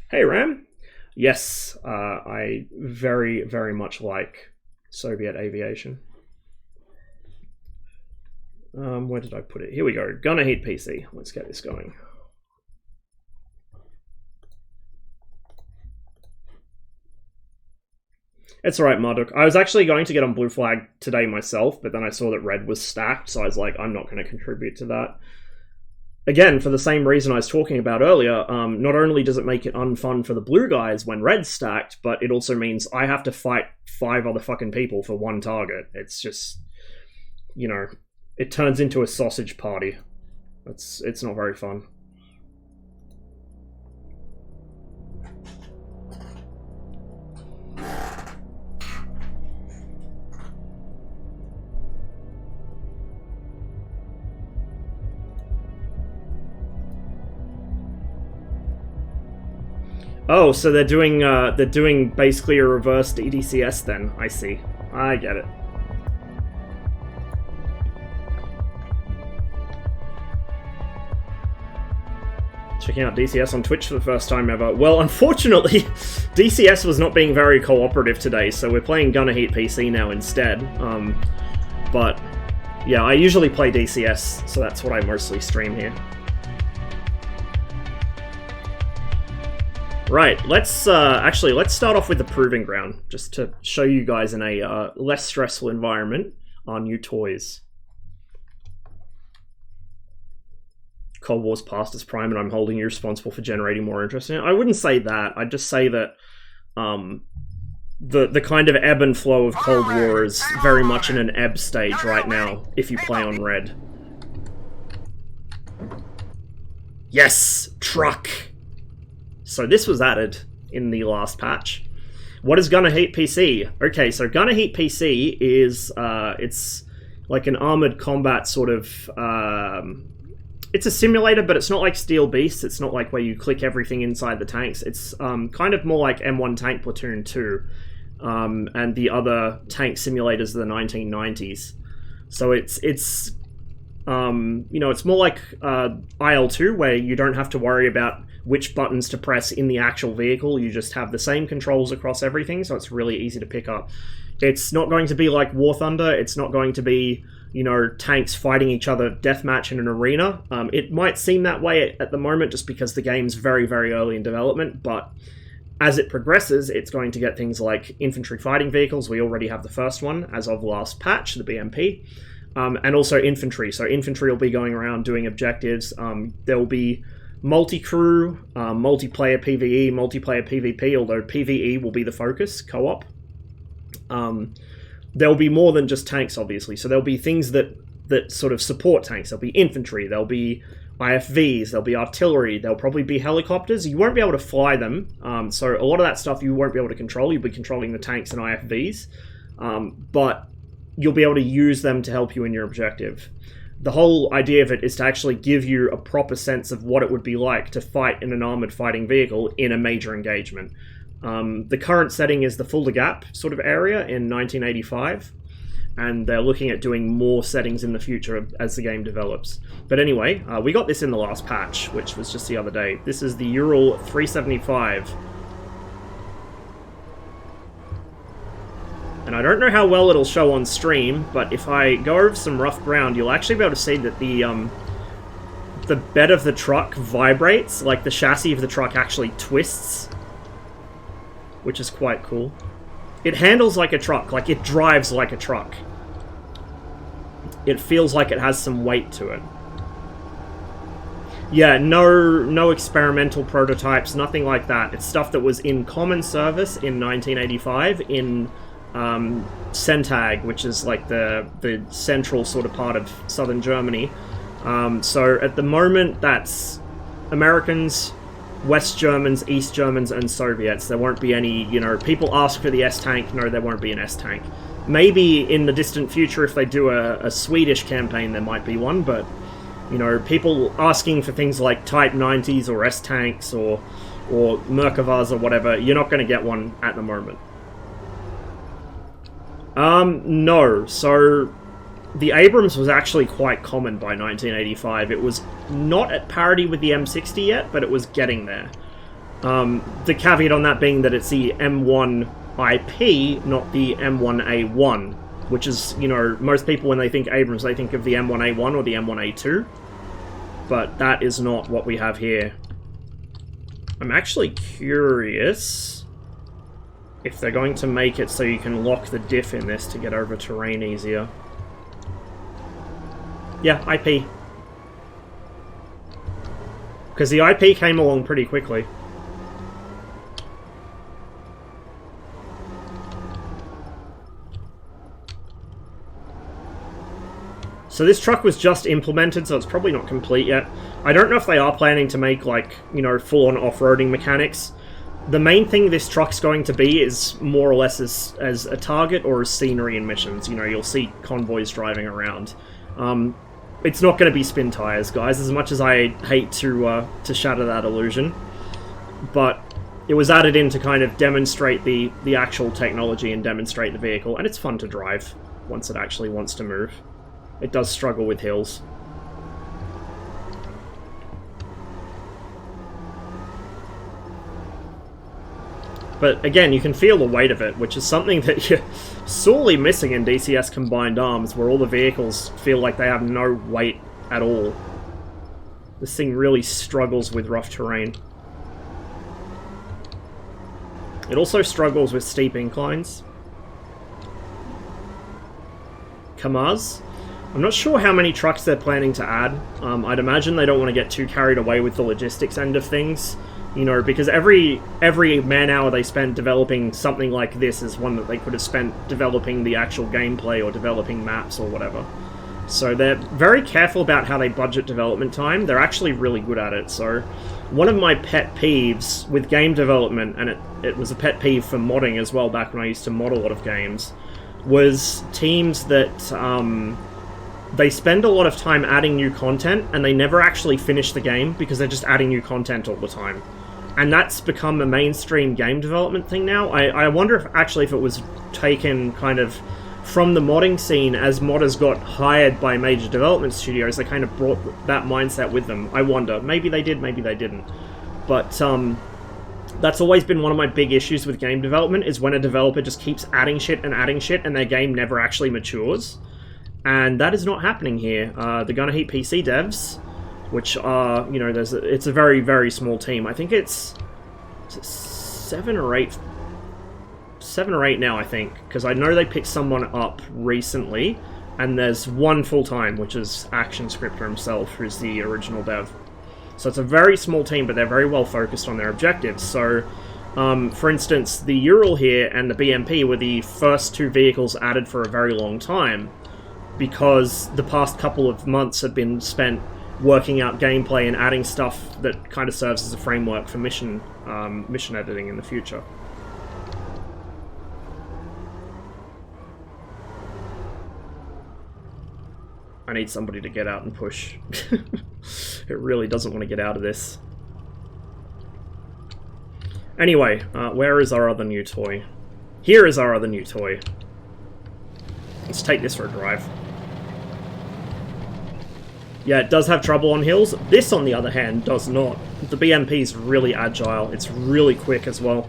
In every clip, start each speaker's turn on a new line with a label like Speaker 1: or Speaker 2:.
Speaker 1: Hey, Ram. Yes, I very, very much like Soviet aviation. Where did I put it? Here we go. Gonna hit PC. Let's get this going. It's alright, Marduk. I was actually going to get on blue flag today myself, but then I saw that red was stacked, so I was like, I'm not going to contribute to that. Again, for the same reason I was talking about earlier, not only does it make it unfun for the blue guys when red's stacked, but it also means I have to fight 5 other fucking people for one target. It's just, you know, it turns into a sausage party. It's not very fun. Oh, so they're doing basically a reversed EDCS then. I see. I get it. Checking out DCS on Twitch for the first time ever. Well, unfortunately, DCS was not being very cooperative today, so we're playing Gonna Heat PC now instead. But yeah, I usually play DCS, so that's what I mostly stream here. Right, let's start off with the Proving Ground, just to show you guys in a less stressful environment our new toys. Cold War's past its prime and I'm holding you responsible for generating more interest in it. I wouldn't say that. I'd just say that the kind of ebb and flow of Cold War is very much in an ebb stage right now, if you play on red. Yes! Truck! So this was added in the last patch. What is Gonna Heat PC? Okay, so Gonna Heat PC is, it's like an armored combat sort of, it's a simulator, but it's not like Steel Beast. It's not like where you click everything inside the tanks. It's kind of more like M1 Tank Platoon 2 and the other tank simulators of the 1990s. So it's you know, it's more like IL-2, where you don't have to worry about which buttons to press in the actual vehicle. You just have the same controls across everything, so it's really easy to pick up. It's not going to be like War Thunder. It's not going to be, you know, tanks fighting each other deathmatch in an arena. It might seem that way at the moment just because the game's very, very early in development, but as it progresses, it's going to get things like infantry fighting vehicles. We already have the first one as of last patch, the BMP. And also infantry. So infantry will be going around doing objectives. There will be multi-crew, multiplayer PvE, multiplayer PvP, although PvE will be the focus, co-op. There'll be more than just tanks, obviously. So there'll be things that sort of support tanks. There'll be infantry, there'll be IFVs, there'll be artillery, there'll probably be helicopters. You won't be able to fly them, so a lot of that stuff you won't be able to control. You'll be controlling the tanks and IFVs, but you'll be able to use them to help you in your objective. The whole idea of it is to actually give you a proper sense of what it would be like to fight in an armoured fighting vehicle in a major engagement. The current setting is the Fulda Gap sort of area in 1985, and they're looking at doing more settings in the future as the game develops. But anyway, we got this in the last patch, which was just the other day. This is the Ural 375. And I don't know how well it'll show on stream, but if I go over some rough ground, you'll actually be able to see that the bed of the truck vibrates, like the chassis of the truck actually twists, which is quite cool. It handles like a truck, like it drives like a truck. It feels like it has some weight to it. Yeah, no experimental prototypes, nothing like that. It's stuff that was in common service in 1985 in CENTAG, which is like the central sort of part of southern Germany. So at the moment, that's Americans, West Germans, East Germans, and Soviets. There won't be any, you know, people ask for the S-Tank. No, there won't be an S-Tank. Maybe in the distant future, if they do a Swedish campaign, there might be one, but, you know, people asking for things like Type 90s or S-Tanks or Merkavas or whatever, you're not going to get one at the moment. No. So the Abrams was actually quite common by 1985. It was not at parity with the M60 yet, but it was getting there. The caveat on that being that it's the M1 IP, not the M1A1, which is, you know, most people when they think Abrams, they think of the M1A1 or the M1A2, but that is not what we have here. I'm actually curious if they're going to make it so you can lock the diff in this to get over terrain easier. Yeah, IP. Because the IP came along pretty quickly. So this truck was just implemented, so it's probably not complete yet. I don't know if they are planning to make, like, you know, full-on off-roading mechanics. The main thing this truck's going to be is more or less as a target or as scenery in missions. You know, you'll see convoys driving around. It's not going to be spin tires, guys, as much as I hate to shatter that illusion. But it was added in to kind of demonstrate the actual technology and demonstrate the vehicle, and it's fun to drive once it actually wants to move. It does struggle with hills. But again, you can feel the weight of it, which is something that you're sorely missing in DCS Combined Arms, where all the vehicles feel like they have no weight at all. This thing really struggles with rough terrain. It also struggles with steep inclines. Kamaz. I'm not sure how many trucks they're planning to add. I'd imagine they don't want to get too carried away with the logistics end of things. You know, because every man-hour they spend developing something like this is one that they could have spent developing the actual gameplay or developing maps or whatever. So they're very careful about how they budget development time. They're actually really good at it. So one of my pet peeves with game development, and it was a pet peeve for modding as well back when I used to mod a lot of games, was teams that they spend a lot of time adding new content and they never actually finish the game because they're just adding new content all the time. And that's become a mainstream game development thing now. I wonder if it was taken kind of from the modding scene as modders got hired by major development studios. They kind of brought that mindset with them. I wonder. Maybe they did, maybe they didn't. But that's always been one of my big issues with game development, is when a developer just keeps adding shit and their game never actually matures. And that is not happening here. The Gonna Heat PC devs, which are, you know, it's a very, very small team. I think it's 7 or 8 now, I think, because I know they picked someone up recently, and there's one full-time, which is Action Scripter himself, who's the original dev. So it's a very small team, but they're very well focused on their objectives. So, for instance, the Ural here and the BMP were the first two vehicles added for a very long time, because the past couple of months have been spent working out gameplay and adding stuff that kind of serves as a framework for mission editing in the future. I need somebody to get out and push. It really doesn't want to get out of this. Anyway, where is our other new toy? Here is our other new toy. Let's take this for a drive. Yeah, it does have trouble on hills. This, on the other hand, does not. The BMP is really agile. It's really quick as well.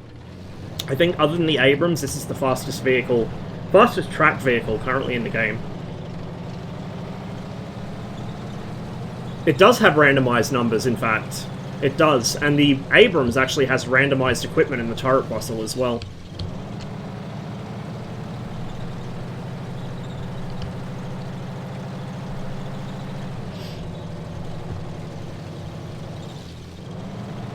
Speaker 1: I think other than the Abrams, this is the fastest track vehicle currently in the game. It does have randomized numbers, in fact. It does. And the Abrams actually has randomized equipment in the turret bustle as well.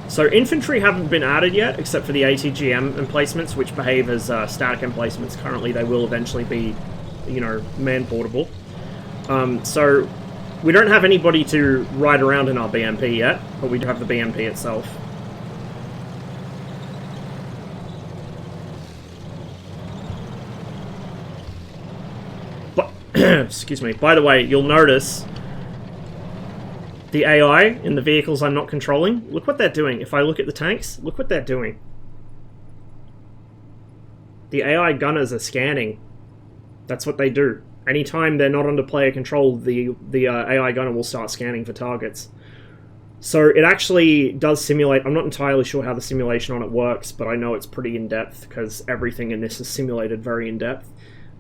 Speaker 1: So infantry haven't been added yet, except for the ATGM emplacements, which behave as static emplacements. Currently, they will eventually be, you know, man-portable. So we don't have anybody to ride around in our BMP yet, but we do have the BMP itself. But excuse me. By the way, you'll notice the AI in the vehicles I'm not controlling, look what they're doing. If I look at the tanks, look what they're doing. The AI gunners are scanning. That's what they do. Anytime they're not under player control, the AI gunner will start scanning for targets. So it actually does simulate. I'm not entirely sure how the simulation on it works, but I know it's pretty in-depth because everything in this is simulated very in-depth.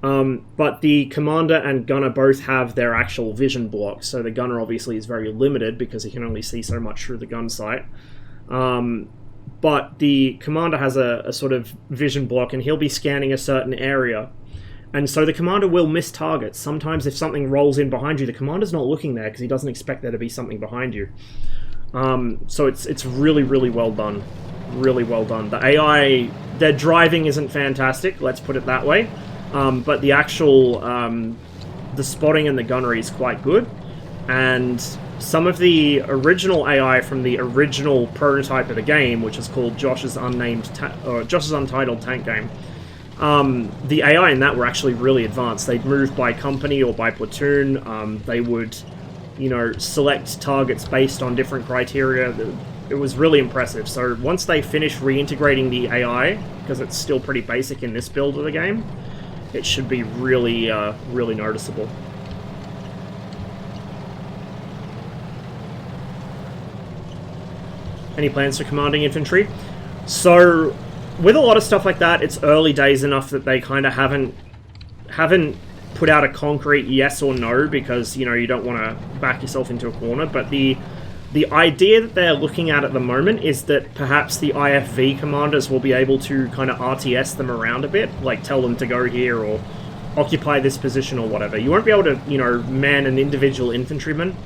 Speaker 1: But the commander and gunner both have their actual vision blocks, so the gunner obviously is very limited because he can only see so much through the gun sight. But the commander has a sort of vision block, and he'll be scanning a certain area. And so the commander will miss targets. Sometimes if something rolls in behind you, the commander's not looking there because he doesn't expect there to be something behind you. So it's really, really well done. Really well done. The AI, their driving isn't fantastic, let's put it that way. But the actual, the spotting and the gunnery is quite good. And some of the original AI from the original prototype of the game, which is called Josh's Untitled Tank Game, the AI in that were actually really advanced. They'd move by company or by platoon. They would, you know, select targets based on different criteria. It was really impressive. So once they finish reintegrating the AI, because it's still pretty basic in this build of the game, it should be really, really noticeable. Any plans for commanding infantry? So with a lot of stuff like that, it's early days enough that they kind of haven't put out a concrete yes or no, because, you know, you don't want to back yourself into a corner. But the idea that they're looking at the moment is that perhaps the IFV commanders will be able to kind of RTS them around a bit, like tell them to go here or occupy this position or whatever. You won't be able to, you know, man an individual infantryman,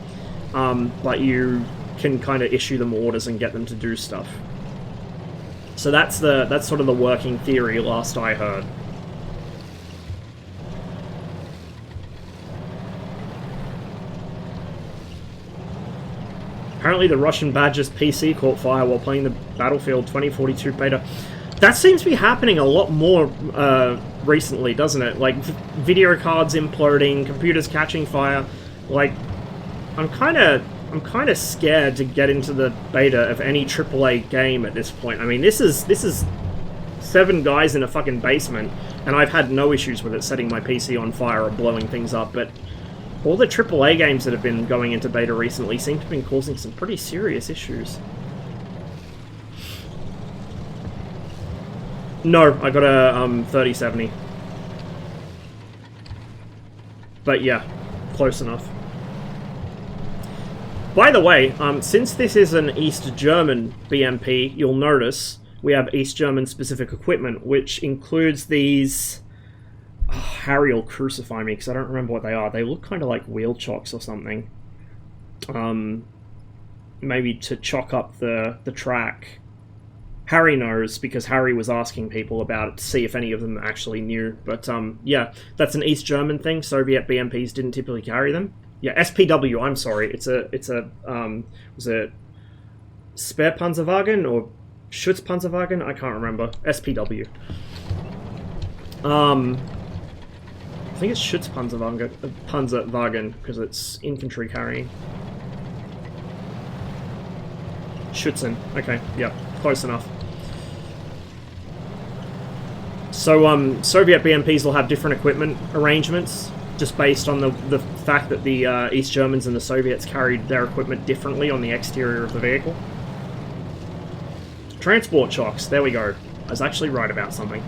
Speaker 1: but you can kind of issue them orders and get them to do stuff. So that's sort of the working theory last I heard. Apparently the Russian Badger's PC caught fire while playing the Battlefield 2042 beta. That seems to be happening a lot more recently, doesn't it? Like, video cards imploding, computers catching fire. Like, I'm kind of scared to get into the beta of any AAA game at this point. I mean, this is 7 guys in a fucking basement, and I've had no issues with it setting my PC on fire or blowing things up, but all the AAA games that have been going into beta recently seem to have been causing some pretty serious issues. No, I got a 3070. But yeah, close enough. By the way, since this is an East German BMP, you'll notice we have East German specific equipment, which includes these... Oh, Harry will crucify me because I don't remember what they are. They look kind of like wheel chocks or something. Maybe to chock up the track. Harry knows because Harry was asking people about it to see if any of them actually knew. But yeah, that's an East German thing. Soviet BMPs didn't typically carry them. Yeah, SPW. I'm sorry. It's a was it Sperrpanzerwagen or Schutzpanzerwagen? I can't remember. SPW. I think it's Schutzpanzerwagen because it's infantry carrying. Schützen. Okay, yeah, close enough. So Soviet BMPs will have different equipment arrangements, just based on the fact that the East Germans and the Soviets carried their equipment differently on the exterior of the vehicle. Transport chocks, there we go. I was actually right about something.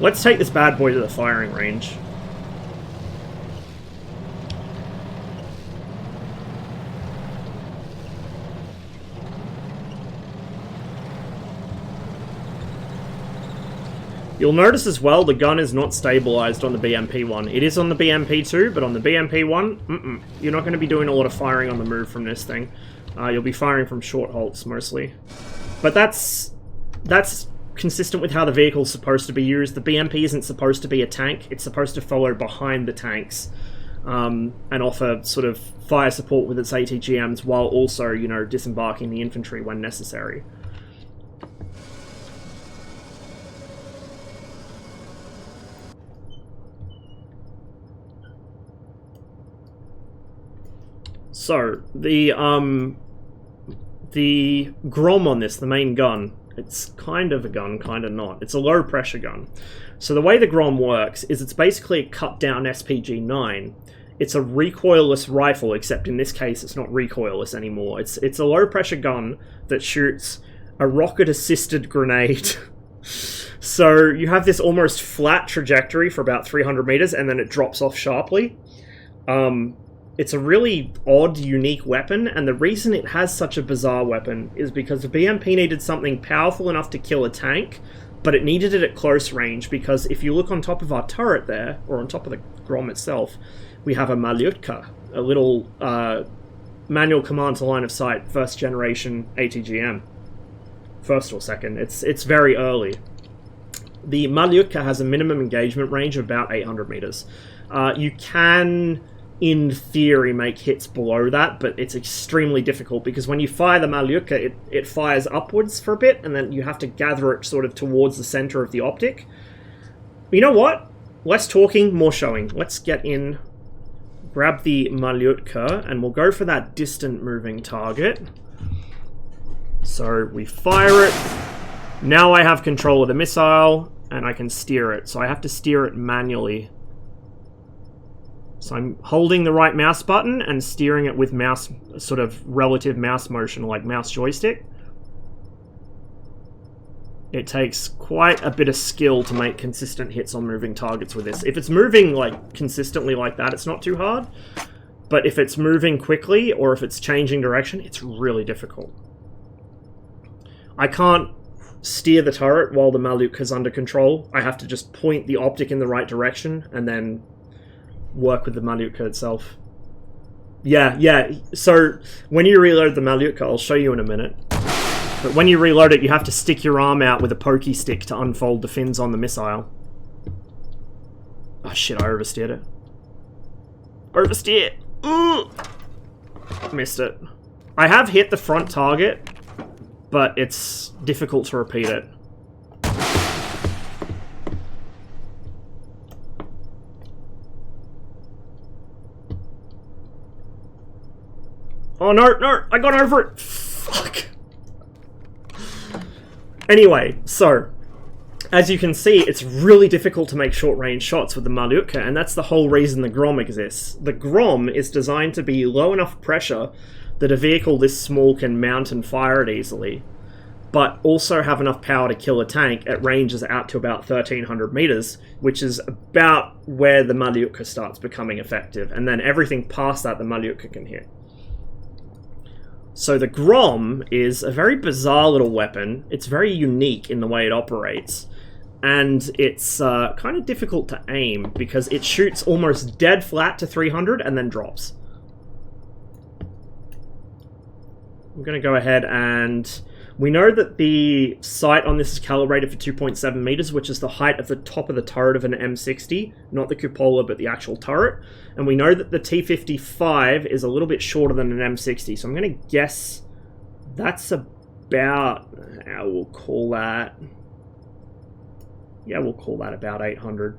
Speaker 1: Let's take this bad boy to the firing range. You'll notice as well the gun is not stabilized on the BMP-1. It is on the BMP-2, but on the BMP-1, you're not going to be doing a lot of firing on the move from this thing. You'll be firing from short halts mostly. But that's consistent with how the vehicle's supposed to be used. The BMP isn't supposed to be a tank. It's supposed to follow behind the tanks and offer sort of fire support with its ATGMs while also, you know, disembarking the infantry when necessary. So, the Grom on this, the main gun, it's kind of a gun, kind of not. It's a low-pressure gun. So the way the Grom works is it's basically a cut-down SPG-9. It's a recoilless rifle, except in this case it's not recoilless anymore. It's a low-pressure gun that shoots a rocket-assisted grenade. So you have this almost flat trajectory for about 300 meters, and then it drops off sharply. It's a really odd, unique weapon, and the reason it has such a bizarre weapon is because the BMP needed something powerful enough to kill a tank, but it needed it at close range, because if you look on top of our turret there, or on top of the Grom itself, we have a Malyutka, a little manual command to line of sight, first generation ATGM. First or second, it's very early. The Malyutka has a minimum engagement range of about 800 meters. You can, in theory, make hits below that, but it's extremely difficult because when you fire the Malyutka, it fires upwards for a bit, and then you have to gather it sort of towards the center of the optic. You know what? Less talking, more showing. Let's get in, grab the Malyutka, and we'll go for that distant moving target. So we fire it. Now I have control of the missile, and I can steer it. So I have to steer it manually. So I'm holding the right mouse button and steering it with mouse, sort of relative mouse motion, like mouse joystick. It takes quite a bit of skill to make consistent hits on moving targets with this. If it's moving like consistently like that, it's not too hard. But if it's moving quickly, or if it's changing direction, it's really difficult. I can't steer the turret while the Malyutka's under control. I have to just point the optic in the right direction and then work with the Malyutka itself. Yeah. So when you reload the Malyutka, I'll show you in a minute. But when you reload it, you have to stick your arm out with a pokey stick to unfold the fins on the missile. Oh shit, I oversteered it. Oversteer! Ooh! Missed it. I have hit the front target, but it's difficult to repeat it. Oh no, I got over it! Fuck! Anyway, so, as you can see, it's really difficult to make short-range shots with the Malyutka, and that's the whole reason the Grom exists. The Grom is designed to be low enough pressure that a vehicle this small can mount and fire it easily, but also have enough power to kill a tank at ranges out to about 1300 meters, which is about where the Malyutka starts becoming effective, and then everything past that the Malyutka can hit. So the Grom is a very bizarre little weapon. It's very unique in the way it operates, and it's kind of difficult to aim because it shoots almost dead flat to 300 and then drops. I'm going to go ahead and... We know that the sight on this is calibrated for 2.7 meters, which is the height of the top of the turret of an M60, not the cupola, but the actual turret. And we know that the T55 is a little bit shorter than an M60, so I'm going to guess that's about... we'll call that... Yeah, we'll call that about 800.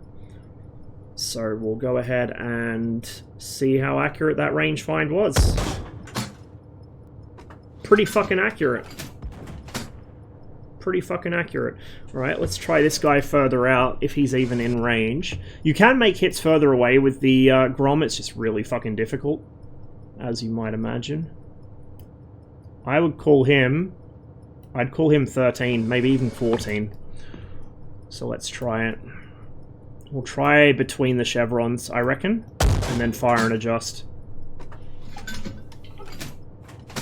Speaker 1: So we'll go ahead and see how accurate that rangefind was. Pretty fucking accurate. Pretty fucking accurate. Alright, let's try this guy further out, if he's even in range. You can make hits further away with the Grom, it's just really fucking difficult, as you might imagine. I would call him... I'd call him 13, maybe even 14. So let's try it. We'll try between the chevrons, I reckon, and then fire and adjust.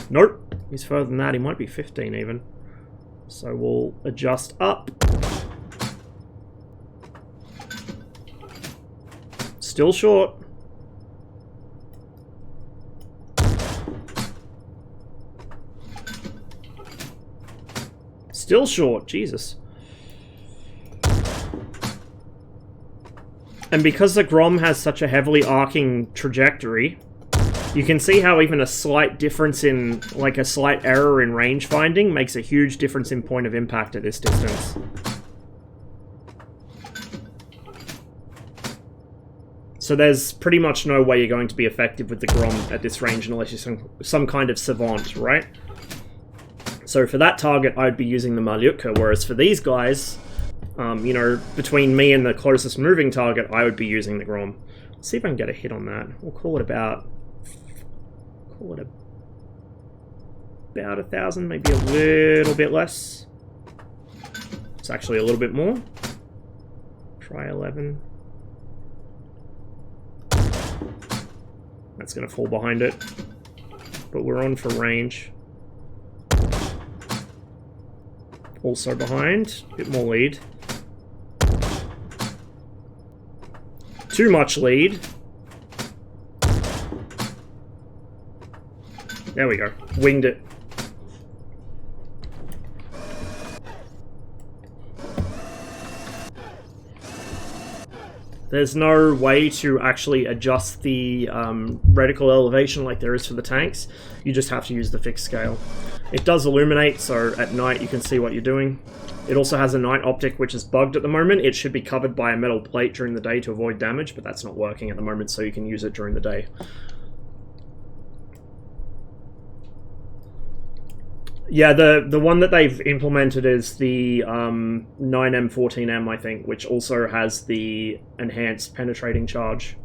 Speaker 1: Nope, he's further than that, he might be 15 even. So we'll adjust up. Still short. Still short, Jesus. And because the Grom has such a heavily arcing trajectory, you can see how even a slight difference in, like a slight error in range finding makes a huge difference in point of impact at this distance. So there's pretty much no way you're going to be effective with the Grom at this range unless you're some kind of savant, right? So for that target, I'd be using the Malyutka, whereas for these guys, you know, between me and the closest moving target, I would be using the Grom. See if I can get a hit on that. We'll call it about 1,000, maybe a little bit less. It's actually a little bit more. Try 11. That's going to fall behind it. But we're on for range. Also behind. A bit more lead. Too much lead. There we go. Winged it. There's no way to actually adjust the reticle elevation like there is for the tanks. You just have to use the fixed scale. It does illuminate, so at night you can see what you're doing. It also has a night optic, which is bugged at the moment. It should be covered by a metal plate during the day to avoid damage, but that's not working at the moment, so you can use it during the day. Yeah, the one that they've implemented is the 9M14M, I think, which also has the enhanced penetrating charge.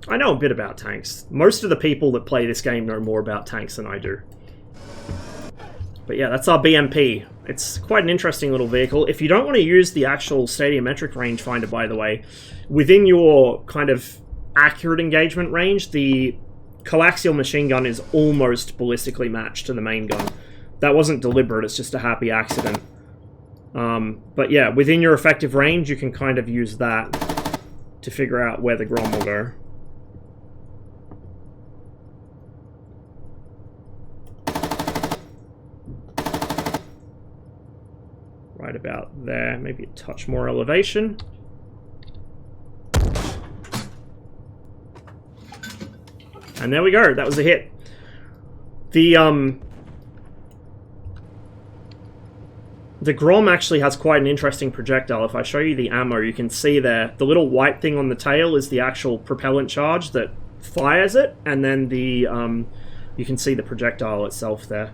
Speaker 1: I know a bit about tanks. Most of the people that play this game know more about tanks than I do. But yeah, that's our BMP. It's quite an interesting little vehicle. If you don't want to use the actual stadiometric rangefinder, by the way, within your kind of accurate engagement range, the coaxial machine gun is almost ballistically matched to the main gun. That wasn't deliberate, it's just a happy accident. But yeah, within your effective range, you can kind of use that to figure out where the Grom will go. Right about there, maybe a touch more elevation. And there we go, that was a hit. The Grom actually has quite an interesting projectile. If I show you the ammo, you can see there, the little white thing on the tail is the actual propellant charge that fires it, and then the you can see the projectile itself there.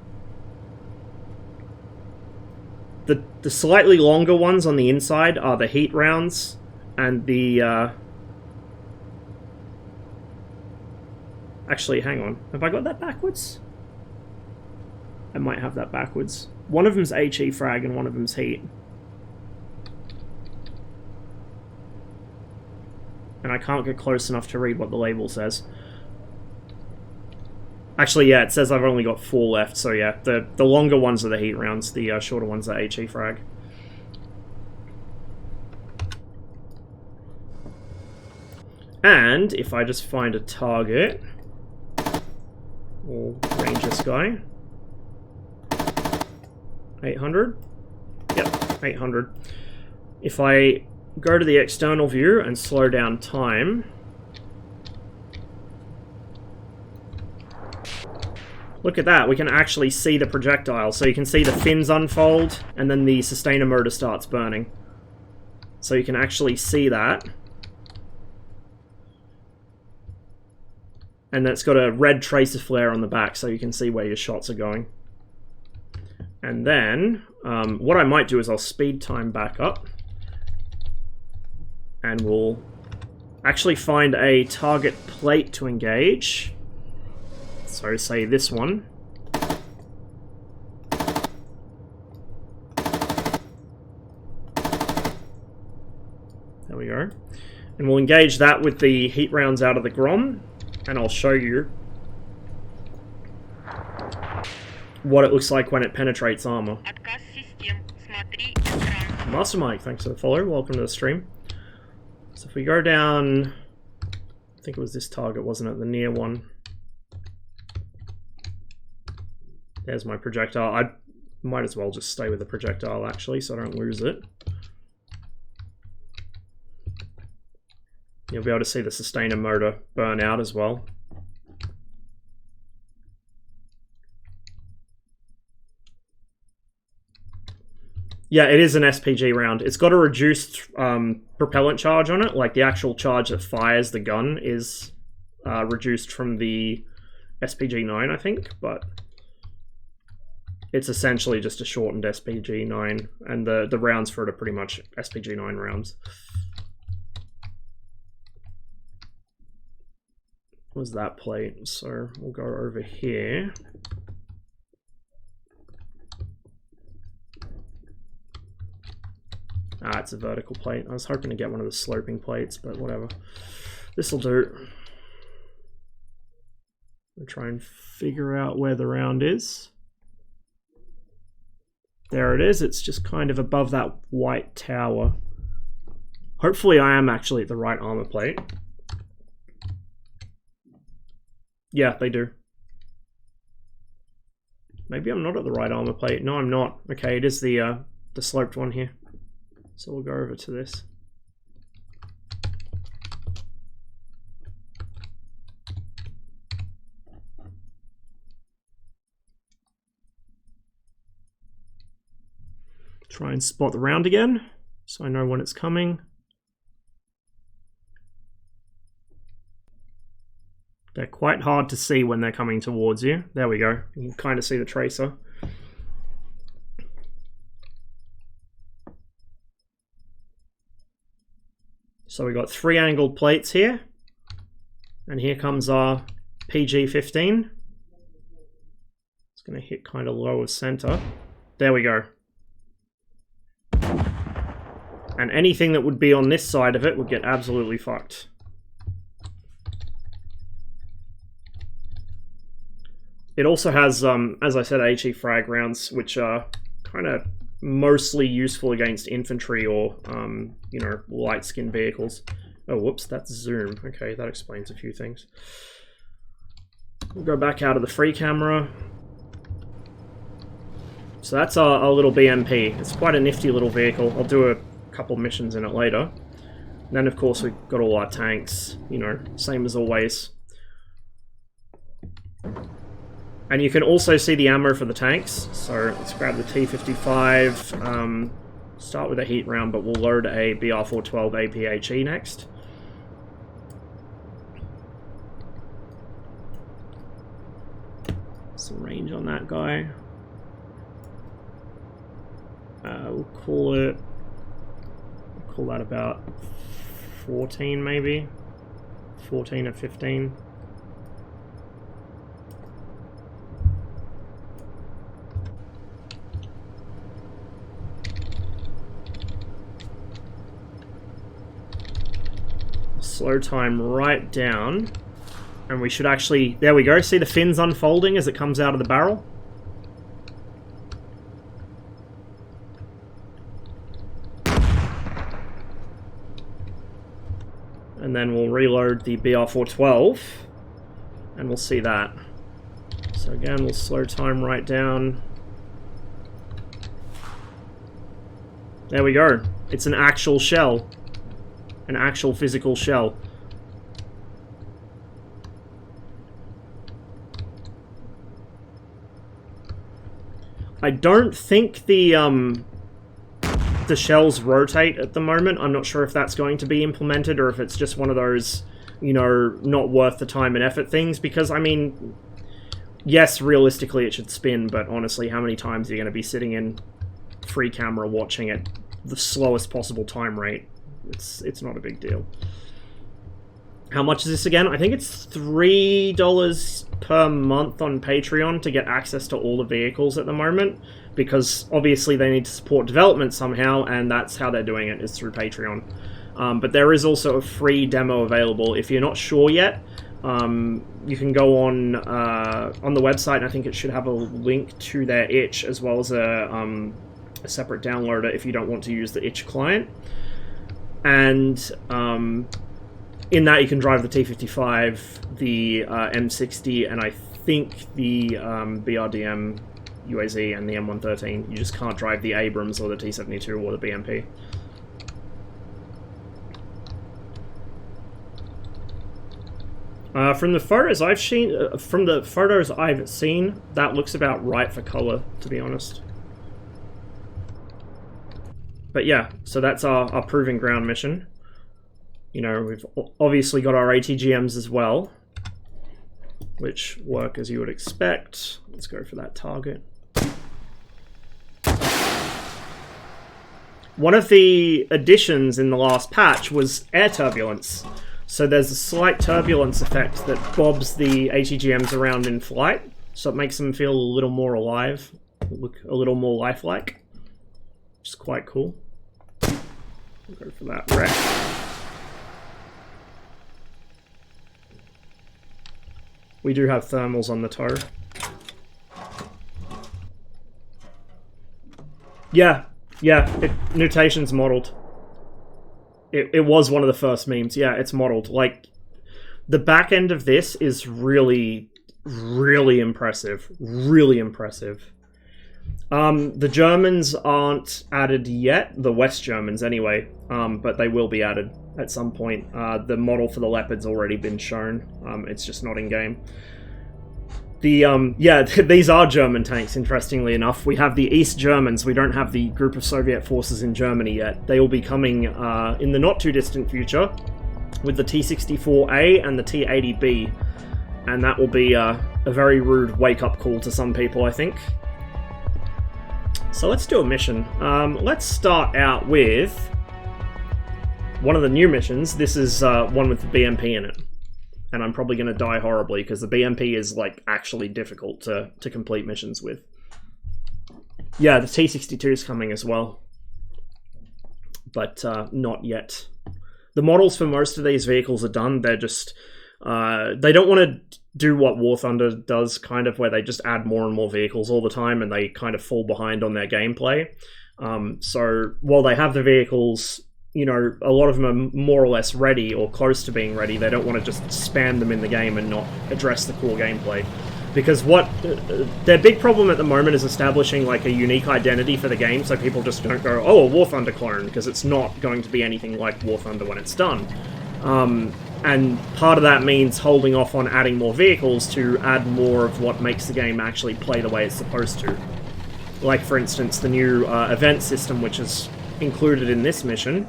Speaker 1: The slightly longer ones on the inside are the heat rounds, and the actually, hang on. Have I got that backwards? I might have that backwards. One of them's HE frag and one of them's heat. And I can't get close enough to read what the label says. Actually, yeah, it says I've only got 4 left, so yeah, the longer ones are the heat rounds, the shorter ones are HE frag. And if I just find a target, we'll range this guy. 800? Yep, 800. If I go to the external view and slow down time, look at that, we can actually see the projectile. So you can see the fins unfold, and then the sustainer motor starts burning. So you can actually see that. And it's got a red tracer flare on the back, so you can see where your shots are going. And then, what I might do is I'll speed time back up. And we'll actually find a target plate to engage. So say this one. There we go. And we'll engage that with the heat rounds out of the Grom. And I'll show you what it looks like when it penetrates armor. Master Mike, thanks for the follow. Welcome to the stream. So if we go down, I think it was this target, wasn't it? The near one. There's my projectile. I might as well just stay with the projectile actually, so I don't lose it. You'll be able to see the sustainer motor burn out as well. Yeah, it is an SPG round. It's got a reduced propellant charge on it, like the actual charge that fires the gun is reduced from the SPG-9, I think, but it's essentially just a shortened SPG-9, and the rounds for it are pretty much SPG-9 rounds. was that plate. So we'll go over here. Ah, it's a vertical plate. I was hoping to get one of the sloping plates, but whatever. This'll do. We'll try and figure out where the round is. There it is. It's just kind of above that white tower. Hopefully I am actually at the right armor plate. Yeah, they do. Maybe I'm not at the right armor plate. No, I'm not. Okay, it is the sloped one here. So we'll go over to this. Try and spot the round again, so I know when it's coming. They're quite hard to see when they're coming towards you. There we go. You can kind of see the tracer. So we got 3 angled plates here. And here comes our PG-15. It's going to hit kind of low of center. There we go. And anything that would be on this side of it would get absolutely fucked. It also has, as I said, HE frag rounds, which are kind of mostly useful against infantry or, you know, light skin vehicles. Oh, whoops, that's zoom. Okay, that explains a few things. We'll go back out of the free camera. So that's our little BMP. It's quite a nifty little vehicle. I'll do a couple missions in it later. And then, of course, we've got all our tanks, you know, same as always. And you can also see the ammo for the tanks. So let's grab the T55, start with a heat round, but we'll load a BR412 APHE next. Some range on that guy. We'll call that about 14 maybe, 14 or 15. Slow time right down, and we should actually, there we go, see the fins unfolding as it comes out of the barrel? And then we'll reload the BR412, and we'll see that. So again, we'll slow time right down. There we go. It's an actual shell. An actual physical shell. I don't think the shells rotate at the moment. I'm not sure if that's going to be implemented or if it's just one of those, you know, not worth the time and effort things, because, I mean, yes, realistically it should spin, but honestly, how many times are you going to be sitting in free camera watching at the slowest possible time rate? It's not a big deal. How much is this again? I think it's $3 per month on Patreon to get access to all the vehicles at the moment, because obviously they need to support development somehow, and that's how they're doing it, is through Patreon. But there is also a free demo available. If you're not sure yet, you can go on the website, and I think it should have a link to their itch, as well as a separate downloader if you don't want to use the itch client. And in that you can drive the T55, the M60, and I think the BRDM UAZ and the M113. You just can't drive the Abrams or the T72 or the BMP. From the photos I've seen, that looks about right for color, to be honest. But yeah, so that's our proving ground mission. You know, we've obviously got our ATGMs as well, which work as you would expect. Let's go for that target. One of the additions in the last patch was air turbulence. So there's a slight turbulence effect that bobs the ATGMs around in flight, so it makes them feel a little more alive, look a little more lifelike, which is quite cool. We'll go for that wreck. We do have thermals on the toe. Yeah, Nutation's modeled. It was one of the first memes. Yeah, it's modeled. Like, the back end of this is really, really impressive. Really impressive. The Germans aren't added yet. The West Germans, anyway. But they will be added at some point. The model for the Leopard's already been shown. It's just not in-game. Yeah, these are German tanks, interestingly enough. We have the East Germans. We don't have the group of Soviet forces in Germany yet. They will be coming in the not-too-distant future with the T-64A and the T-80B. And that will be a very rude wake-up call to some people, I think. So let's do a mission. Let's start out with one of the new missions. This is one with the BMP in it. And I'm probably going to die horribly, because the BMP is, like, actually difficult to complete missions with. Yeah, the T-62 is coming as well. But not yet. The models for most of these vehicles are done. They're just... they don't want to do what War Thunder does, kind of, where they just add more and more vehicles all the time, and they kind of fall behind on their gameplay. So, while they have the vehicles... You know, a lot of them are more or less ready or close to being ready. They don't want to just spam them in the game and not address the core gameplay. Because what their big problem at the moment is establishing like a unique identity for the game, so people just don't go, oh, a War Thunder clone, because it's not going to be anything like War Thunder when it's done. And part of that means holding off on adding more vehicles to add more of what makes the game actually play the way it's supposed to. Like, for instance, the new event system, which is included in this mission.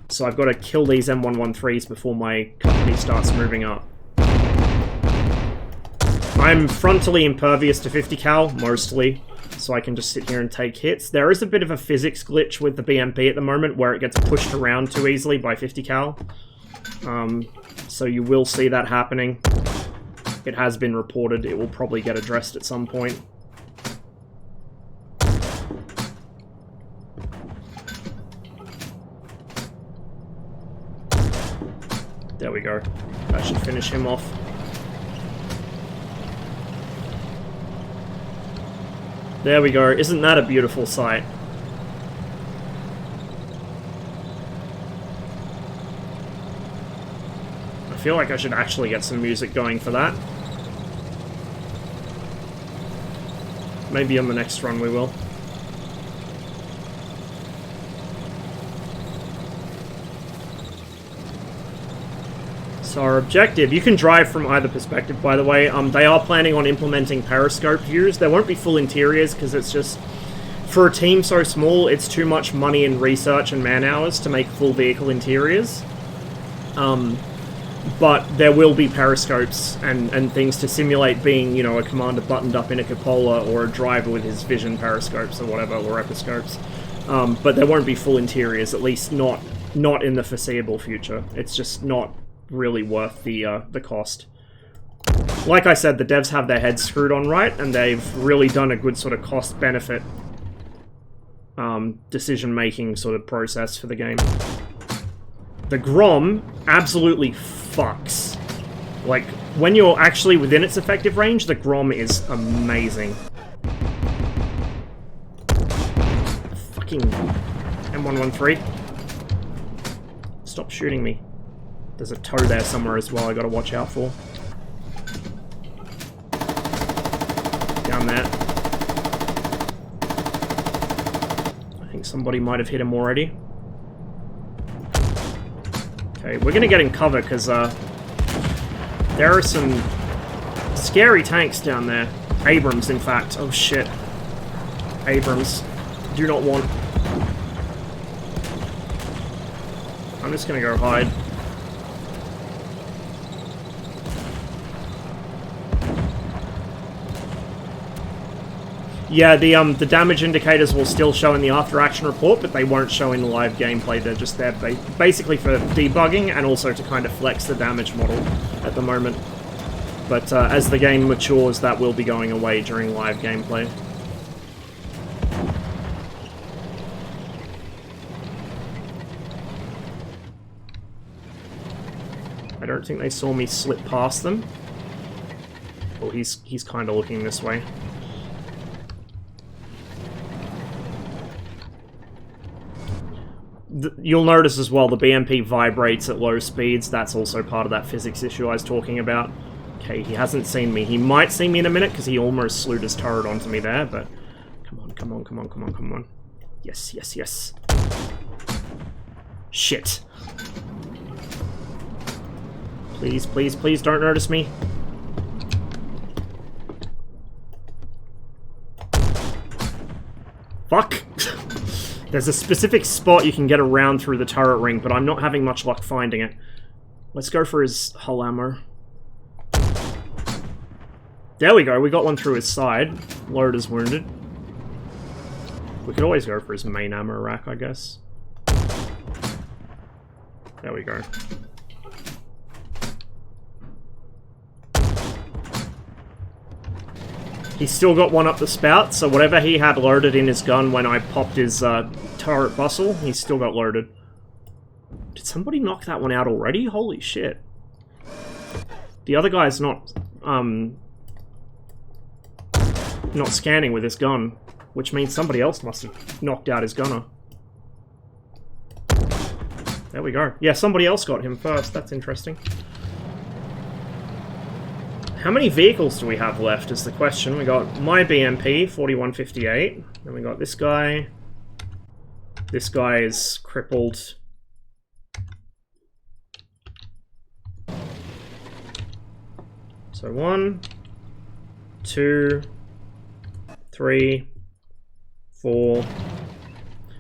Speaker 1: So I've got to kill these M113s before my company starts moving up. I'm frontally impervious to 50 cal, mostly, so I can just sit here and take hits. There is a bit of a physics glitch with the BMP at the moment, where it gets pushed around too easily by 50 cal. So you will see that happening. It has been reported. It will probably get addressed at some point. There we go. That should finish him off. There we go. Isn't that a beautiful sight? I feel like I should actually get some music going for that. Maybe on the next run we will. So our objective, you can drive from either perspective, by the way. They are planning on implementing periscope views. There won't be full interiors, because it's just, for a team so small, it's too much money in research and man hours to make full vehicle interiors. But there will be periscopes and things to simulate being, you know, a commander buttoned up in a cupola, or a driver with his vision periscopes or whatever, or episcopes. But there won't be full interiors, at least not in the foreseeable future. It's just not really worth the cost. Like I said, the devs have their heads screwed on right, and they've really done a good sort of cost-benefit decision-making sort of process for the game. The Grom absolutely fucks. Like, when you're actually within its effective range, the Grom is amazing. Fucking M113. Stop shooting me. There's a toe there somewhere as well I gotta watch out for. Down there. I think somebody might have hit him already. Okay, we're gonna get in cover, because there are some scary tanks down there. Abrams, in fact. Oh shit. Abrams. Do not want. I'm just gonna go hide. Yeah, the damage indicators will still show in the after-action report, but they won't show in live gameplay. They're just there basically for debugging and also to kind of flex the damage model at the moment. But as the game matures, that will be going away during live gameplay. I don't think they saw me slip past them. Well, he's kind of looking this way. You'll notice as well the BMP vibrates at low speeds. That's also part of that physics issue I was talking about. Okay, he hasn't seen me. He might see me in a minute because he almost slewed his turret onto me there, but... Come on, come on, come on, come on, come on. Yes, yes, yes. Shit. Please, please, please don't notice me. Fuck! There's a specific spot you can get around through the turret ring, but I'm not having much luck finding it. Let's go for his hull ammo. There we go, we got one through his side. Loader's wounded. We could always go for his main ammo rack, I guess. There we go. He's still got one up the spout, so whatever he had loaded in his gun when I popped his turret bustle, he's still got loaded. Did somebody knock that one out already? Holy shit. The other guy's not scanning with his gun, which means somebody else must have knocked out his gunner. There we go. Yeah, somebody else got him first. That's interesting. How many vehicles do we have left is the question. We got my BMP, 4158. Then we got this guy. This guy is crippled. So 1, 2, 3, 4.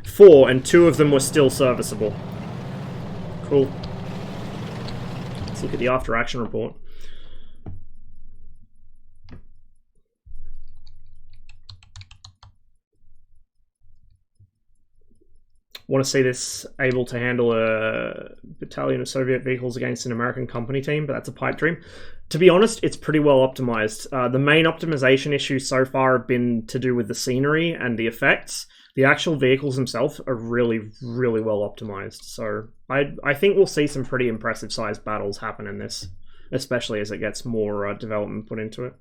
Speaker 1: 4, and 2 of them were still serviceable. Cool. Let's look at the after-action report. Want to see this able to handle a battalion of Soviet vehicles against an American company team, but that's a pipe dream. To be honest, it's pretty well optimized. The main optimization issues so far have been to do with the scenery and the effects. The actual vehicles themselves are really, really well optimized. So I think we'll see some pretty impressive sized battles happen in this, especially as it gets more development put into it.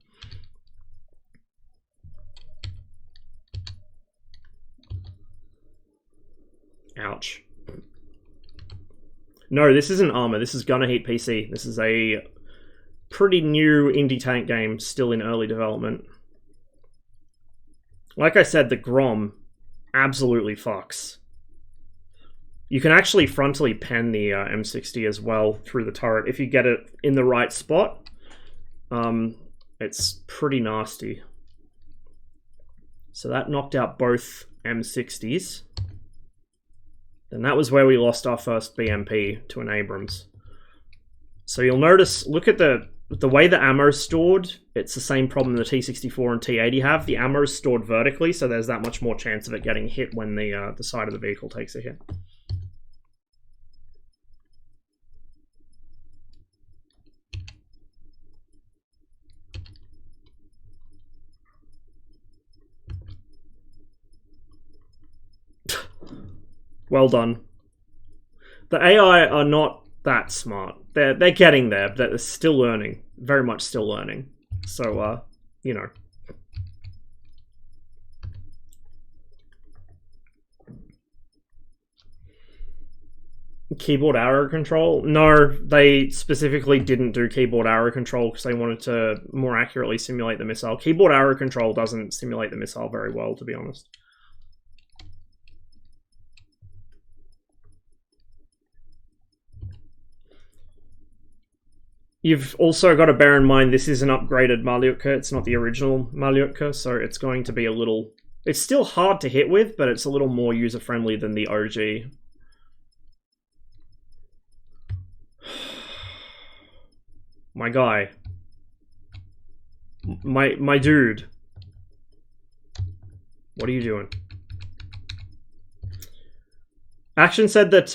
Speaker 1: Ouch. No, this isn't armour. This is Gunner Heat PC. This is a pretty new indie tank game, still in early development. Like I said, the Grom absolutely fucks. You can actually frontally pen the M60 as well through the turret if you get it in the right spot. It's pretty nasty. So that knocked out both M60s. And that was where we lost our first BMP to an Abrams. So you'll notice, look at the way the ammo is stored. It's the same problem the T64 and T80 have. The ammo is stored vertically, so there's that much more chance of it getting hit when the side of the vehicle takes a hit. Well done. The AI are not that smart. They're getting there, but they're still learning. Very much still learning. So, you know. Keyboard arrow control? No, they specifically didn't do keyboard arrow control because they wanted to more accurately simulate the missile. Keyboard arrow control doesn't simulate the missile very well, to be honest. You've also got to bear in mind this is an upgraded Malyutka, it's not the original Malyutka, so it's going to be a little... It's still hard to hit with, but it's a little more user-friendly than the OG. My guy. My dude. What are you doing? Action said that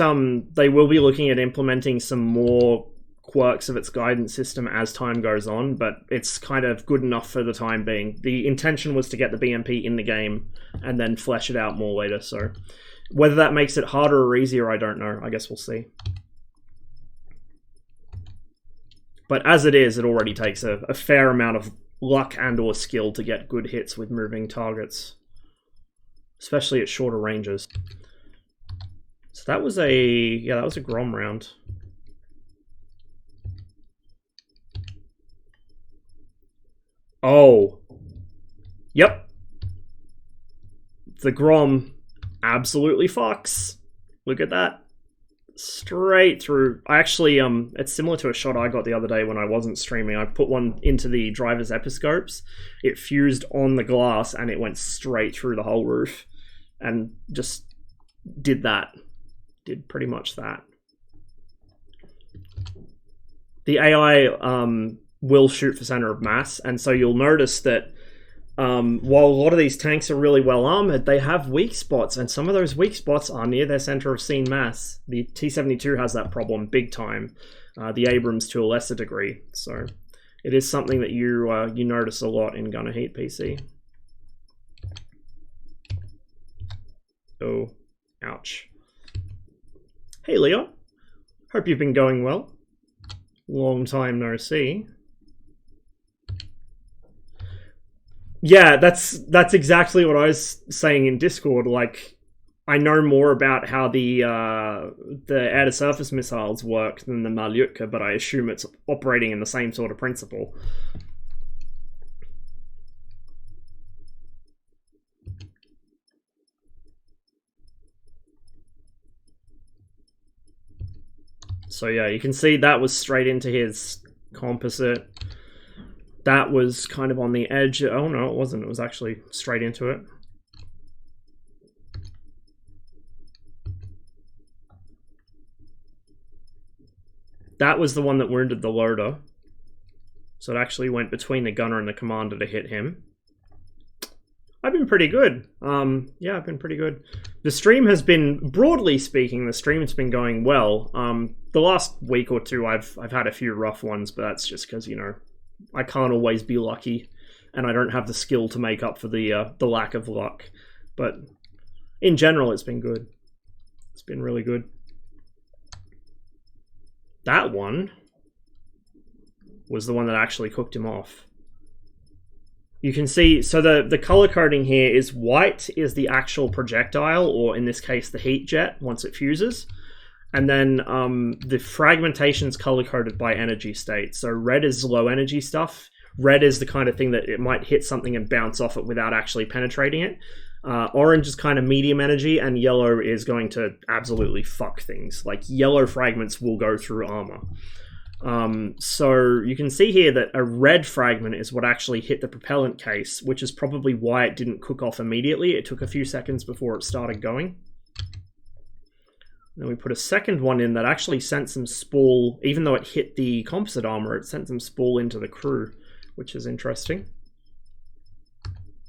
Speaker 1: they will be looking at implementing some more quirks of its guidance system as time goes on, but it's kind of good enough for the time being. The intention was to get the BMP in the game and then flesh it out more later, so whether that makes it harder or easier, I don't know. I guess we'll see. But as it is, it already takes a fair amount of luck and or skill to get good hits with moving targets, especially at shorter ranges. So that was a Grom round. Oh. Yep. The Grom absolutely fucks. Look at that. Straight through. I actually, it's similar to a shot I got the other day when I wasn't streaming. I put one into the driver's episcopes. It fused on the glass and it went straight through the whole roof. And just did that. Did pretty much that. The AI will shoot for center of mass, and so you'll notice that while a lot of these tanks are really well armored, they have weak spots, and some of those weak spots are near their center of scene mass. The T-72 has that problem big time. The Abrams to a lesser degree, so it is something that you notice a lot in Gunner Heat PC. Oh, ouch. Hey Leon, hope you've been going well. Long time no see. Yeah, that's exactly what I was saying in Discord. Like, I know more about how the air-to-surface missiles work than the Malyutka, but I assume it's operating in the same sort of principle. So yeah, you can see that was straight into his composite. That was kind of on the edge. Oh no, it wasn't. It was actually straight into it. That was the one that wounded the loader. So it actually went between the gunner and the commander to hit him. I've been pretty good. Yeah, I've been pretty good. The stream has been, broadly speaking, the stream has been going well. The last week or two, I've had a few rough ones, but that's just because, you know, I can't always be lucky, and I don't have the skill to make up for the lack of luck. But in general, it's been good. It's been really good. That one was the one that actually cooked him off. You can see, so the color coding here is white is the actual projectile, or in this case, the heat jet, once it fuses. And then the fragmentation's color-coded by energy state. So red is low energy stuff. Red is the kind of thing that it might hit something and bounce off it without actually penetrating it. Orange is kind of medium energy, and yellow is going to absolutely fuck things. Like, yellow fragments will go through armor. So you can see here that a red fragment is what actually hit the propellant case, which is probably why it didn't cook off immediately. It took a few seconds before it started going. Then we put a second one in that actually sent some spool, even though it hit the composite armor, it sent some spool into the crew, which is interesting.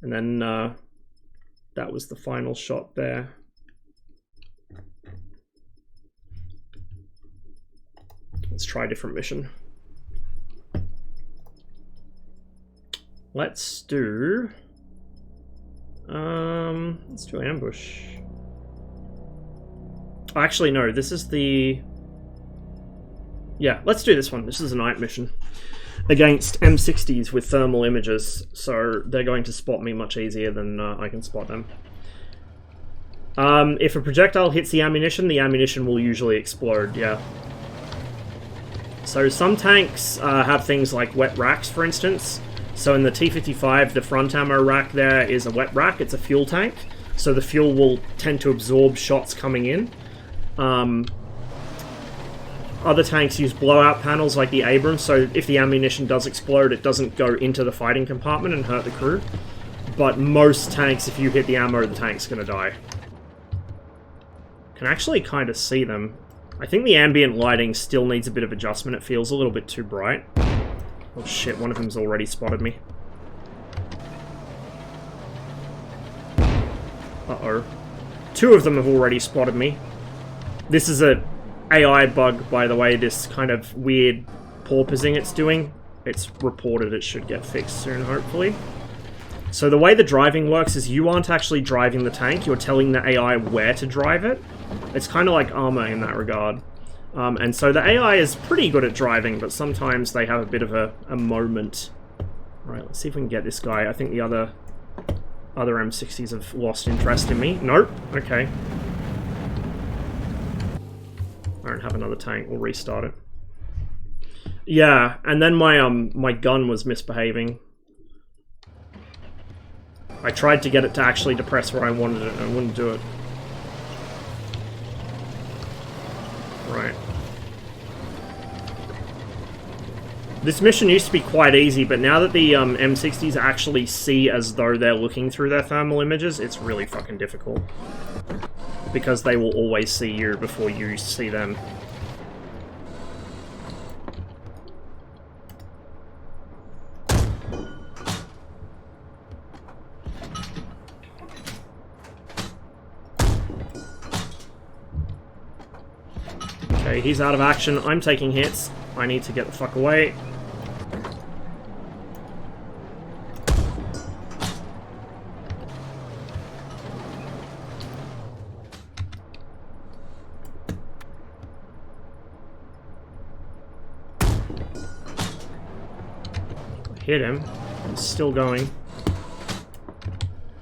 Speaker 1: And then that was the final shot there. Let's try a different mission. Let's do ambush. Actually, no, this is the... Yeah, let's do this one. This is a night mission against M60s with thermal images, so they're going to spot me much easier than I can spot them. If a projectile hits the ammunition will usually explode, yeah. So some tanks have things like wet racks, for instance. So in the T-55, the front ammo rack there is a wet rack. It's a fuel tank, so the fuel will tend to absorb shots coming in. Other tanks use blowout panels like the Abrams, so if the ammunition does explode, it doesn't go into the fighting compartment and hurt the crew. But most tanks, if you hit the ammo, the tank's gonna die. Can actually kind of see them. I think the ambient lighting still needs a bit of adjustment. It feels a little bit too bright. Oh shit, one of them's already spotted me. Uh-oh. 2 of them have already spotted me. This is a AI bug, by the way, this kind of weird porpoising it's doing. It's reported it should get fixed soon, hopefully. So the way the driving works is you aren't actually driving the tank, you're telling the AI where to drive it. It's kind of like armour in that regard. And so the AI is pretty good at driving, but sometimes they have a bit of a moment. Right, let's see if we can get this guy. I think the other M60s have lost interest in me. Nope. Okay. I don't have another tank. We'll restart it. Yeah, and then my gun was misbehaving. I tried to get it to actually depress where I wanted it, and I wouldn't do it. Right. This mission used to be quite easy, but now that the M60s actually see as though they're looking through their thermal images, it's really fucking difficult. Because they will always see you before you see them. Okay, he's out of action. I'm taking hits. I need to get the fuck away. Hit him. He's still going.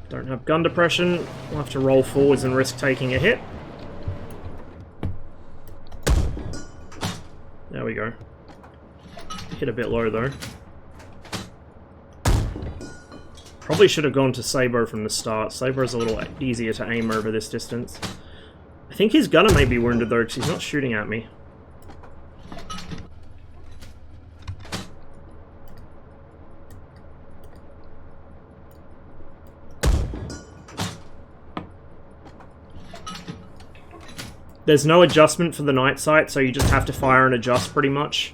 Speaker 1: Don't have gun depression. We'll have to roll forwards and risk taking a hit. There we go. Hit a bit low though. Probably should have gone to Saber from the start. Saber is a little easier to aim over this distance. I think his gunner may be wounded though, because he's not shooting at me. There's no adjustment for the night sight, so you just have to fire and adjust pretty much.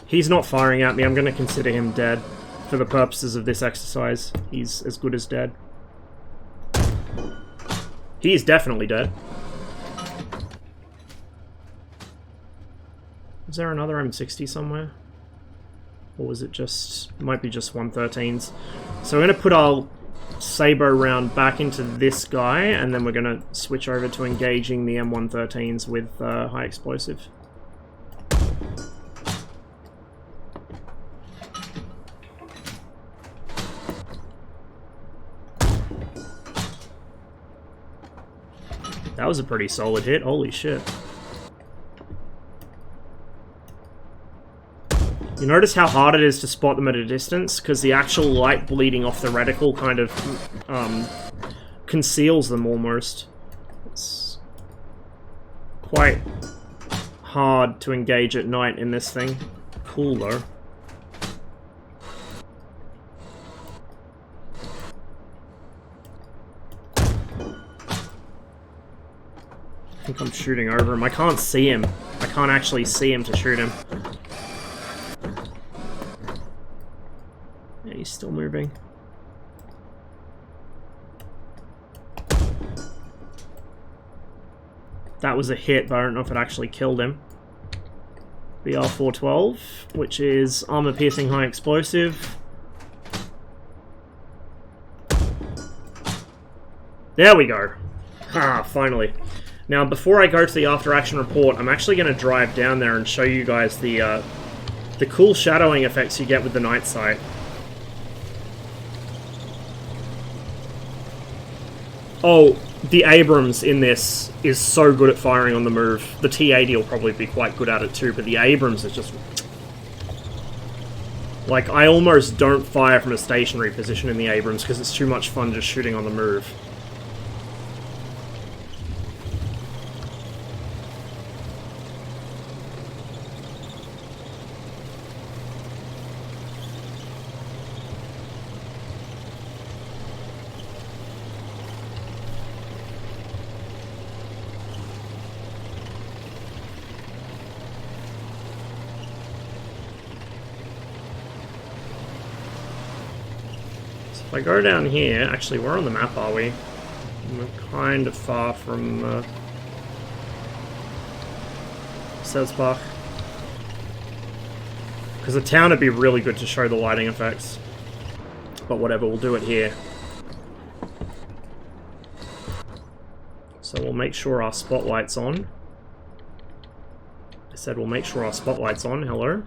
Speaker 1: He's not firing at me. I'm going to consider him dead for the purposes of this exercise. He's as good as dead. He is definitely dead. Is there another M60 somewhere? Or was it just... might be just 113s. So we're going to put our Saber round back into this guy, and then we're going to switch over to engaging the M113s with high explosive. That was a pretty solid hit, holy shit. You notice how hard it is to spot them at a distance, because the actual light bleeding off the reticle kind of conceals them almost. It's quite hard to engage at night in this thing. Cool though. I think I'm shooting over him. I can't see him. I can't actually see him to shoot him. Yeah, he's still moving. That was a hit, but I don't know if it actually killed him. BR-412, which is armor-piercing high explosive. There we go. Ha, finally. Now, before I go to the after-action report, I'm actually going to drive down there and show you guys the cool shadowing effects you get with the night sight. Oh, the Abrams in this is so good at firing on the move. The T-80 will probably be quite good at it too, but the Abrams is just... like, I almost don't fire from a stationary position in the Abrams because it's too much fun just shooting on the move. If I go down here, actually, where on the map are we? We're kind of far from Selsbach. Because the town would be really good to show the lighting effects. But whatever, we'll do it here. So we'll make sure our spotlight's on. I said we'll make sure our spotlight's on. Hello.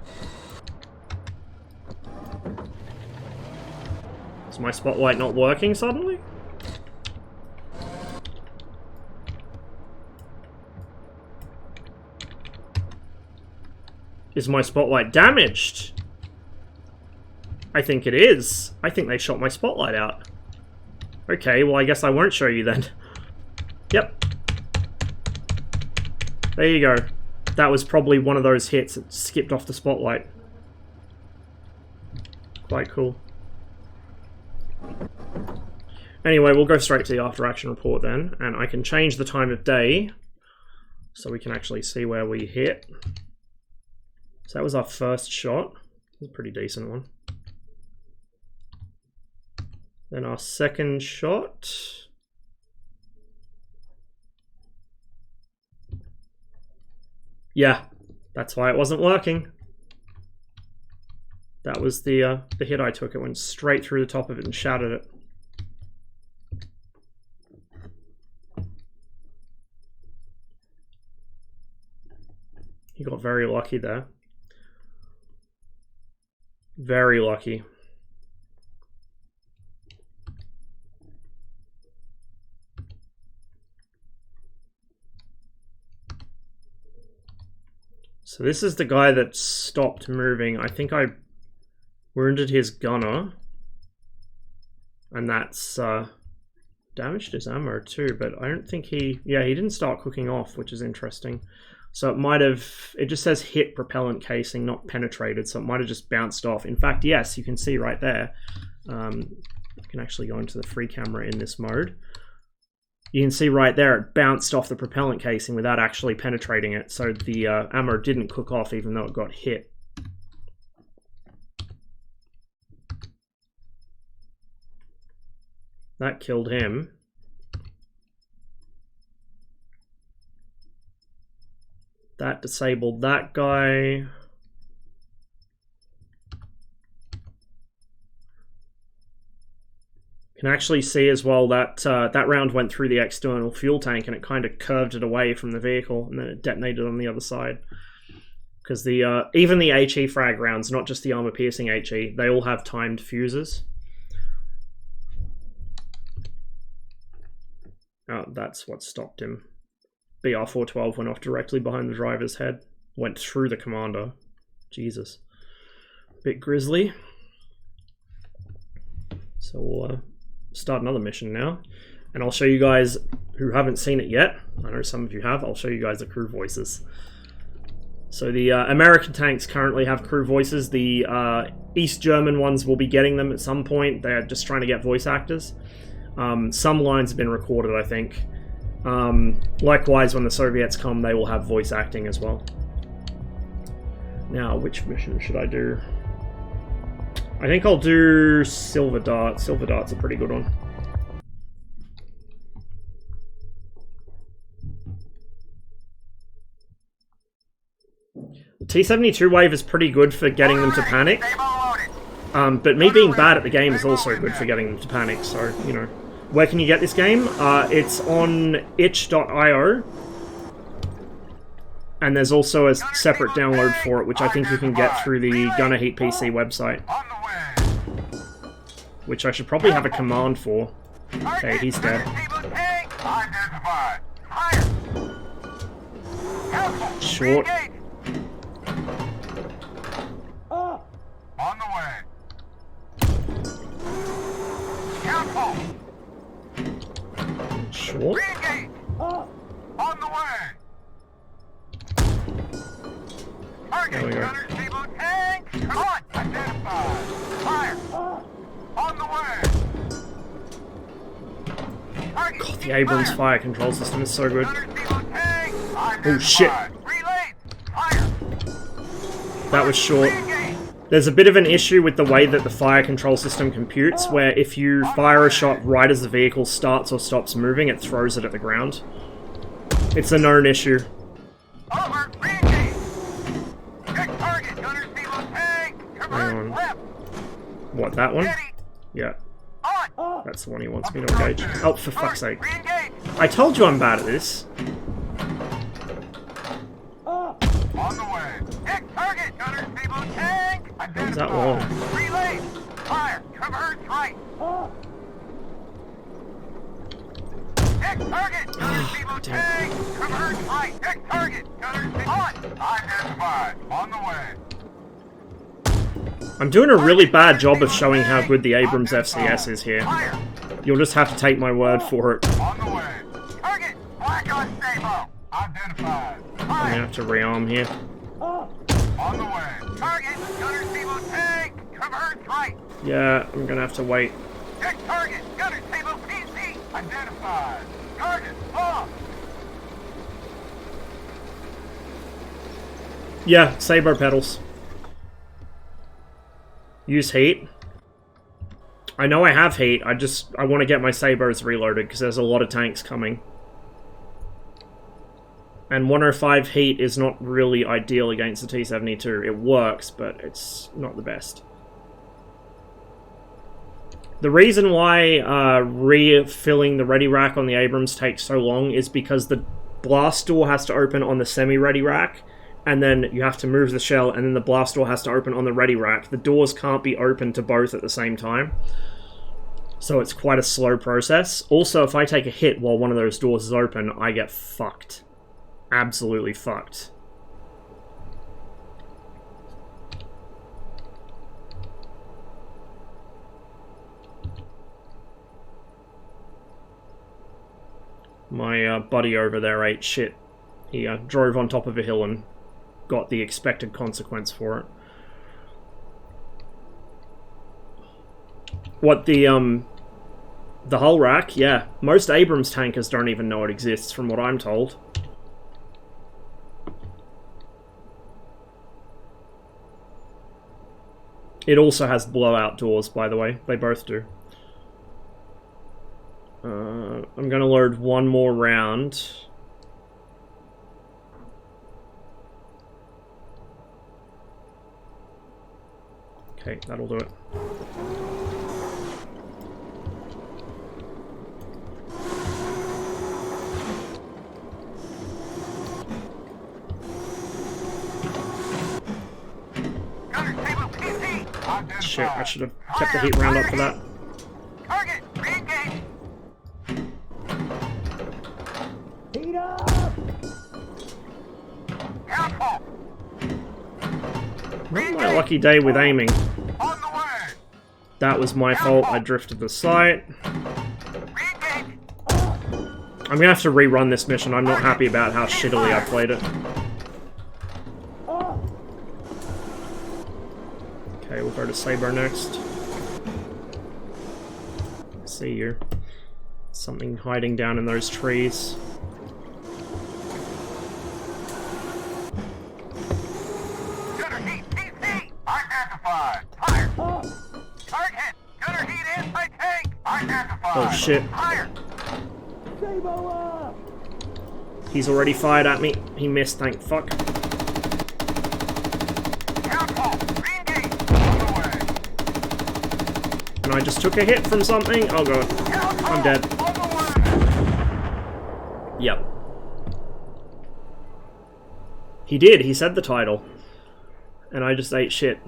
Speaker 1: Is my spotlight not working suddenly? Is my spotlight damaged? I think it is. I think they shot my spotlight out. Okay, well I guess I won't show you then. Yep. There you go. That was probably one of those hits that skipped off the spotlight. Quite cool. Anyway, we'll go straight to the after action report then, and I can change the time of day so we can actually see where we hit. So that was our first shot. It was a pretty decent one. Then our second shot. Yeah, that's why it wasn't working. That was the hit I took. It went straight through the top of it and shattered it. You got very lucky there. Very lucky. So this is the guy that stopped moving. I think I wounded his gunner. And that's damaged his ammo too, but I don't think he... Yeah, he didn't start cooking off, which is interesting. So it might have... It just says hit propellant casing, not penetrated, so it might have just bounced off. In fact, yes, you can see right there. I can actually go into the free camera in this mode. You can see right there it bounced off the propellant casing without actually penetrating it, so the ammo didn't cook off even though it got hit. That killed him. That disabled that guy. Can actually see as well that that round went through the external fuel tank and it kind of curved it away from the vehicle and then it detonated on the other side. Because the even the HE frag rounds, not just the armor piercing HE, they all have timed fuses. Oh, that's what stopped him. BR-412 went off directly behind the driver's head. Went through the commander. Jesus. Bit grisly. So we'll start another mission now. And I'll show you guys who haven't seen it yet. I know some of you have. I'll show you guys the crew voices. So the American tanks currently have crew voices. The East German ones will be getting them at some point. They're just trying to get voice actors. Some lines have been recorded, I think. Likewise, when the Soviets come, they will have voice acting as well. Now, which mission should I do? I think I'll do Silver Dart. Silver Dart's a pretty good one. The T-72 wave is pretty good for getting them to panic. But me being bad at the game is also good for getting them to panic, so, you know. Where can you get this game? It's on itch.io. And there's also a separate download for it, which I think you can get through the GHPC website. Which I should probably have a command for. Okay, he's dead. Short.
Speaker 2: On the way. Careful.
Speaker 1: Short.
Speaker 2: On the way.
Speaker 1: There we go.
Speaker 2: Come on, identified. Fire. On the way.
Speaker 1: God, the Abrams fire control system is so good. Oh shit. That was short. There's a bit of an issue with the way that the fire control system computes, where if you fire a shot right as the vehicle starts or stops moving, it throws it at the ground. It's a known issue.
Speaker 2: Over, re-engage. Check target, gunner, Silo tank. Convert left.
Speaker 1: What, that one?
Speaker 2: Steady.
Speaker 1: Yeah,
Speaker 2: On.
Speaker 1: that's the one he wants me to engage. Oh, for fuck's sake.
Speaker 2: Re-engage.
Speaker 1: I told you I'm bad at this.
Speaker 2: On the way. Check target, gunner, Silo tank.
Speaker 1: When's that long?
Speaker 2: Relay. Fire. Convert right. Check target, gunner, Silo tank. Convert right. Check target, gunner, on. Identified. On the way.
Speaker 1: I'm doing a really bad job of showing how good the Abrams FCS is here.
Speaker 2: Fire.
Speaker 1: You'll just have to take my word for it.
Speaker 2: On the way. Target. Black on Saber. Identified.
Speaker 1: I'm gonna have to rearm here.
Speaker 2: On the way. Target. Gunner Silo tank. Convert right.
Speaker 1: Yeah, I'm gonna have to wait.
Speaker 2: Check target. Gunner Silo PC. Identified. Target. Off.
Speaker 1: Yeah, Saber pedals. Use heat. I know I have heat, I want to get my Sabers reloaded because there's a lot of tanks coming. And 105 heat is not really ideal against the T-72. It works, but it's not the best. The reason why refilling the ready rack on the Abrams takes so long is because the blast door has to open on the semi-ready rack, and then you have to move the shell, and then the blast door has to open on the ready rack. The doors can't be open to both at the same time. So it's quite a slow process. Also, if I take a hit while one of those doors is open, I get fucked. Absolutely fucked. My buddy over there ate shit. He drove on top of a hill and got the expected consequence for it. What, the hull rack? Yeah. Most Abrams tankers don't even know it exists, from what I'm told. It also has blowout doors, by the way. They both do. I'm going to load one more round. Okay, that'll do it. Shit, I should have kept the heat round up for that.
Speaker 2: Target, re-engage. Heat up. Careful.
Speaker 1: Not my lucky day with aiming.
Speaker 2: On the way.
Speaker 1: That was my fault. I drifted the sight.
Speaker 2: Re-engage.
Speaker 1: I'm gonna have to rerun this mission. I'm not happy about how shittily I played it. Okay, we'll go to Saber next. See you. Something hiding down in those trees.
Speaker 2: Gunner heat, PC. Identified. Fire. Target. Gunner heat anti-tank. Identified.
Speaker 1: Oh shit.
Speaker 2: Fire.
Speaker 1: He's already fired at me. He missed, thank fuck. And I just took a hit from something. Oh god. I'm dead. Yep. He did. He said the title. And I just ate shit.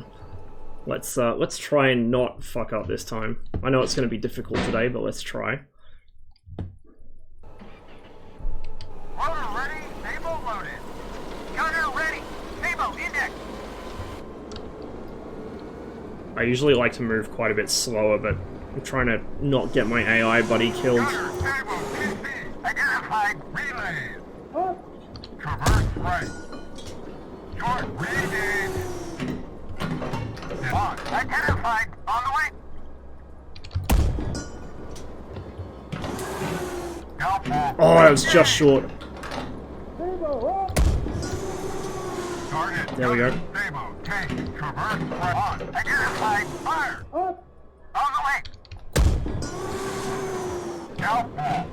Speaker 1: Let's try and not fuck up this time. I know it's going to be difficult today, but let's try.
Speaker 2: Loader ready. Sable loaded. Gunner ready. Sable index.
Speaker 1: I usually like to move quite a bit slower, but I'm trying to not get my AI buddy killed.
Speaker 2: Gunner, Sable, PC. Identified relays. Traverse right. Short re-engage. On. Identified. On the way.
Speaker 1: Oh, that was just short.
Speaker 2: Target.
Speaker 1: There we go.
Speaker 2: Sable, tank. Traverse right on. Identified. Fire. On the way. Downfall.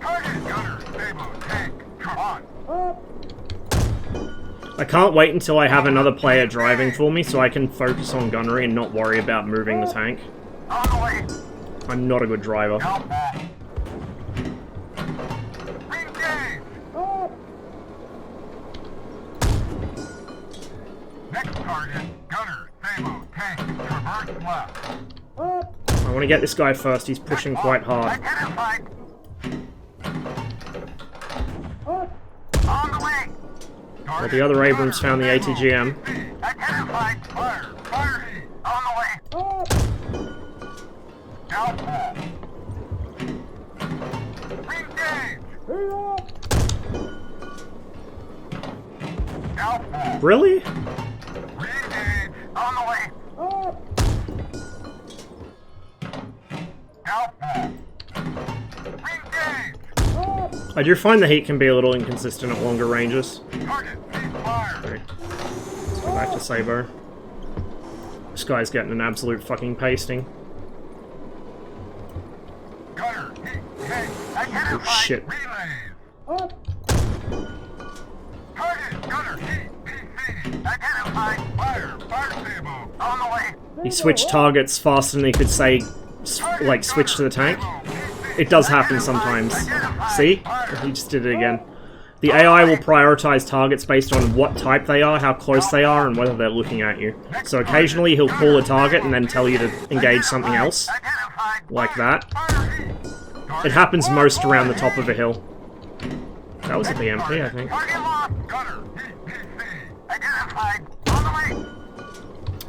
Speaker 2: Target gunner. Saber tank. Come on.
Speaker 1: I can't wait until I have another player driving for me so I can focus on gunnery and not worry about moving the tank.
Speaker 2: On the way.
Speaker 1: I'm not a good driver.
Speaker 2: Downfall. Engage. Next target. Gunner. Saber tank. Traverse left.
Speaker 1: I want to get this guy first, he's pushing quite hard.
Speaker 2: Identified. On the way.
Speaker 1: Well, the other Abrams found the ATGM.
Speaker 2: Identified. Fire. Fire heat. On the way. Downfall. Engage. Downfall.
Speaker 1: Really?
Speaker 2: Re-engage. On the way. Downfall. Engage.
Speaker 1: I do find the heat can be a little inconsistent at longer ranges.
Speaker 2: Target. Cease fire.
Speaker 1: Okay. Let's go back to Saber. This guy's getting an absolute fucking pasting.
Speaker 2: Gunner. Heat. Tank. Identified.
Speaker 1: Oh shit.
Speaker 2: Relays. Target. Gunner. Heat. PC. Identified. Fire. Fire Saber. On the way.
Speaker 1: He switched targets faster than he could say, like, switch to the tank. It does happen sometimes. See? He just did it again. The AI will prioritize targets based on what type they are, how close they are, and whether they're looking at you. So occasionally he'll call a target and then tell you to engage something else. Like that. It happens most around the top of a hill. That was a BMP, I think.
Speaker 2: Target lost. Gunner. PC. Identified. On the way.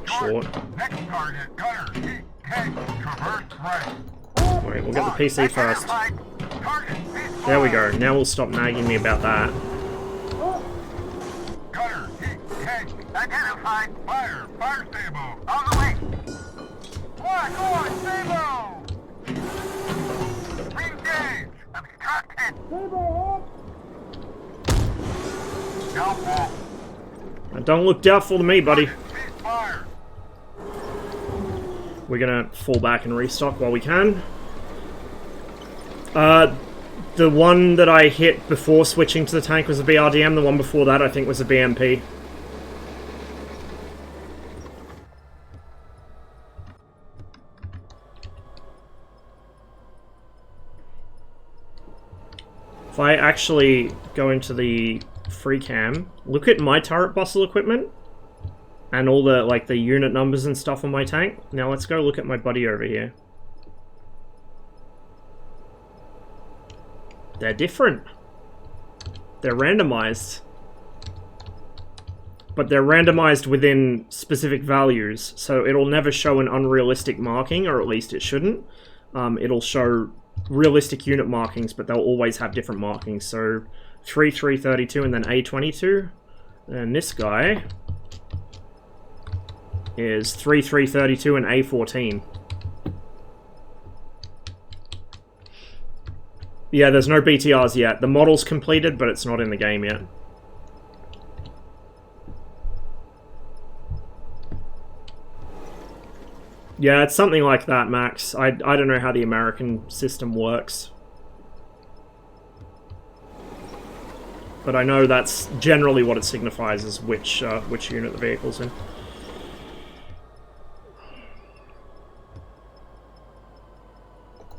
Speaker 1: Short.
Speaker 2: Next target. Gunner. Heat. Tank. Traverse right.
Speaker 1: Wait, we'll get the PC first.
Speaker 2: Target. Cease
Speaker 1: There we
Speaker 2: fire.
Speaker 1: go. Now we'll stop nagging me about that.
Speaker 2: Gunner. Heat. Tank. Identified. Fire. Fire Saber. On the way. What? Go on, Saber. Engage. Obstructed. Downfall.
Speaker 1: Don't look doubtful to me, buddy.
Speaker 2: Cease fire.
Speaker 1: We're gonna fall back and restock while we can. The one that I hit before switching to the tank was a BRDM, the one before that I think was a BMP. If I actually go into the free cam, look at my turret bustle equipment and all the, like, the unit numbers and stuff on my tank. Now let's go look at my buddy over here. They're different. They're randomized. But they're randomized within specific values, so it'll never show an unrealistic marking, or at least it shouldn't. It'll show realistic unit markings, but they'll always have different markings. So 332 and then A22. And this guy is 3332 and A14. Yeah, there's no BTRs yet. The model's completed, but it's not in the game yet. Yeah, it's something like that, Max. I don't know how the American system works. But I know that's generally what it signifies, is which unit the vehicle's in.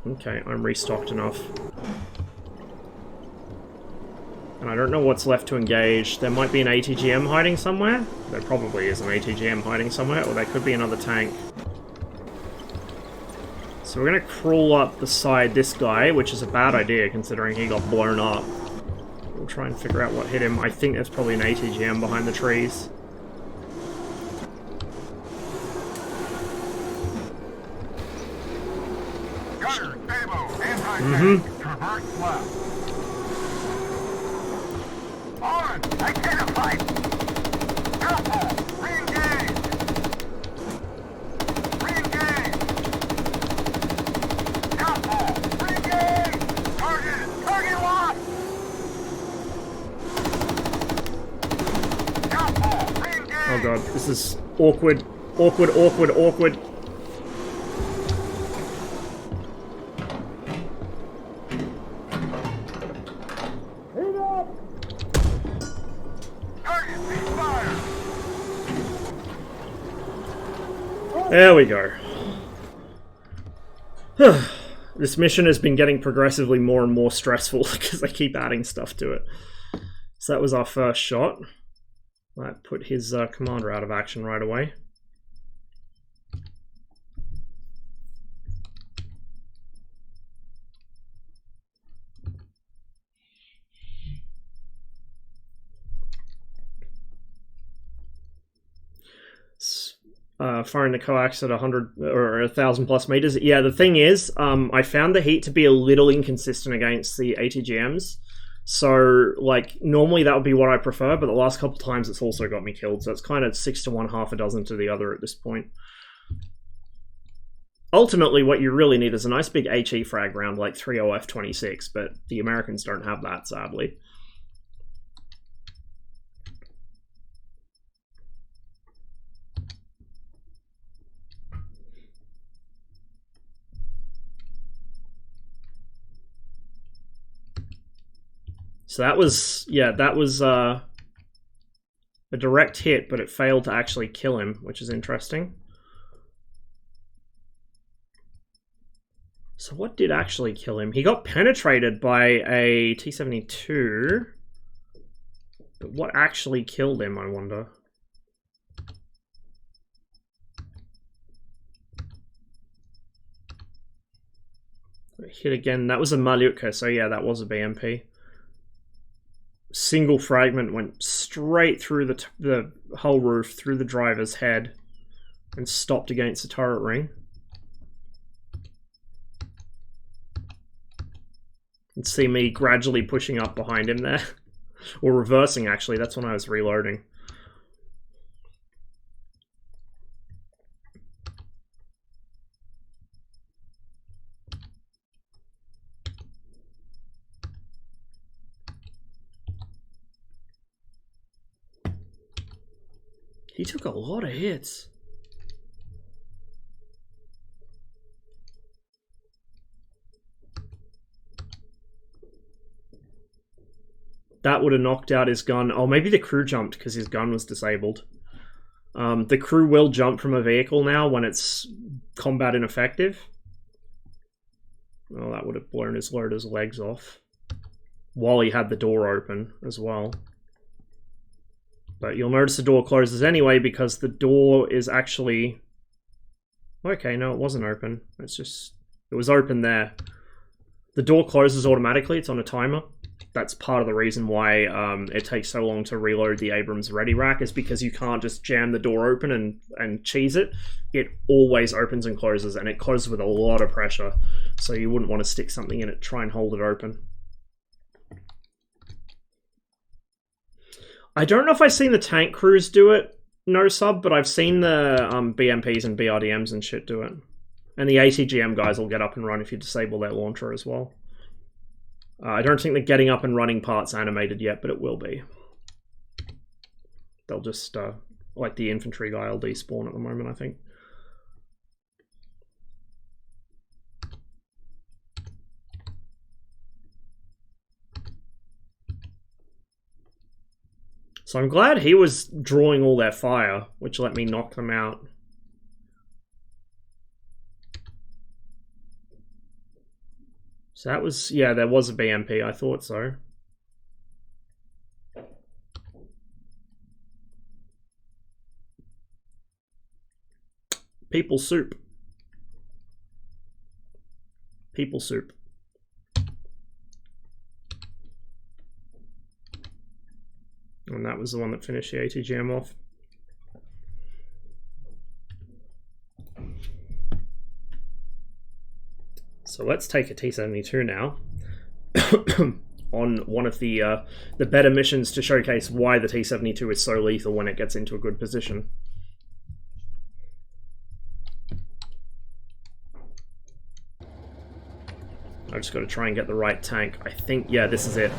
Speaker 1: Okay, I'm restocked enough. And I don't know what's left to engage. There might be an ATGM hiding somewhere. There probably is an ATGM hiding somewhere, or there could be another tank. So we're gonna crawl up beside this guy, which is a bad idea considering he got blown up. We'll try and figure out what hit him. I think there's probably an ATGM behind the trees.
Speaker 2: Gunner, Sabo, anti-tank, traverse left. On, identified. Careful, re-engage. Re-engage. Careful, re-engage. Target lost. Careful, re-engage.
Speaker 1: Oh god, this is awkward. Awkward, awkward, awkward. There we go. This mission has been getting progressively more and more stressful because I keep adding stuff to it. So that was our first shot. That put his commander out of action right away. Firing the coax at 100 or 1,000 plus meters. Yeah, the thing is, I found the heat to be a little inconsistent against the ATGMs. So, like, normally that would be what I prefer, but the last couple times it's also got me killed. So it's kind of 6 to 1, half a dozen to the other at this point. Ultimately, what you really need is a nice big HE frag round like 30F26, but the Americans don't have that, sadly. So that was, yeah, that was a direct hit, but it failed to actually kill him, which is interesting. So what did actually kill him? He got penetrated by a T-72. But what actually killed him, I wonder? Hit again. That was a Malyutka, so yeah, that was a BMP. Single fragment went straight through the whole roof, through the driver's head, and stopped against the turret ring. And see me gradually pushing up behind him there. Or reversing, actually. That's when I was reloading. He took a lot of hits. That would have knocked out his gun. Oh, maybe the crew jumped because his gun was disabled. The crew will jump from a vehicle now when it's combat ineffective. Oh, that would have blown his loader's legs off. While he had the door open as well. But you'll notice the door closes anyway because the door is actually... Okay, no, it wasn't open. It's just... It was open there. The door closes automatically. It's on a timer. That's part of the reason why it takes so long to reload the Abrams Ready Rack, is because you can't just jam the door open and cheese it. It always opens and closes, and it closes with a lot of pressure. So you wouldn't want to stick something in it, try and hold it open. I don't know if I've seen the tank crews do it, no sub, but I've seen the BMPs and BRDMs and shit do it. And the ATGM guys will get up and run if you disable their launcher as well. I don't think the getting up and running part's animated yet, but it will be. They'll just, like the infantry guy will despawn at the moment, I think. So I'm glad he was drawing all their fire, which let me knock them out. So that was, yeah, there was a BMP, I thought so. People soup. People soup. And that was the one that finished the ATGM off. So let's take a T-72 now on one of the better missions to showcase why the T-72 is so lethal when it gets into a good position. I've just got to try and get the right tank. I think, yeah, this is it.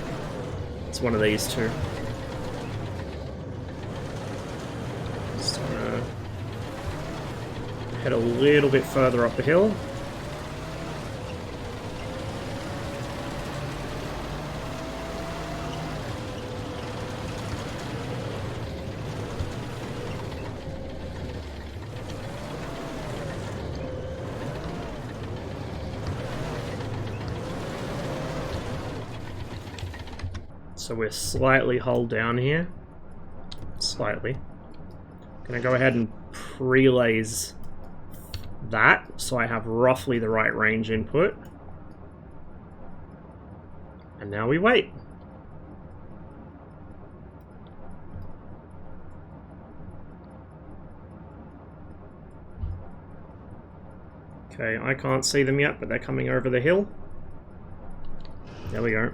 Speaker 1: It's one of these two. Just gonna head a little bit further up the hill. So we're slightly hull down here. Slightly. Gonna go ahead and prelaze that so I have roughly the right range input. And now we wait. Okay, I can't see them yet, but they're coming over the hill. There we go.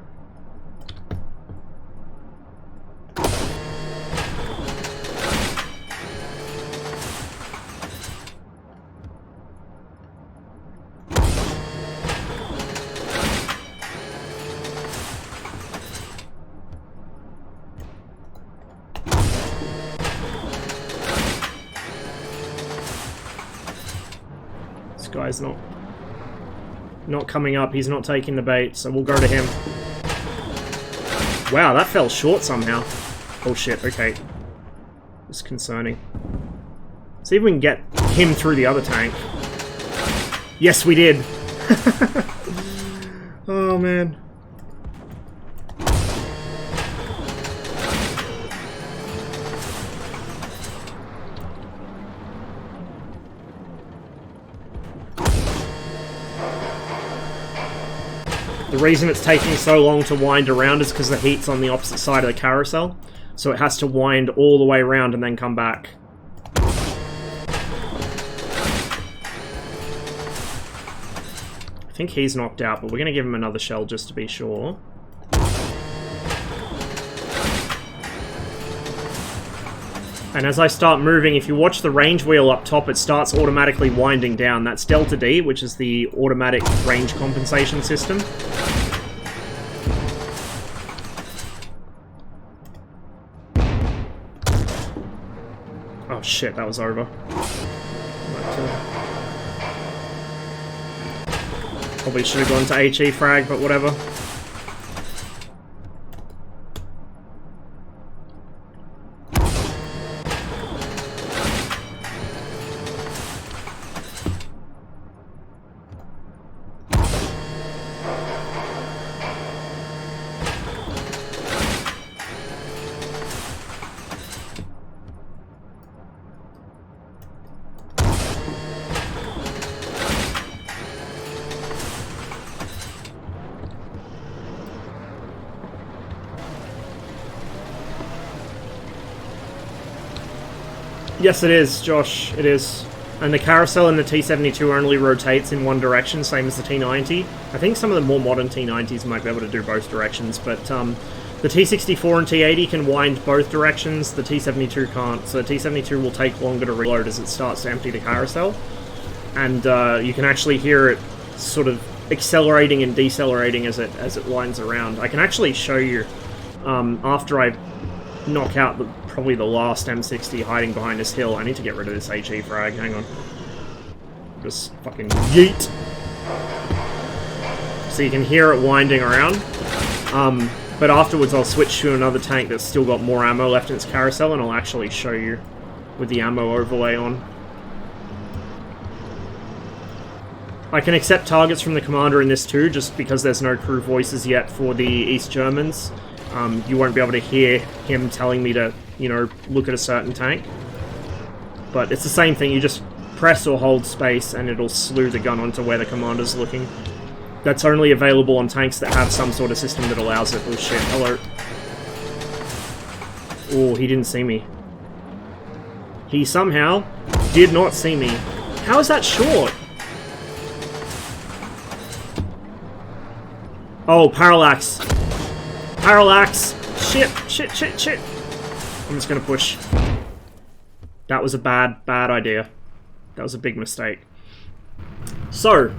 Speaker 1: Guy's not coming up, he's not taking the bait, so we'll go to him. Wow, that fell short somehow. Oh shit, okay. It's concerning. See if we can get him through the other tank. Yes, we did! Oh man. The reason it's taking so long to wind around is because the heat's on the opposite side of the carousel, so it has to wind all the way around and then come back. I think he's knocked out, but we're going to give him another shell just to be sure. And as I start moving, if you watch the range wheel up top, it starts automatically winding down. That's Delta D, which is the automatic range compensation system. Oh shit, that was over. Probably should have gone to HE frag, but whatever. Yes, it is, Josh. It is. And the carousel in the T-72 only rotates in one direction, same as the T-90. I think some of the more modern T-90s might be able to do both directions, but the T-64 and T-80 can wind both directions, the T-72 can't. So the T-72 will take longer to reload as it starts to empty the carousel. And you can actually hear it sort of accelerating and decelerating as it winds around. I can actually show you after I knock out probably the last M60 hiding behind this hill. I need to get rid of this HE frag. Hang on. Just fucking yeet. So you can hear it winding around. But afterwards I'll switch to another tank that's still got more ammo left in its carousel, and I'll actually show you with the ammo overlay on. I can accept targets from the commander in this too, just because there's no crew voices yet for the East Germans. You won't be able to hear him telling me to, you know, look at a certain tank. But it's the same thing, you just press or hold space and it'll slew the gun onto where the commander's looking. That's only available on tanks that have some sort of system that allows it. Oh shit, hello. Oh, he didn't see me. He somehow did not see me. How is that short? Oh, parallax. Parallax! Shit, shit, shit, shit! I'm just gonna push. That was a bad idea. That was a big mistake. So,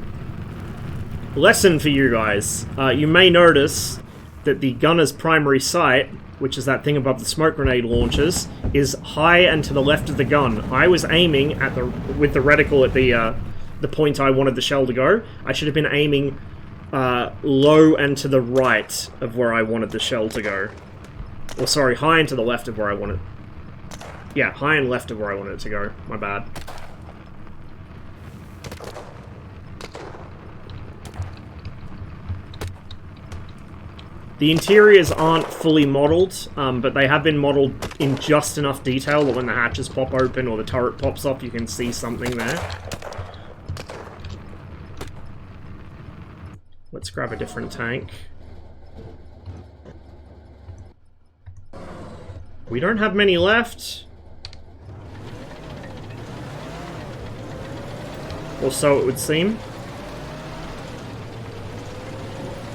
Speaker 1: lesson for you guys. You may notice that the gunner's primary sight which is that thing above the smoke grenade launchers, is high and to the left of the gun. I was aiming at with the reticle at the point I wanted the shell to go. I should have been aiming low and to the right of where I wanted the shell to go. Or sorry, high and to the left of where I wanted. Yeah, high and left of where I wanted it to go. My bad. The interiors aren't fully modelled, but they have been modelled in just enough detail that when the hatches pop open or the turret pops up, you can see something there. Let's grab a different tank. We don't have many left. Or so it would seem.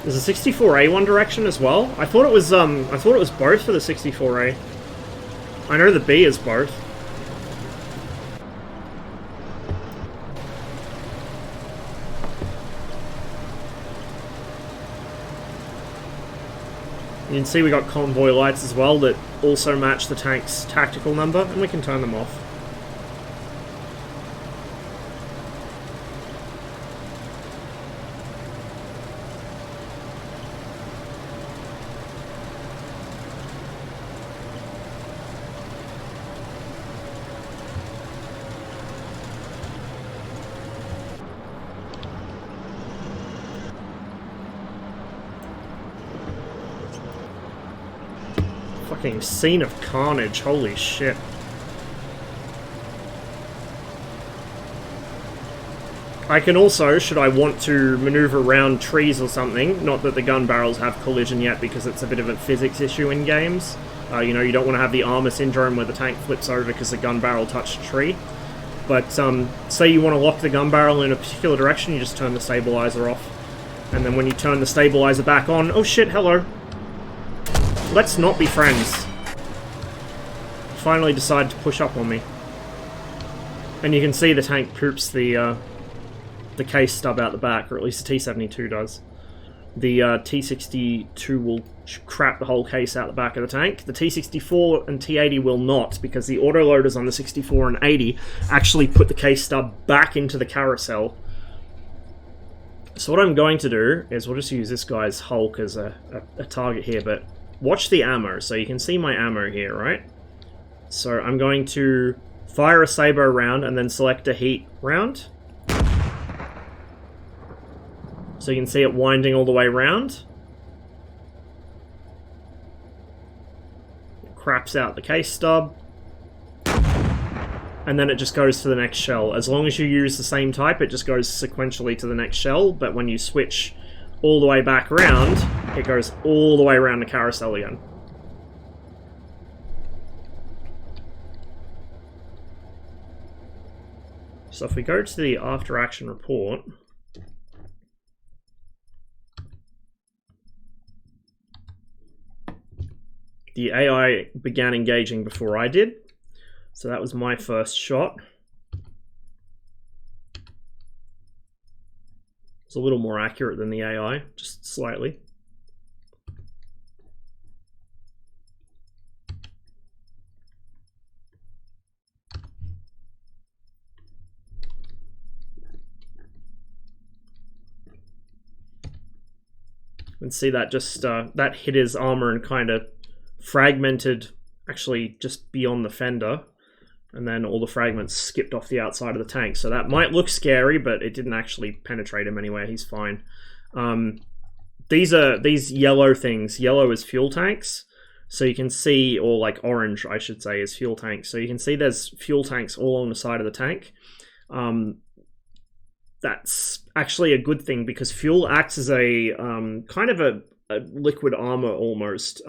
Speaker 1: There's a 64A one direction as well. I thought it was both for the 64A. I know the B is both. You can see we got convoy lights as well that also match the tank's tactical number, and we can turn them off. Fucking scene of carnage, holy shit. I can also, should I want to maneuver around trees or something, not that the gun barrels have collision yet because it's a bit of a physics issue in games. You know, you don't want to have the armour syndrome where the tank flips over because the gun barrel touched a tree. But say you want to lock the gun barrel in a particular direction, you just turn the stabilizer off. And then when you turn the stabilizer back on, oh shit, hello. Let's not be friends. Finally decide to push up on me. And you can see the tank poops the case stub out the back, or at least the T-72 does. The T-62 will crap the whole case out the back of the tank. The T-64 and T-80 will not, because the autoloaders on the 64 and 80 actually put the case stub back into the carousel. So what I'm going to do is we'll just use this guy's Hulk as a target here, but watch the ammo. So you can see my ammo here, right? So I'm going to fire a Saber round and then select a heat round. So you can see it winding all the way around. It craps out the case stub. And then it just goes to the next shell. As long as you use the same type, it just goes sequentially to the next shell, but when you switch all the way back around, it goes all the way around the carousel again. So if we go to the after action report, the AI began engaging before I did, so that was my first shot. It's a little more accurate than the AI, just slightly. You can see that just that hit his armor and kind of fragmented, actually just beyond the fender, and then all the fragments skipped off the outside of the tank. So that might look scary, but it didn't actually penetrate him anywhere. He's fine. These yellow things. Yellow is fuel tanks. So you can see, or like orange, I should say, is fuel tanks. So you can see there's fuel tanks all on the side of the tank. That's actually a good thing because fuel acts as a kind of a liquid armor almost.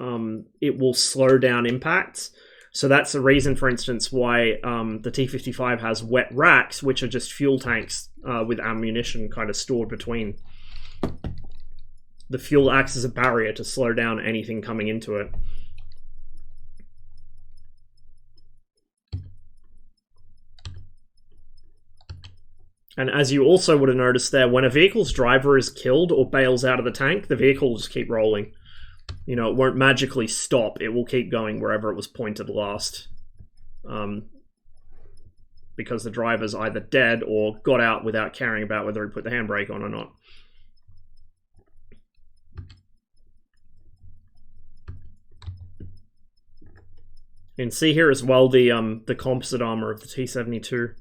Speaker 1: It will slow down impacts. So that's the reason, for instance, why the T-55 has wet racks, which are just fuel tanks with ammunition kind of stored between. The fuel acts as a barrier to slow down anything coming into it. And as you also would have noticed there, when a vehicle's driver is killed or bails out of the tank, the vehicle will just keep rolling. you know, it won't magically stop. It will keep going wherever it was pointed last. Because the driver's either dead or got out without caring about whether he put the handbrake on or not. You can see here as well the composite armor of the T-72,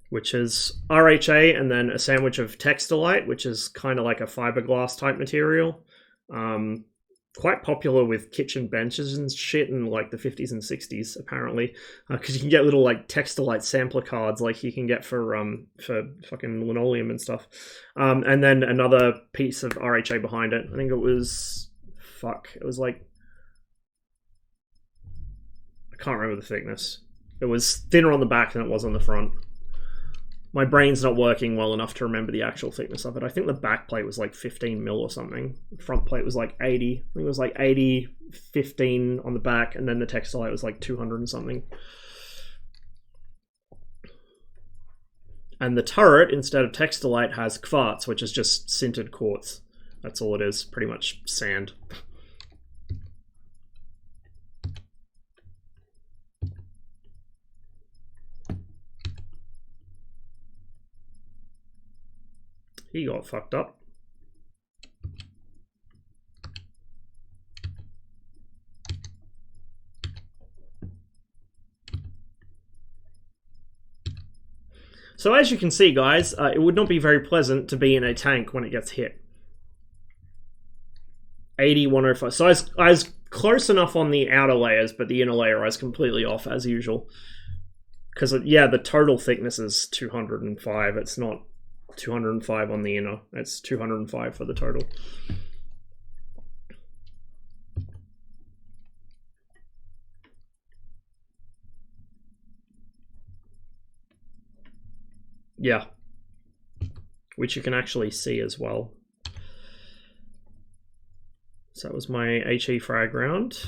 Speaker 1: which is RHA and then a sandwich of textilite, which is kind of like a fiberglass type material. Quite popular with kitchen benches and shit in like the 50s and 60s, apparently, because you can get little like textilite sampler cards like you can get for fucking linoleum and stuff. And then another piece of RHA behind it. I think it was like, I can't remember the thickness. It was thinner on the back than it was on the front. My brain's not working well enough to remember the actual thickness of it. I think the back plate was like 15 mil or something. The front plate was like 80. I think it was like 80, 15 on the back, and then the textilite was like 200 and something. And the turret, instead of textilite, has quartz, which is just sintered quartz. That's all it is, pretty much sand. He got fucked up. So as you can see, guys, it would not be very pleasant to be in a tank when it gets hit. 80, 105. So I was close enough on the outer layers, but the inner layer I was completely off as usual. Because, yeah, the total thickness is 205. It's not 205 on the inner. It's 205 for the total. Yeah. Which you can actually see as well. So that was my HE frag round.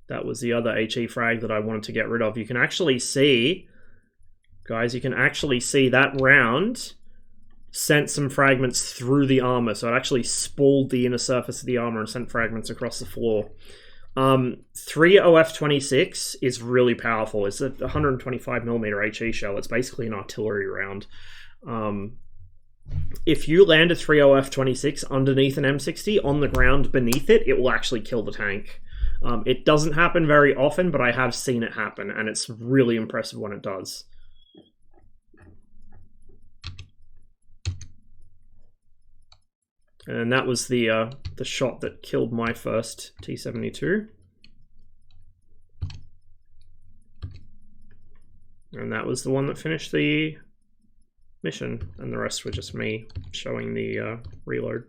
Speaker 1: That was the other HE frag that I wanted to get rid of. You can actually see, guys, you can actually see that round sent some fragments through the armor, so it actually spooled the inner surface of the armor and sent fragments across the floor. 3OF26 is really powerful. It's a 125mm HE shell. It's basically an artillery round. If you land a 3OF26 underneath an M60 on the ground beneath it, it will actually kill the tank. It doesn't happen very often, but I have seen it happen, and it's really impressive when it does. And that was the shot that killed my first T-72. And that was the one that finished the mission, and the rest were just me showing the reload.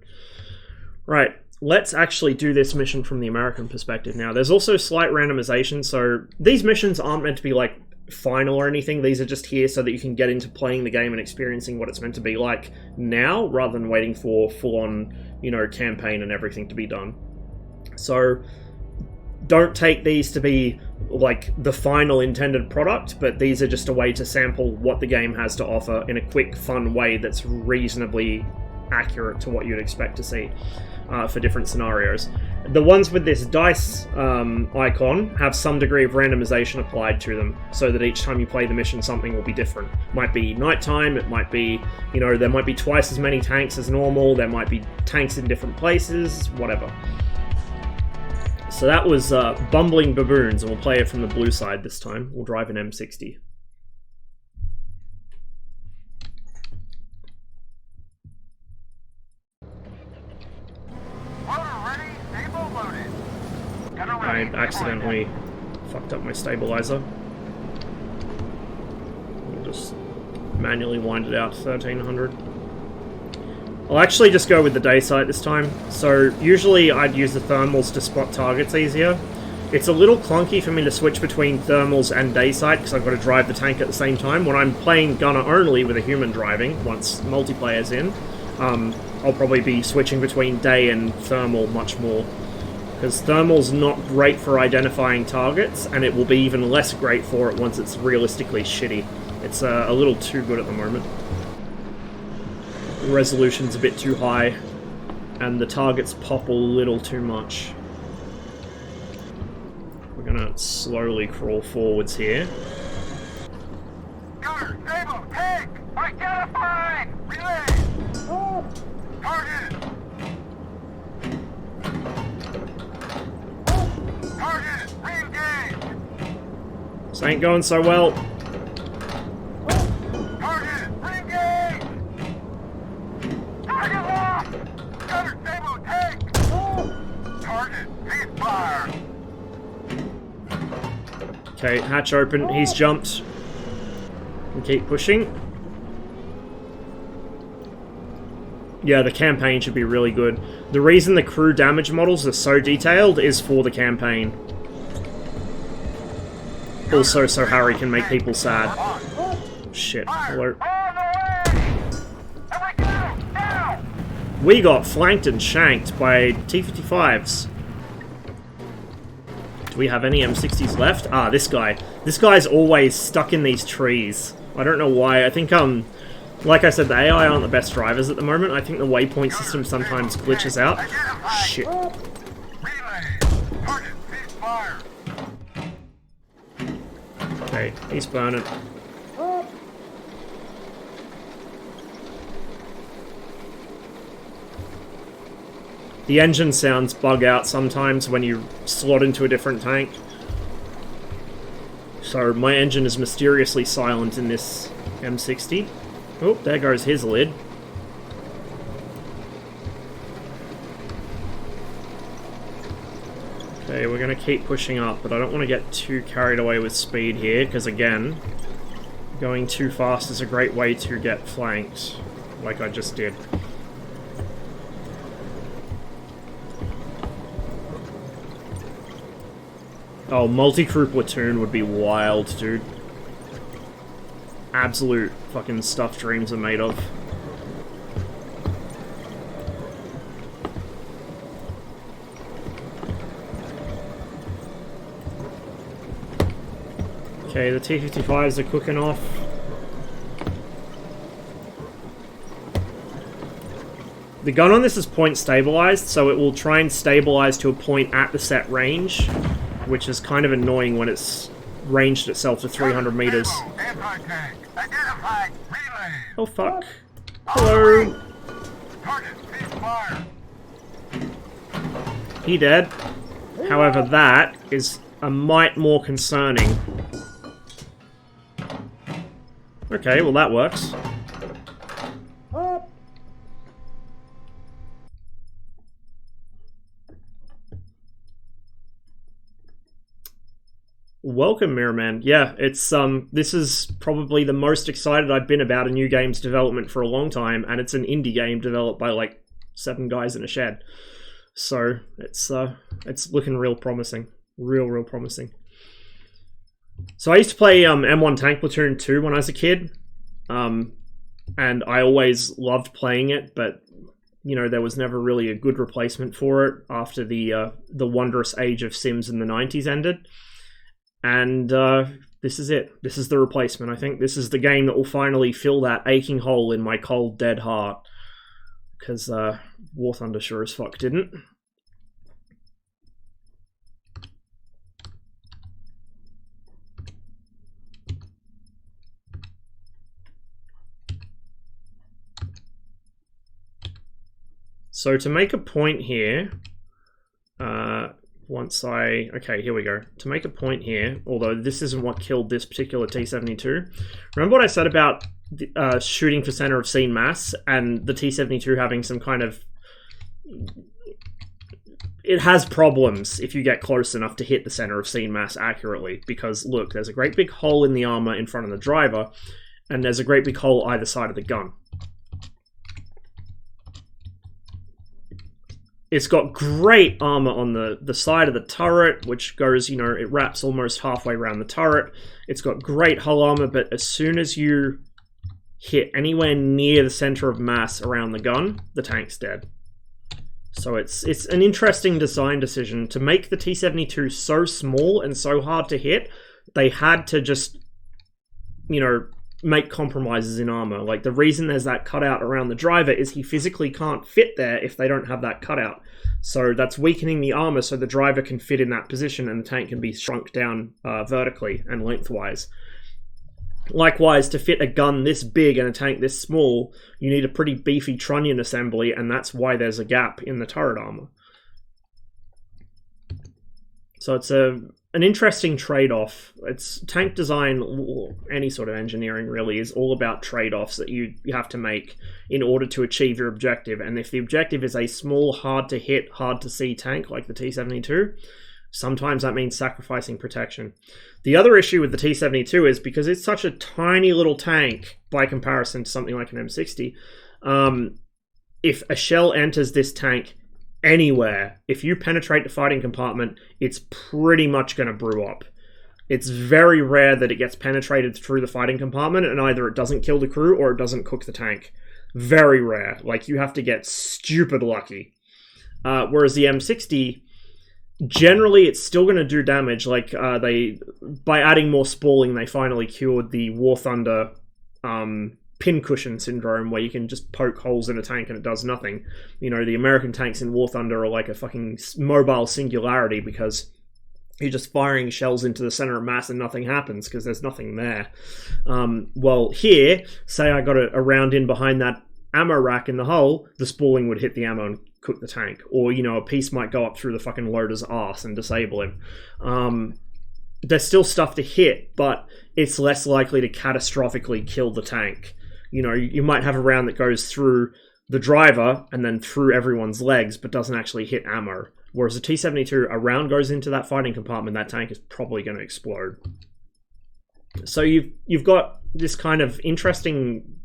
Speaker 1: Right, let's actually do this mission from the American perspective now. There's also slight randomization, so these missions aren't meant to be like final or anything. These are just here so that you can get into playing the game and experiencing what it's meant to be like now, rather than waiting for full-on, you know, campaign and everything to be done. So don't take these to be like the final intended product, but these are just a way to sample what the game has to offer in a quick, fun way that's reasonably accurate to what you'd expect to see for different scenarios. The ones with this dice icon have some degree of randomization applied to them, so that each time you play the mission, something will be different. It might be nighttime, it might be, you know, there might be twice as many tanks as normal, there might be tanks in different places, whatever. So that was Bumbling Baboons, and we'll play it from the blue side this time. We'll drive an M60. I accidentally fucked up my stabilizer. We'll just manually wind it out to 1300. I'll actually just go with the day sight this time. So usually I'd use the thermals to spot targets easier. It's a little clunky for me to switch between thermals and day sight because I've got to drive the tank at the same time. When I'm playing gunner only with a human driving, once multiplayer's in, I'll probably be switching between day and thermal much more. Because thermal's not great for identifying targets, and it will be even less great for it once it's realistically shitty. It's a little too good at the moment. The resolution's a bit too high. and the targets pop a little too much. We're gonna slowly crawl forwards here.
Speaker 2: Gunner, Saber, tank! Identified! Relay! Target! Target! Re-engage!
Speaker 1: This ain't going so well.
Speaker 2: Target! Re-engage! Target locked! Gunner, Saber, tank! Target, cease fire!
Speaker 1: Okay, hatch open. He's jumped. And keep pushing. Yeah, the campaign should be really good. The reason the crew damage models are so detailed is for the campaign. Also, so Harry can make people sad. Shit. Hello. We got flanked and shanked by T-55s. Do we have any M60s left? Ah, this guy. This guy's always stuck in these trees. I don't know why. I think, like I said, the AI aren't the best drivers at the moment. I think the waypoint system sometimes glitches out. Shit. Okay, he's burning. The engine sounds bug out sometimes when you slot into a different tank. So my engine is mysteriously silent in this M60. Oh, there goes his lid. Okay, we're going to keep pushing up, but I don't want to get too carried away with speed here, because again, going too fast is a great way to get flanked, like I just did. Oh, multi-crew platoon would be wild, dude. Absolute fucking stuff dreams are made of. Okay, the T-55s are cooking off. The gun on this is point stabilized, so it will try and stabilize to a point at the set range, which is kind of annoying when it's ranged itself to 300 meters. Oh fuck. Hello. He dead. However, that is a mite more concerning. Okay, well that works. Welcome, Mirrorman. Yeah, it's this is probably the most excited I've been about a new game's development for a long time, and it's an indie game developed by like 7 guys in a shed. So it's looking real promising, real promising. So I used to play M1 Tank Platoon 2 when I was a kid, and I always loved playing it, but you know there was never really a good replacement for it after the wondrous age of Sims in the 90s ended. And this is it. This is the replacement. I think this is the game that will finally fill that aching hole in my cold, dead heart. Because War Thunder sure as fuck didn't. So to make a point here, okay, here we go. To make a point here, although this isn't what killed this particular T-72, remember what I said about shooting for center of scene mass and the T-72 having some kind of... It has problems if you get close enough to hit the center of scene mass accurately, because look, there's a great big hole in the armor in front of the driver, and there's a great big hole either side of the gun. It's got great armor on the side of the turret, which goes, you know, it wraps almost halfway around the turret. It's got great hull armor, but as soon as you hit anywhere near the center of mass around the gun, the tank's dead. So it's an interesting design decision. To make the T-72 so small and so hard to hit, they had to just, you know, make compromises in armor. Like, the reason there's that cutout around the driver is he physically can't fit there if they don't have that cutout. So that's weakening the armor so the driver can fit in that position and the tank can be shrunk down vertically and lengthwise. Likewise, to fit a gun this big and a tank this small, you need a pretty beefy trunnion assembly, and that's why there's a gap in the turret armor. So it's an interesting trade-off. It's tank design, any sort of engineering really, is all about trade-offs that you have to make in order to achieve your objective. And if the objective is a small, hard-to-hit, hard-to-see tank like the T-72, sometimes that means sacrificing protection. The other issue with the T-72 is because it's such a tiny little tank by comparison to something like an M60, if a shell enters this tank anywhere, if you penetrate the fighting compartment, it's pretty much going to brew up. It's very rare that it gets penetrated through the fighting compartment and either it doesn't kill the crew or it doesn't cook the tank. Very rare. Like, you have to get stupid lucky. Whereas the M60, generally it's still going to do damage. Like, by adding more spalling, they finally cured the War Thunder pincushion syndrome, where you can just poke holes in a tank and it does nothing. You know, the American tanks in War Thunder are like a fucking mobile singularity because you're just firing shells into the center of mass and nothing happens because there's nothing there. Well, here, say I got a round in behind that ammo rack in the hull, the spalling would hit the ammo and cook the tank. Or, you know, a piece might go up through the fucking loader's arse and disable him. There's still stuff to hit, but it's less likely to catastrophically kill the tank. You know, you might have a round that goes through the driver and then through everyone's legs, but doesn't actually hit ammo. Whereas a T-72, a round goes into that fighting compartment, that tank is probably going to explode. So you've got this kind of interesting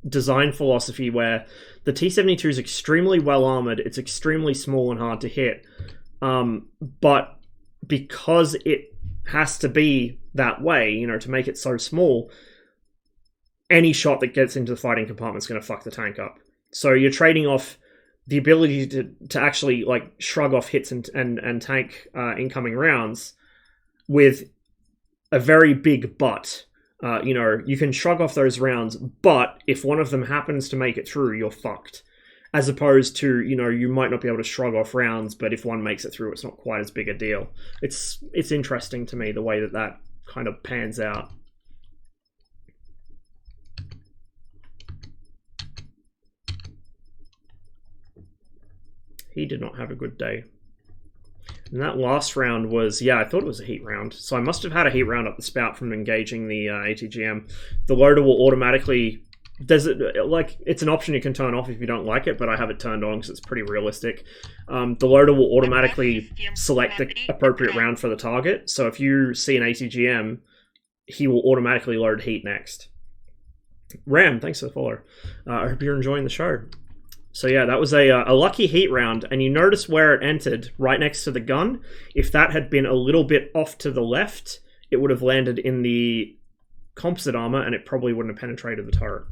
Speaker 1: design philosophy where the T-72 is extremely well armored, it's extremely small and hard to hit, but because it has to be that way, you know, to make it so small, any shot that gets into the fighting compartment is going to fuck the tank up. So you're trading off the ability to actually, like, shrug off hits and tank incoming rounds with a very big but. You know, you can shrug off those rounds, but if one of them happens to make it through, you're fucked. As opposed to, you know, you might not be able to shrug off rounds, but if one makes it through, it's not quite as big a deal. It's interesting to me the way that kind of pans out. He did not have a good day. And that last round was, yeah, I thought it was a heat round. So I must have had a heat round up the spout from engaging the ATGM. The loader will automatically... it's an option you can turn off if you don't like it, but I have it turned on because it's pretty realistic. The loader will automatically select the appropriate round for the target. So if you see an ATGM, he will automatically load heat next. Ram, thanks for the follow. I hope you're enjoying the show. So yeah, that was a lucky heat round, and you notice where it entered, right next to the gun. If that had been a little bit off to the left, it would have landed in the composite armor, and it probably wouldn't have penetrated the turret.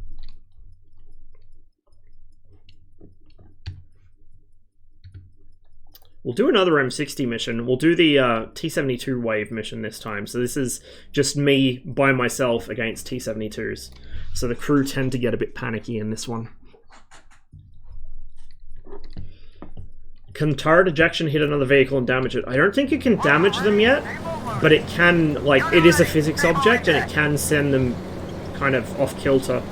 Speaker 1: We'll do another M60 mission. We'll do the T-72 wave mission this time. So this is just me by myself against T-72s. So the crew tend to get a bit panicky in this one. Can turret ejection hit another vehicle and damage it? I don't think it can damage them yet, but it can, like, it is a physics object and it can send them kind of off kilter.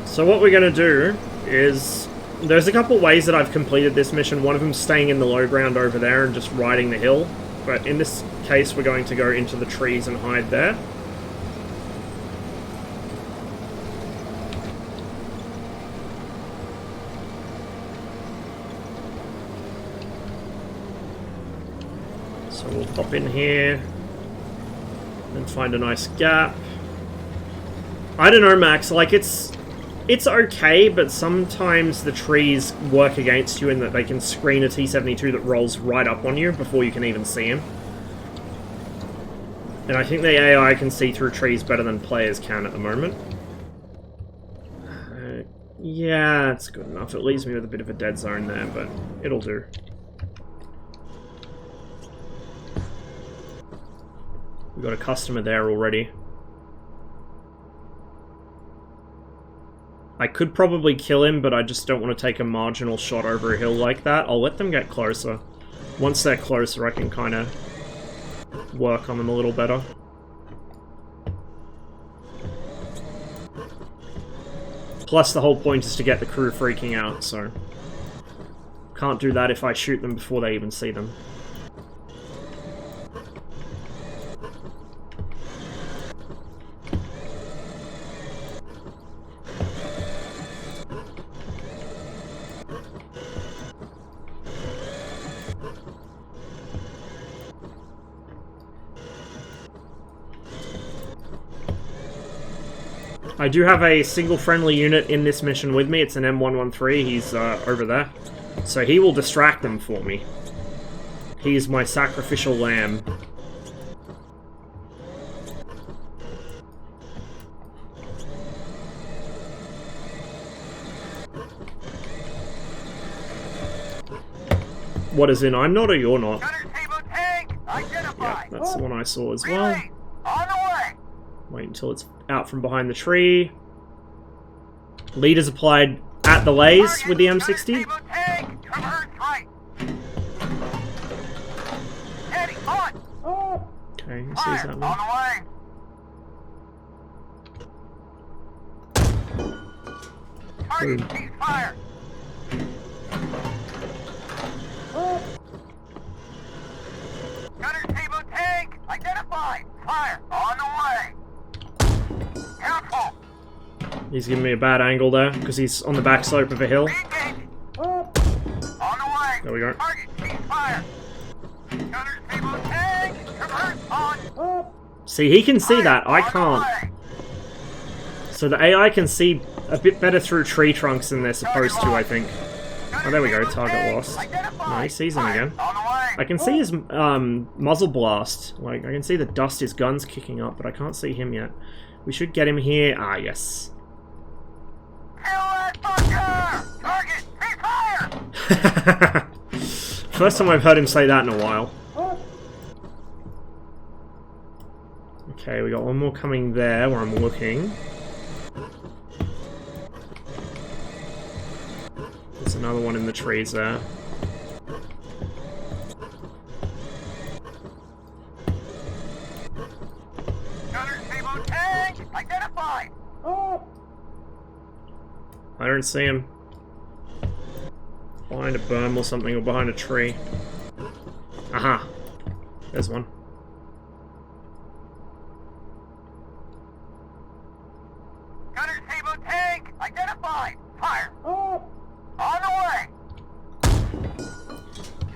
Speaker 1: So what we're going to do is, there's a couple ways that I've completed this mission. One of them is staying in the low ground over there and just riding the hill. But in this case, we're going to go into the trees and hide there. So we'll pop in here and find a nice gap. I don't know, Max, like it's okay, but sometimes the trees work against you in that they can screen a T-72 that rolls right up on you before you can even see him. And I think the AI can see through trees better than players can at the moment. Yeah, it's good enough. It leaves me with a bit of a dead zone there, but it'll do. We've got a customer there already. I could probably kill him, but I just don't want to take a marginal shot over a hill like that. I'll let them get closer. Once they're closer, I can kind of work on them a little better. Plus, the whole point is to get the crew freaking out, so... Can't do that if I shoot them before they even see them. I do have a single friendly unit in this mission with me. It's an M113. He's over there. So he will distract them for me. He's my sacrificial lamb. What is in? I'm not or you're not? Yeah, that's the one I saw as well. Wait until it's out from behind the tree. Leaders applied at the lays with the M60. Okay, he sees that one. Boom.
Speaker 2: Gunner table tank identified. Fire on the way. Careful.
Speaker 1: He's giving me a bad angle there because he's on the back slope of a hill.
Speaker 2: On the way.
Speaker 1: There we go.
Speaker 2: Target ceasefire. Gunner table tank convert on.
Speaker 1: See, he can see that. I can't. So the AI can see a bit better through tree trunks than they're supposed to, I think. Oh, there we go. Target lost. No, he sees him again. I can see his muzzle blast. Like, I can see the dust his gun's kicking up, but I can't see him yet. We should get him here. Ah, yes.
Speaker 2: Kill that fucker! Target ceasefire!
Speaker 1: First time I've heard him say that in a while. Okay, we got one more coming there where I'm looking. There's another one in the trees there.
Speaker 2: Identified.
Speaker 1: I don't see him. Behind a berm or something, or behind a tree. Aha! There's one.
Speaker 2: Gunner table tank identified. Fire. On the way.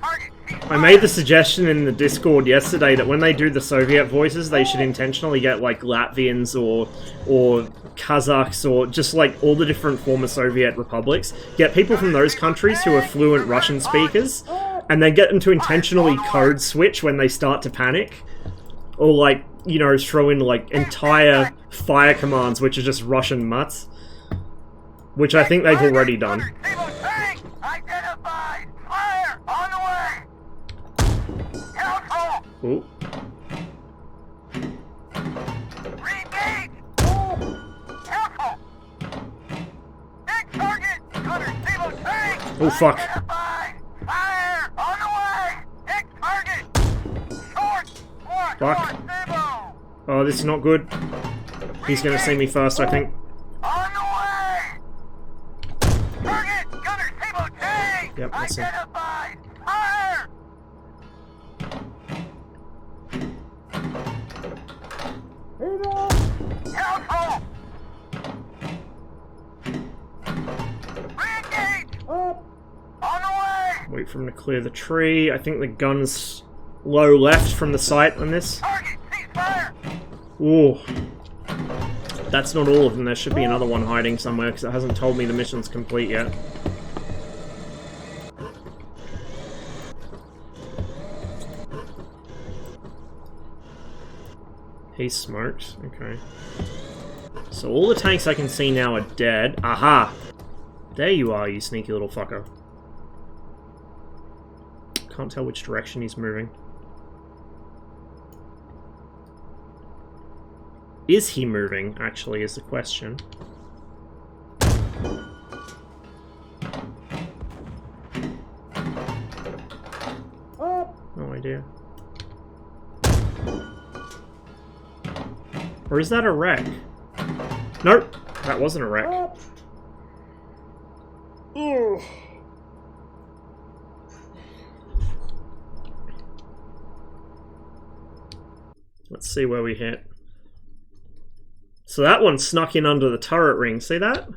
Speaker 2: Target ceasefire.
Speaker 1: I made the suggestion in the Discord yesterday that when they do the Soviet voices, they should intentionally get like Latvians or Kazakhs or just like all the different former Soviet republics. Get people from those countries who are fluent Russian speakers, and then get them to intentionally code switch when they start to panic. Or like, you know, throw in like entire fire commands which are just Russian mutts. Which I think they've already done.
Speaker 2: Table tank identified. Fire on the way. Council.
Speaker 1: Ooh.
Speaker 2: Re-engage. Careful. Big target. Gunner table tank.
Speaker 1: Oh fuck.
Speaker 2: Identified. Fire on the way. Big target. Short.
Speaker 1: Fuck. Oh, this is not good. He's gonna see me first, I think.
Speaker 2: On the way. Target. Gunner table tank.
Speaker 1: Yep, that's it.
Speaker 2: Identified. Fire. Council. Re-engage. On the way.
Speaker 1: Wait for him to clear the tree. I think the gun's low left from the sight on this.
Speaker 2: Target ceasefire.
Speaker 1: Ooh. That's not all of them. There should be another one hiding somewhere because it hasn't told me the mission's complete yet. He's smoked. Okay. So all the tanks I can see now are dead. Aha! There you are, you sneaky little fucker. Can't tell which direction he's moving. Is he moving, actually, is the question. No idea. Or is that a wreck? Nope, that wasn't a wreck. Ugh. Let's see where we hit. So that one snuck in under the turret ring. See that?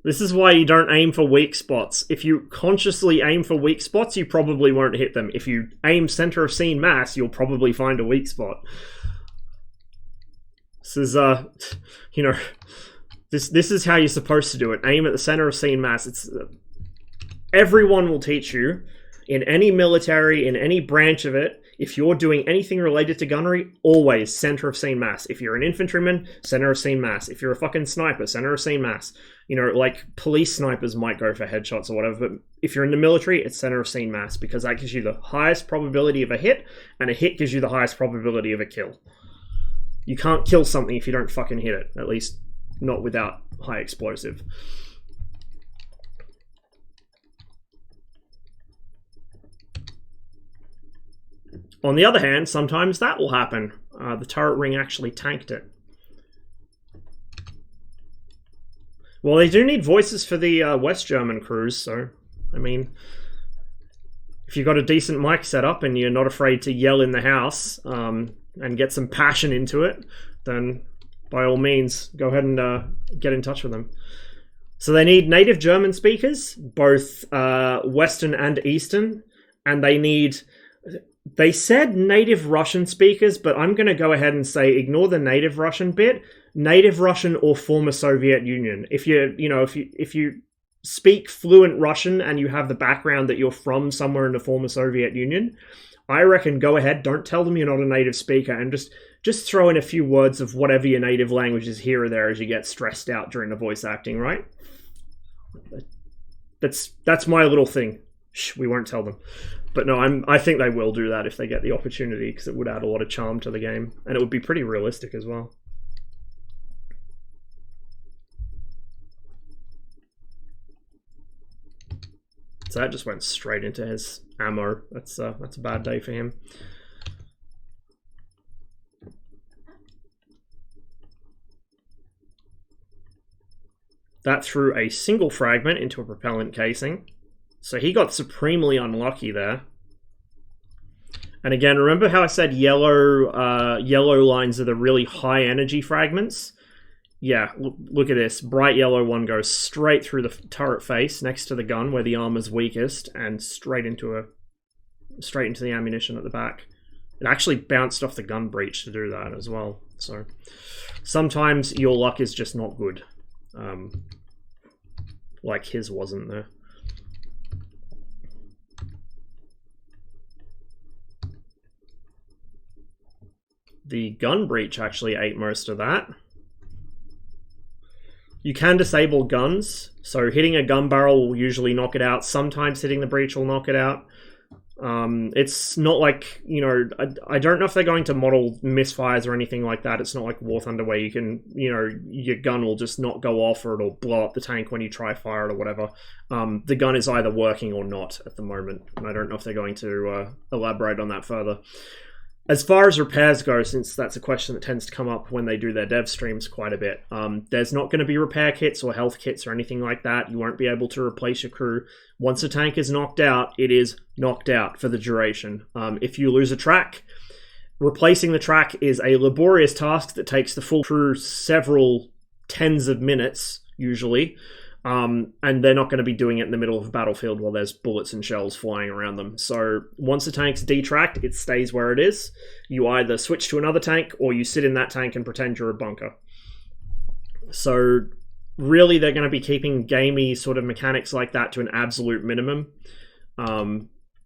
Speaker 1: This is why you don't aim for weak spots. If you consciously aim for weak spots, you probably won't hit them. If you aim center of scene mass, you'll probably find a weak spot. This is, you know, this is how you're supposed to do it. Aim at the center of scene mass. It's everyone will teach you in any military, in any branch of it. If you're doing anything related to gunnery, always center of scene mass. If you're an infantryman, center of scene mass. If you're a fucking sniper, center of scene mass. You know, like police snipers might go for headshots or whatever, but if you're in the military, it's center of scene mass because that gives you the highest probability of a hit, and a hit gives you the highest probability of a kill. You can't kill something if you don't fucking hit it, at least not without high explosive. On the other hand, sometimes that will happen. The turret ring actually tanked it. Well, they do need voices for the West German crews, so, I mean, if you've got a decent mic set up and you're not afraid to yell in the house and get some passion into it, then by all means, go ahead and get in touch with them. So they need native German speakers, both Western and Eastern, and they need... They said native Russian speakers, but I'm going to go ahead and say ignore the native Russian bit. Native Russian or former Soviet Union. If you speak fluent Russian and you have the background that you're from somewhere in the former Soviet Union, I reckon go ahead. Don't tell them you're not a native speaker, and just throw in a few words of whatever your native language is here or there as you get stressed out during the voice acting. Right? That's my little thing. Shh, we won't tell them. But no, I think they will do that if they get the opportunity, because it would add a lot of charm to the game, and it would be pretty realistic as well. So that just went straight into his ammo. That's a bad day for him. That threw a single fragment into a propellant casing. So he got supremely unlucky there. And again, remember how I said yellow lines are the really high energy fragments? Yeah, look at this. Bright yellow one goes straight through the turret face next to the gun where the armor's weakest and straight into the ammunition at the back. It actually bounced off the gun breech to do that as well. So sometimes your luck is just not good. Like his wasn't there. The gun breach actually ate most of that. You can disable guns, so hitting a gun barrel will usually knock it out. Sometimes hitting the breach will knock it out. It's not like, you know, I don't know if they're going to model misfires or anything like that. It's not like War Thunder where you can, you know, your gun will just not go off or it'll blow up the tank when you try fire it or whatever. The gun is either working or not at the moment, and I don't know if they're going to elaborate on that further. As far as repairs go, since that's a question that tends to come up when they do their dev streams quite a bit, there's not going to be repair kits or health kits or anything like that. You won't be able to replace your crew. Once a tank is knocked out, it is knocked out for the duration. If you lose a track, replacing the track is a laborious task that takes the full crew several tens of minutes, usually. And they're not going to be doing it in the middle of a battlefield while there's bullets and shells flying around them. So once the tank's detracked, it stays where it is. You either switch to another tank or you sit in that tank and pretend you're a bunker. So really they're going to be keeping gamey sort of mechanics like that to an absolute minimum.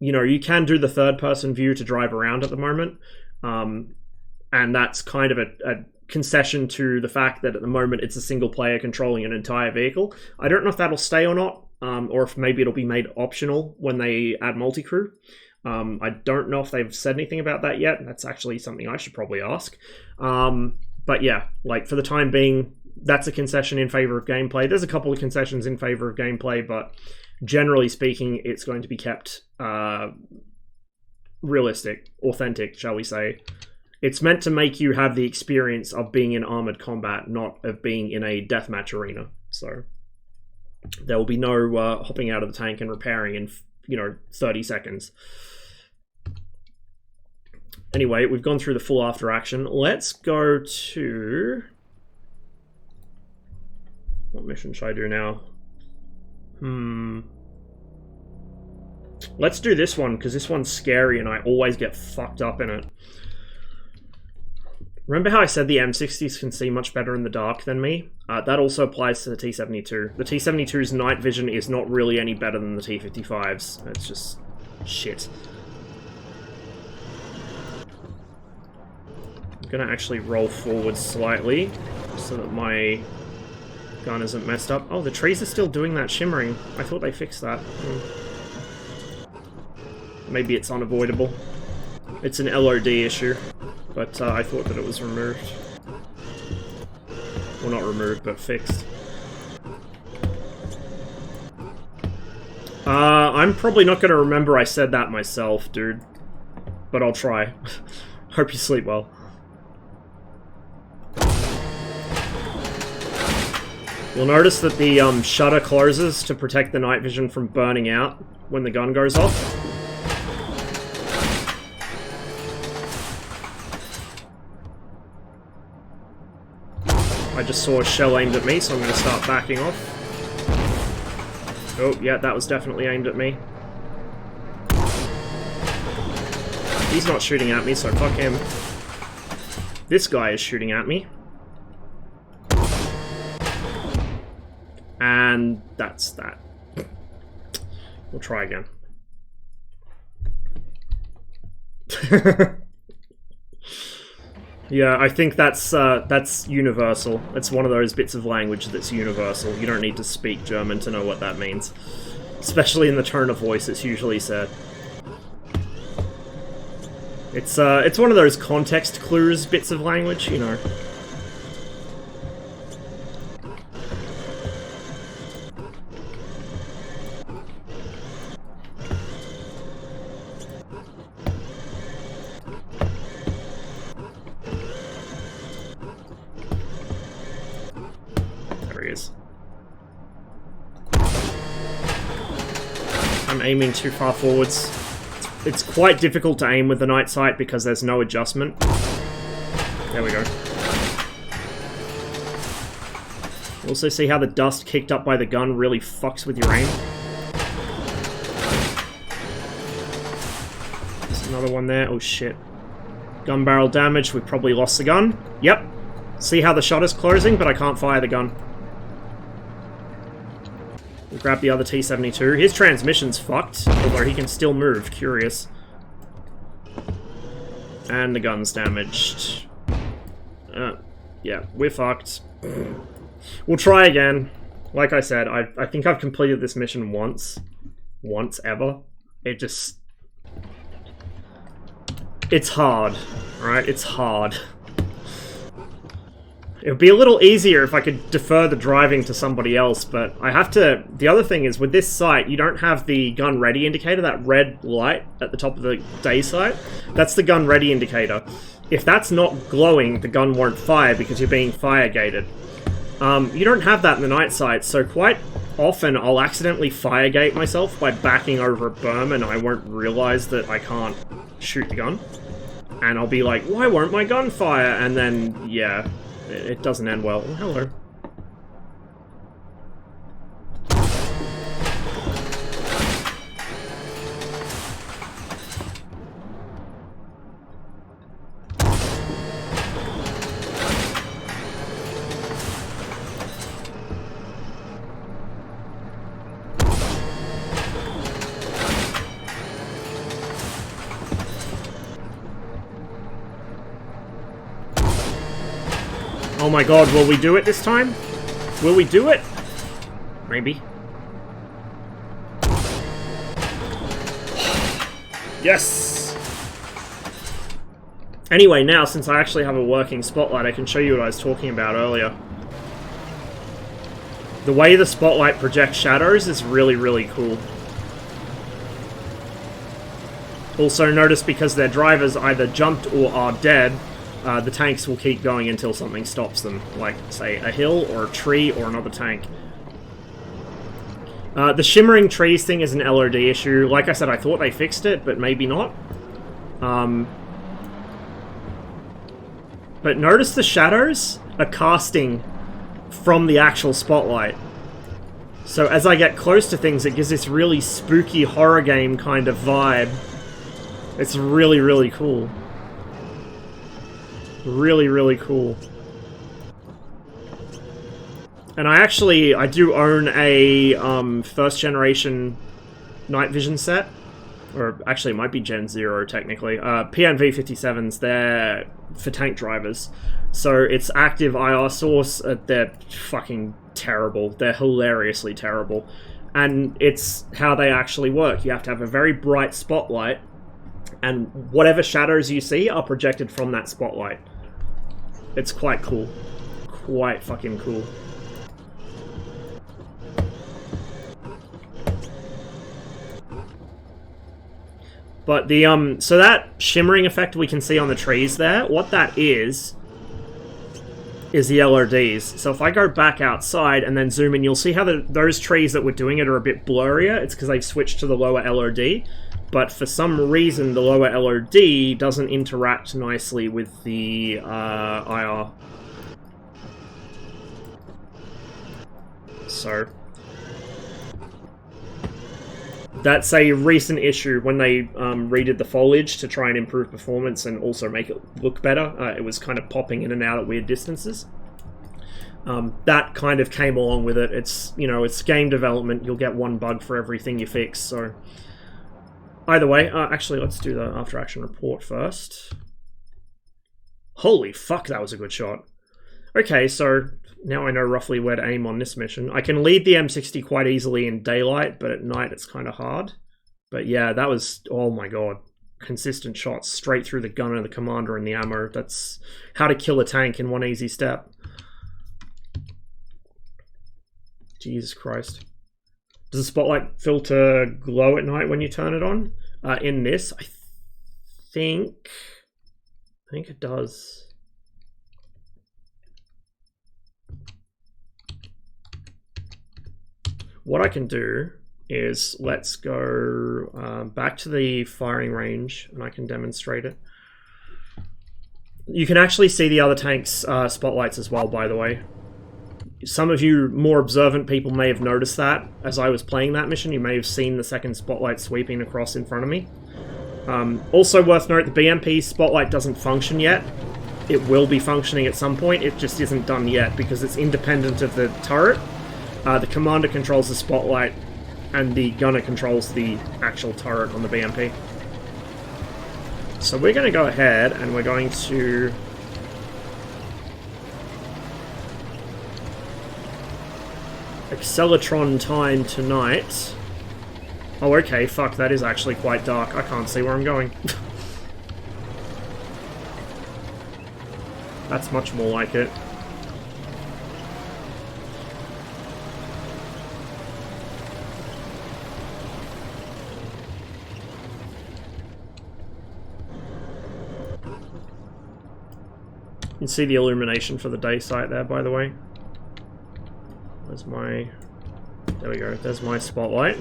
Speaker 1: you know, you can do the third-person view to drive around at the moment, and that's kind of a concession to the fact that at the moment it's a single player controlling an entire vehicle. I don't know if that'll stay or not, or if maybe it'll be made optional when they add multi-crew. I don't know if they've said anything about that yet. That's actually something I should probably ask. But yeah, like for the time being, that's a concession in favor of gameplay. There's a couple of concessions in favor of gameplay, but generally speaking, it's going to be kept realistic, authentic, shall we say. It's meant to make you have the experience of being in armored combat, not of being in a deathmatch arena. So there will be no hopping out of the tank and repairing in, you know, 30 seconds. Anyway, we've gone through the full after action. Let's go to... what mission should I do now? Let's do this one, because this one's scary and I always get fucked up in it. Remember how I said the M60s can see much better in the dark than me? That also applies to the T-72. The T-72's night vision is not really any better than the T-55's. It's just shit. I'm gonna actually roll forward slightly so that my gun isn't messed up. Oh, the trees are still doing that shimmering. I thought they fixed that. Maybe it's unavoidable. It's an LOD issue. But I thought that it was removed. Well, not removed, but fixed. I'm probably not going to remember I said that myself, dude. But I'll try. Hope you sleep well. You'll notice that the shutter closes to protect the night vision from burning out when the gun goes off. I just saw a shell aimed at me, so I'm going to start backing off. Oh, yeah, that was definitely aimed at me. He's not shooting at me, so fuck him. This guy is shooting at me. And that's that. We'll try again. Yeah, I think that's universal. It's one of those bits of language that's universal. You don't need to speak German to know what that means. Especially in the tone of voice it's usually said. It's one of those context clues bits of language, you know. I'm aiming too far forwards. It's quite difficult to aim with the night sight because there's no adjustment. There we go. Also see how the dust kicked up by the gun really fucks with your aim. There's another one there. Oh shit. Gun barrel damage. We probably lost the gun. Yep. See how the shotter's closing, but I can't fire the gun. We'll grab the other T-72. His transmission's fucked, although he can still move. Curious. And the gun's damaged. Yeah, we're fucked. We'll try again. Like I said, I think I've completed this mission once. Once ever. It just... it's hard. Alright, it's hard. It would be a little easier if I could defer the driving to somebody else, but I have to... the other thing is, with this sight, you don't have the gun ready indicator, that red light at the top of the day sight. That's the gun ready indicator. If that's not glowing, the gun won't fire because you're being fire gated. You don't have that in the night sight, so quite often I'll accidentally fire gate myself by backing over a berm and I won't realize that I can't shoot the gun. And I'll be like, why won't my gun fire? And then, yeah... it doesn't end well. Oh, hello. Oh my god, will we do it this time? Will we do it? Maybe. Yes! Anyway, now, since I actually have a working spotlight, I can show you what I was talking about earlier. The way the spotlight projects shadows is really, really cool. Also, notice because their drivers either jumped or are dead, the tanks will keep going until something stops them, like, say, a hill or a tree or another tank. The shimmering trees thing is an LOD issue. Like I said, I thought they fixed it, but maybe not. But notice the shadows are casting from the actual spotlight. So as I get close to things, it gives this really spooky horror game kind of vibe. It's really, really cool. Really, really cool. And I do own a first generation night vision set. Or actually it might be Gen 0 technically. PNV 57s, they're for tank drivers. So it's active IR source, they're fucking terrible. They're hilariously terrible. And it's how they actually work. You have to have a very bright spotlight, and whatever shadows you see are projected from that spotlight. It's quite cool. Quite fucking cool. But the, so that shimmering effect we can see on the trees there, what that is the LODs. So if I go back outside and then zoom in, you'll see how those trees that were doing it are a bit blurrier. It's because they've switched to the lower LOD. But for some reason, the lower LOD doesn't interact nicely with the IR. So that's a recent issue when they redid the foliage to try and improve performance and also make it look better. It was kind of popping in and out at weird distances. That kind of came along with it. It's, you know, it's game development. You'll get one bug for everything you fix. So either way, actually, let's do the after action report first. Holy fuck, that was a good shot. Okay, so now I know roughly where to aim on this mission. I can lead the M60 quite easily in daylight, but at night it's kind of hard. But yeah, that was, oh my god, consistent shots straight through the gunner, the commander, and the ammo. That's how to kill a tank in one easy step. Jesus Christ. Does the spotlight filter glow at night when you turn it on? In this, I think it does. What I can do is let's go back to the firing range and I can demonstrate it. You can actually see the other tanks' spotlights as well, by the way. Some of you more observant people may have noticed that as I was playing that mission. You may have seen the second spotlight sweeping across in front of me. Also worth note, the BMP spotlight doesn't function yet. It will be functioning at some point. It just isn't done yet because it's independent of the turret. The commander controls the spotlight and the gunner controls the actual turret on the BMP. So we're going to go ahead and we're going to Acceleratron time tonight. Oh, okay, fuck, that is actually quite dark. I can't see where I'm going. That's much more like it. You can see the illumination for the day sight there, by the way. There's my... There we go, there's my spotlight.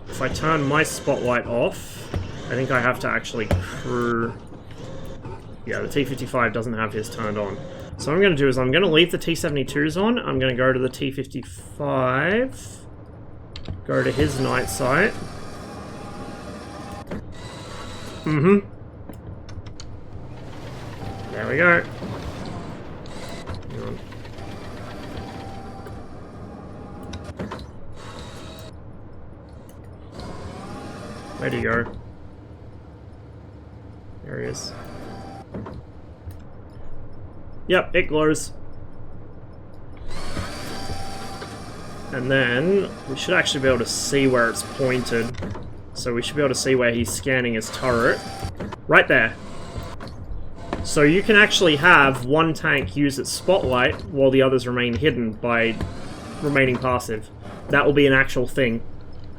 Speaker 1: If I turn my spotlight off, I think I have to actually crew... Yeah, the T-55 doesn't have his turned on. So what I'm going to do is I'm going to leave the T-72s on, I'm going to go to the T-55, go to his night sight. There we go. Hang on. Where'd he go? There he is. Yep, it glows. And then we should actually be able to see where it's pointed. So we should be able to see where he's scanning his turret. Right there. So you can actually have one tank use its spotlight while the others remain hidden by remaining passive. That will be an actual thing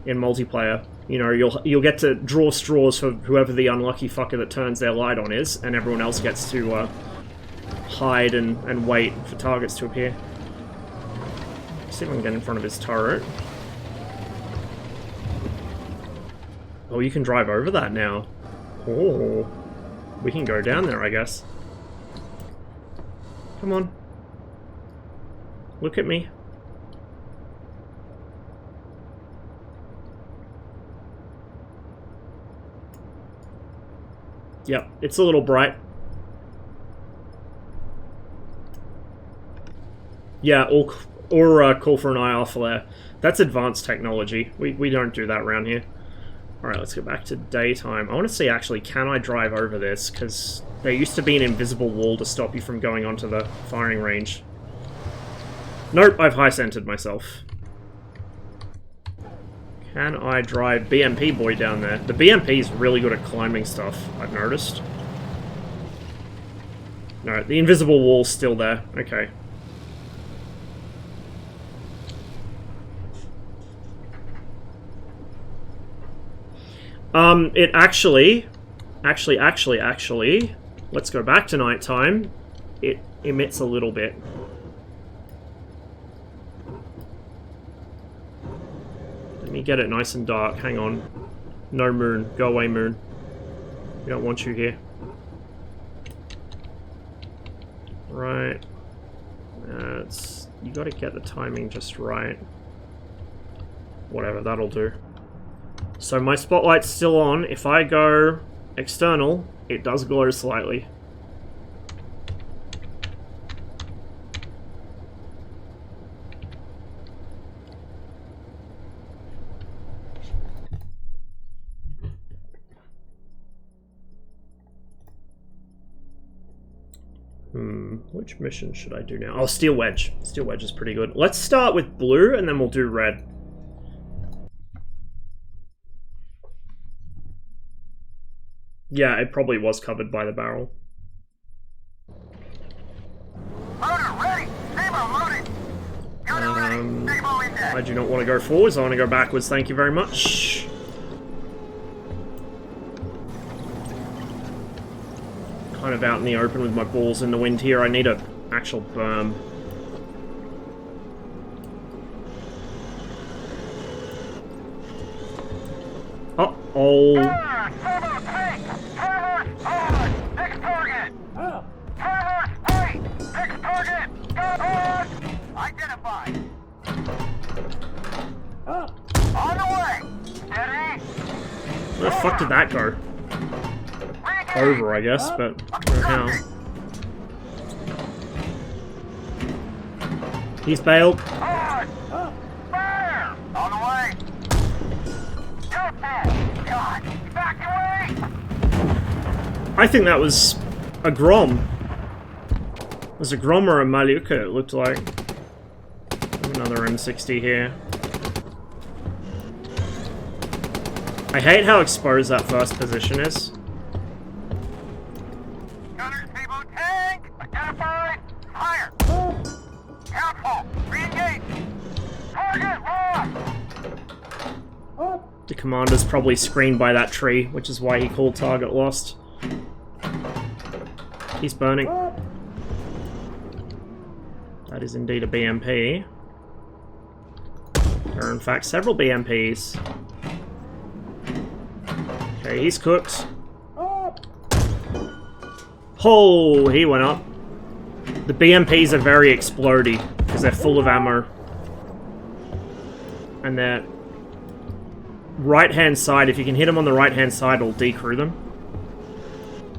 Speaker 1: in multiplayer. You know, you'll get to draw straws for whoever the unlucky fucker that turns their light on is, and everyone else gets to hide and wait for targets to appear. See if I can get in front of his turret. Oh, you can drive over that now. Oh, we can go down there, I guess. Come on. Look at me. Yep, it's a little bright. Yeah, or call for an IR flare. That's advanced technology. We don't do that around here. Alright, let's go back to daytime. I want to see, actually, can I drive over this? Because there used to be an invisible wall to stop you from going onto the firing range. Nope, I've high-centered myself. Can I drive BMP boy down there? The BMP is really good at climbing stuff, I've noticed. No, the invisible wall's still there. Okay. It actually, let's go back to nighttime. It emits a little bit. Let me get it nice and dark. Hang on. No moon. Go away, moon. We don't want you here. Right. You gotta get the timing just right. Whatever, that'll do. So my spotlight's still on. If I go external, it does glow slightly. Which mission should I do now? Oh, Steel Wedge. Steel Wedge is pretty good. Let's start with blue, and then we'll do red. Yeah, it probably was covered by the barrel.
Speaker 2: Loader ready! Saber loaded! Gunner ready! Saber in deck!
Speaker 1: I do not want to go forwards, I want to go backwards, thank you very much. Kind of out in the open with my balls in the wind here. I need an actual berm. Uh-oh.
Speaker 2: Saber tank! Traverse on! Next target! Traverse right! Next target! Got identified! On the way! Steady!
Speaker 1: Where the fuck did that go? Over, I guess, but I don't know how. He's bailed.
Speaker 2: Fire! On the way! God! Evacuate!
Speaker 1: I think that was a Grom. It was a Grom or a Maluka, it looked like. Another M60 here. I hate how exposed that first position is.
Speaker 2: Gunner Saber tank! Identified! Fire! Careful! Re-engage! Target lost!
Speaker 1: The commander's probably screened by that tree, which is why he called target lost. He's burning. That is indeed a BMP. There are in fact several BMPs. Okay, he's cooked. Oh, he went up. The BMPs are very explodey because they're full of ammo. And they're right-hand side, if you can hit them on the right-hand side, it'll decrew them.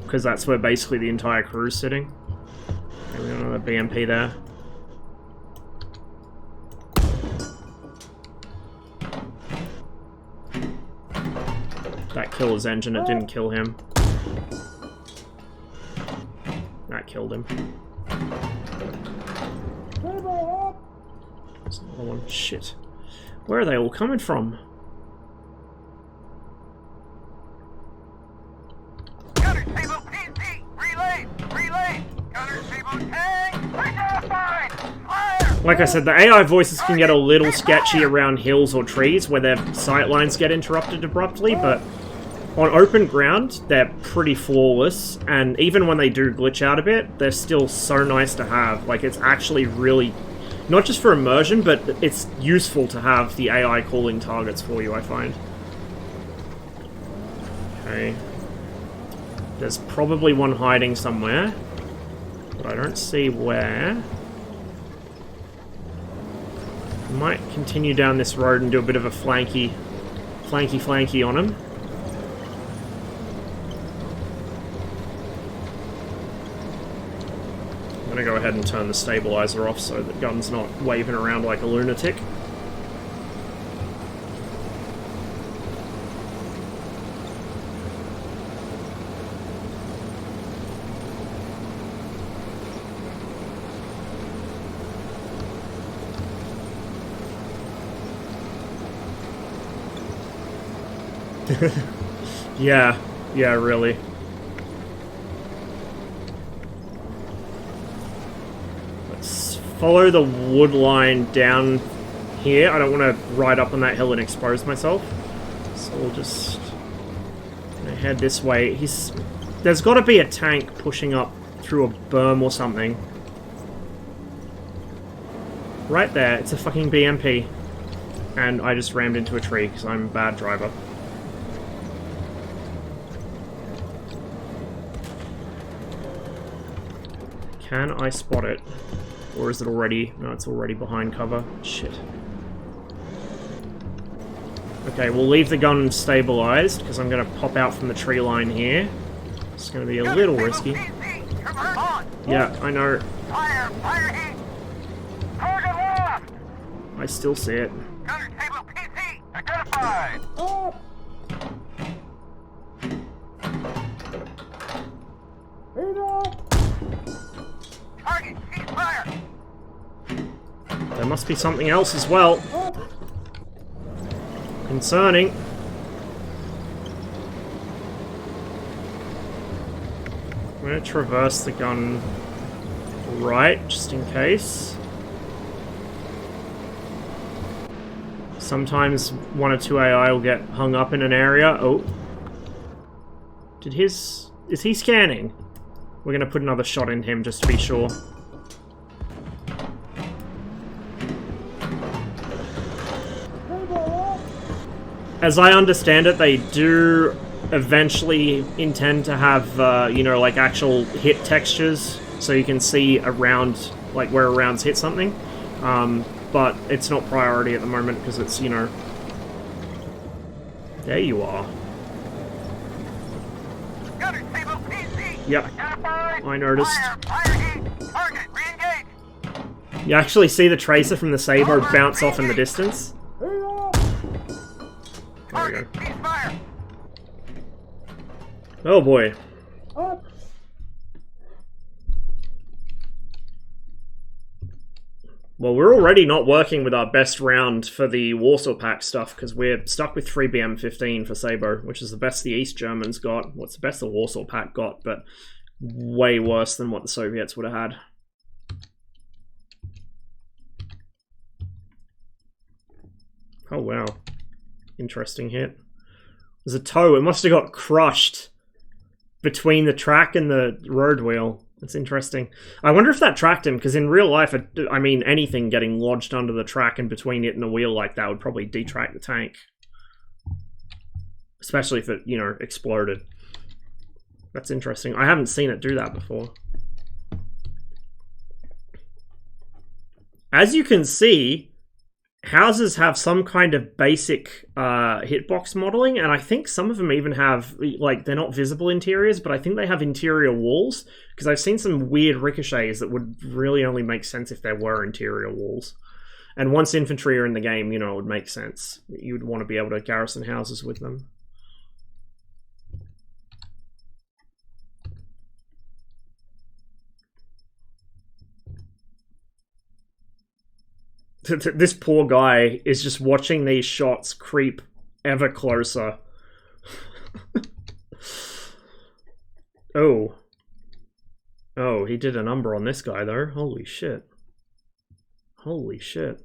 Speaker 1: Because that's where basically the entire crew is sitting. And we got another BMP there. That killed his engine, it didn't kill him. That killed him. hold on, shit. Where are they all coming from?
Speaker 2: Gunner Table PC! Relay! Relay! Gunner Table tank! Identified! Fire!
Speaker 1: Like I said, the AI voices can get a little sketchy around hills or trees where their sight lines get interrupted abruptly, but on open ground, they're pretty flawless, and even when they do glitch out a bit, they're still so nice to have. Like, it's actually really, not just for immersion, but it's useful to have the AI calling targets for you, I find. Okay. There's probably one hiding somewhere, but I don't see where. I might continue down this road and do a bit of a flanky on him. I'm gonna go ahead and turn the stabilizer off so the gun's not waving around like a lunatic. Yeah, really. Let's follow the wood line down here. I don't want to ride up on that hill and expose myself. So we'll just head this way. There's got to be a tank pushing up through a berm or something. Right there. It's a fucking BMP. And I just rammed into a tree because I'm a bad driver. Can I spot it? Or is it already... No, it's already behind cover. Shit. Okay, we'll leave the gun stabilized, because I'm going to pop out from the tree line here. It's going to be a little risky. Yeah, I know.
Speaker 2: Fire heat! Target left!
Speaker 1: I still see it.
Speaker 2: Gunner Table PC! Identified! Target, ceasefire!
Speaker 1: There must be something else as well. Concerning. I'm going to traverse the gun right, just in case. Sometimes one or two AI will get hung up in an area. Oh. Is he scanning? We're going to put another shot in him just to be sure. As I understand it, they do eventually intend to have, you know, like actual hit textures, so you can see around, like where a round's hit something. But it's not priority at the moment because it's, you know... There you are.
Speaker 2: Gunner Table PC!
Speaker 1: Yep,
Speaker 2: Identified!
Speaker 1: I noticed.
Speaker 2: Fire heat! Target, re-engage!
Speaker 1: You actually see the tracer from the Saber bounce off in the distance. There we go.
Speaker 2: Ceasefire!
Speaker 1: Oh boy. Well, we're already not working with our best round for the Warsaw Pact stuff, because we're stuck with 3BM15 for Saber, which is the best the East Germans got. What's the best the Warsaw Pact got, but way worse than what the Soviets would have had. Oh wow. Interesting hit. There's a toe. It must have got crushed between the track and the road wheel. That's interesting. I wonder if that tracked him, because in real life, I mean, anything getting lodged under the track and between it and the wheel like that would probably detrack the tank. Especially if it, you know, exploded. That's interesting. I haven't seen it do that before. As you can see, houses have some kind of basic hitbox modeling, and I think some of them even have, like, they're not visible interiors, but I think they have interior walls, because I've seen some weird ricochets that would really only make sense if there were interior walls. And once infantry are in the game, you know, it would make sense. You would want to be able to garrison houses with them. This poor guy is just watching these shots creep ever closer. Oh. Oh, he did a number on this guy, though. Holy shit. Holy shit.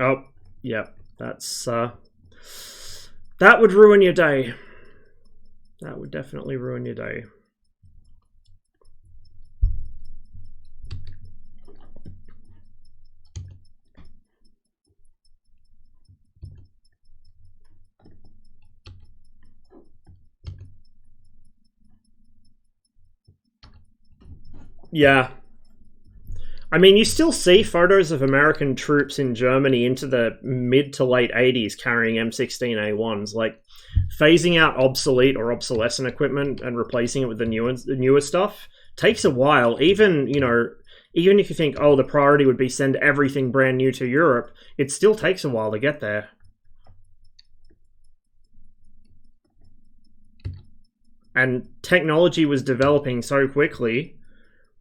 Speaker 1: Oh, yeah. That's, that would ruin your day. That would definitely ruin your day. Yeah. I mean, you still see photos of American troops in Germany into the mid to late 80s carrying M16A1s. Like, phasing out obsolete or obsolescent equipment and replacing it with the newer stuff takes a while. Even, you know, even if you think, oh, the priority would be send everything brand new to Europe, it still takes a while to get there. And technology was developing so quickly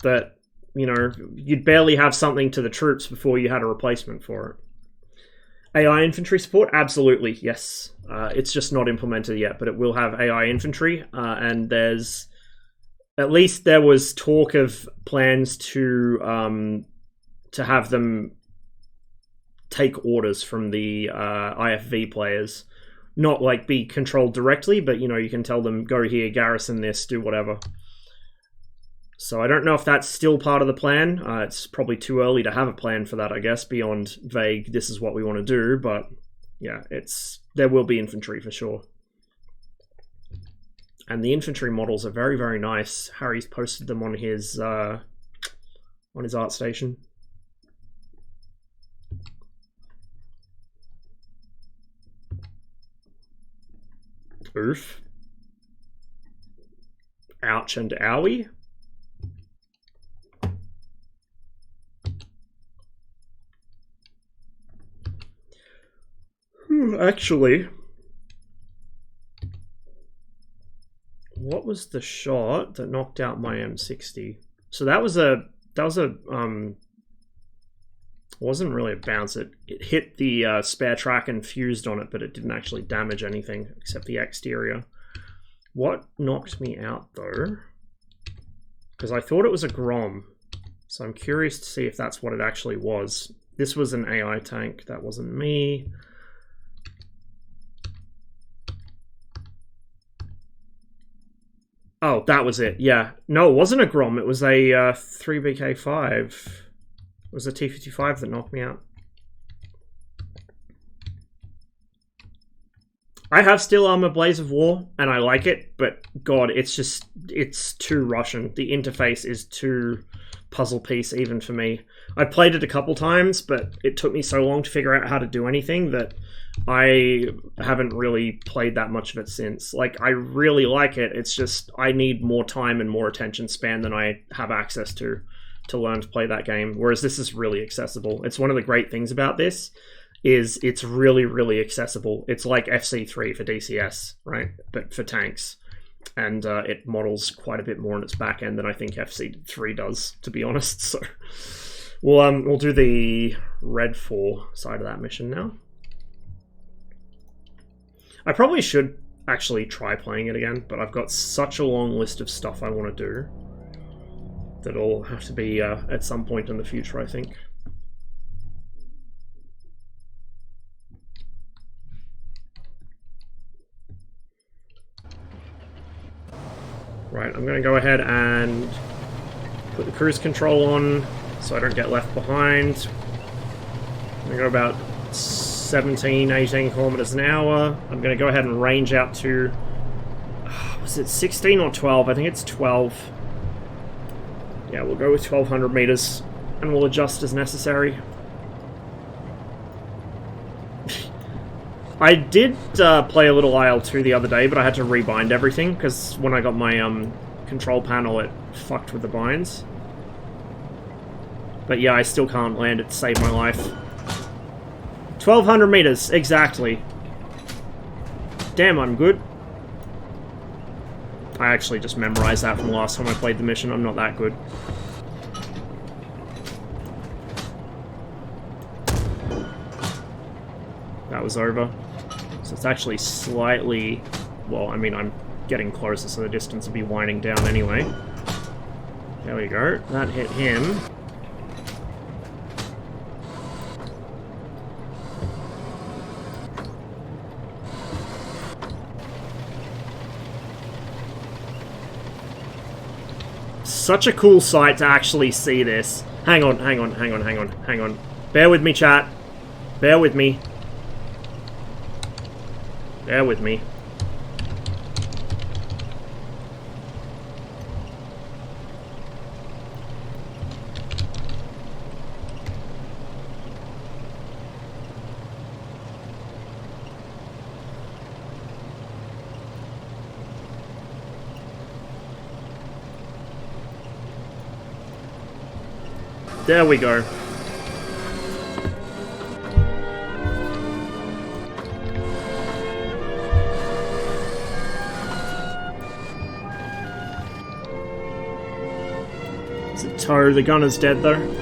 Speaker 1: that, you know, you'd barely have something to the troops before you had a replacement for it. AI infantry support? Absolutely, yes. It's just not implemented yet, but it will have AI infantry, and there's... At least there was talk of plans to have them take orders from the IFV players. Not, like, be controlled directly, but, you know, you can tell them, go here, garrison this, do whatever. So I don't know if that's still part of the plan. It's probably too early to have a plan for that, I guess, beyond vague, this is what we want to do. But yeah, there will be infantry for sure. And the infantry models are very, very nice. Harry's posted them on his art station. Oof. Ouch and owie. Actually, what was the shot that knocked out my M60? So that was a wasn't really a bounce. It hit the spare track and fused on it, but it didn't actually damage anything except the exterior. What knocked me out though? Because I thought it was a Grom, so I'm curious to see if that's what it actually was. This was an AI tank. That wasn't me. Oh, that was it, yeah. No, it wasn't a Grom, it was a 3BK5. It was a T-55 that knocked me out. I have Steel Armor Blaze of War, and I like it, but god, it's too Russian. The interface is too puzzle piece even for me. I played it a couple times, but it took me so long to figure out how to do anything that I haven't really played that much of it since. Like, I really like it, it's just I need more time and more attention span than I have access to learn to play that game, whereas this is really accessible. It's one of the great things about this, is it's really, really accessible. It's like FC3 for DCS, right? But for tanks. And it models quite a bit more on its back end than I think FC3 does, to be honest. So we'll do the Red 4 side of that mission now. I probably should actually try playing it again, but I've got such a long list of stuff I want to do that it'll have to be at some point in the future, I think. Right, I'm going to go ahead and put the cruise control on so I don't get left behind. I'm going to go about 17, 18 kilometers an hour. I'm going to go ahead and range out to, was it 16 or 12? I think it's 12. Yeah, we'll go with 1200 meters and we'll adjust as necessary. I did play a little IL-2 the other day, but I had to rebind everything because when I got my control panel, it fucked with the binds. But yeah, I still can't land it to save my life. 1200 meters, exactly. Damn, I'm good. I actually just memorized that from last time I played the mission. I'm not that good. That was over. So it's actually slightly... Well, I mean, I'm getting closer, so the distance will be winding down anyway. There we go. That hit him. Such a cool sight to actually see this. Hang on. Bear with me, chat. Bear with me. Bear with me. There we go. Is it Toe? The gunner's dead though.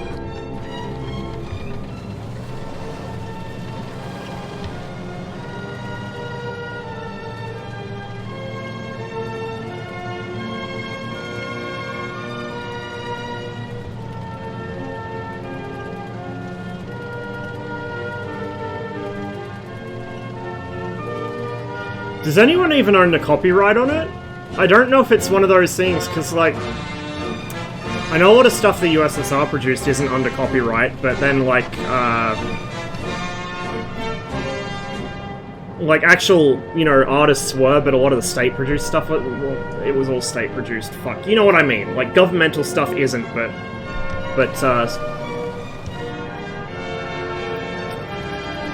Speaker 1: Does anyone even own the copyright on it? I don't know if it's one of those things, because, like... I know a lot of stuff the USSR produced isn't under copyright, but then, like, actual, you know, artists were, but a lot of the state-produced stuff, well, it was all state-produced. Fuck. You know what I mean? Like, governmental stuff isn't, but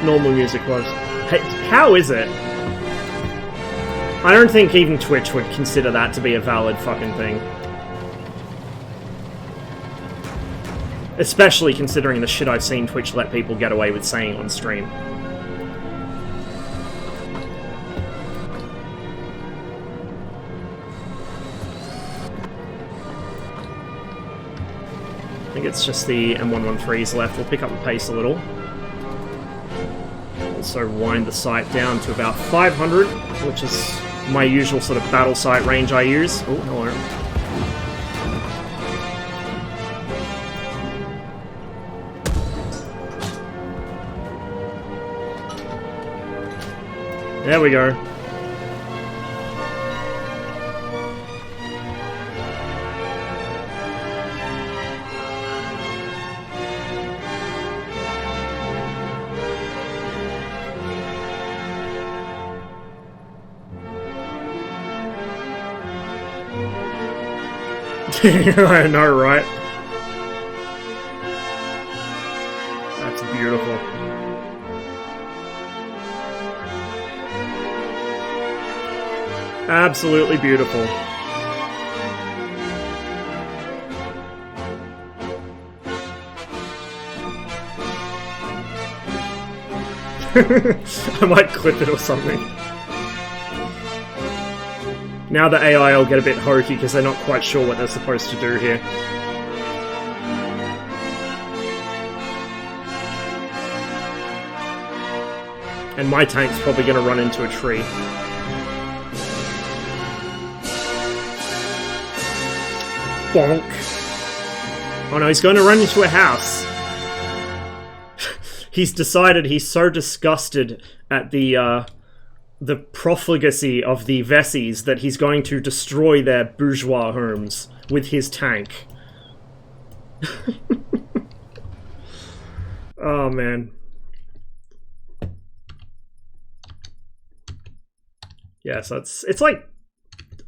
Speaker 1: normal music was. Hey, how is it? I don't think even Twitch would consider that to be a valid fucking thing. Especially considering the shit I've seen Twitch let people get away with saying on stream. I think it's just the M113s left. We'll pick up the pace a little. Also wind the sight down to about 500, which is my usual sort of battle sight range I use. Oh, hello. There we go. I know, right? That's beautiful. Absolutely beautiful. I might clip it or something. Now the AI will get a bit hokey because they're not quite sure what they're supposed to do here. And my tank's probably going to run into a tree. Bonk. Oh no, he's going to run into a house. He's decided he's so disgusted at the profligacy of the Vessies that he's going to destroy their bourgeois homes with his tank. Oh, man. Yeah, so it's like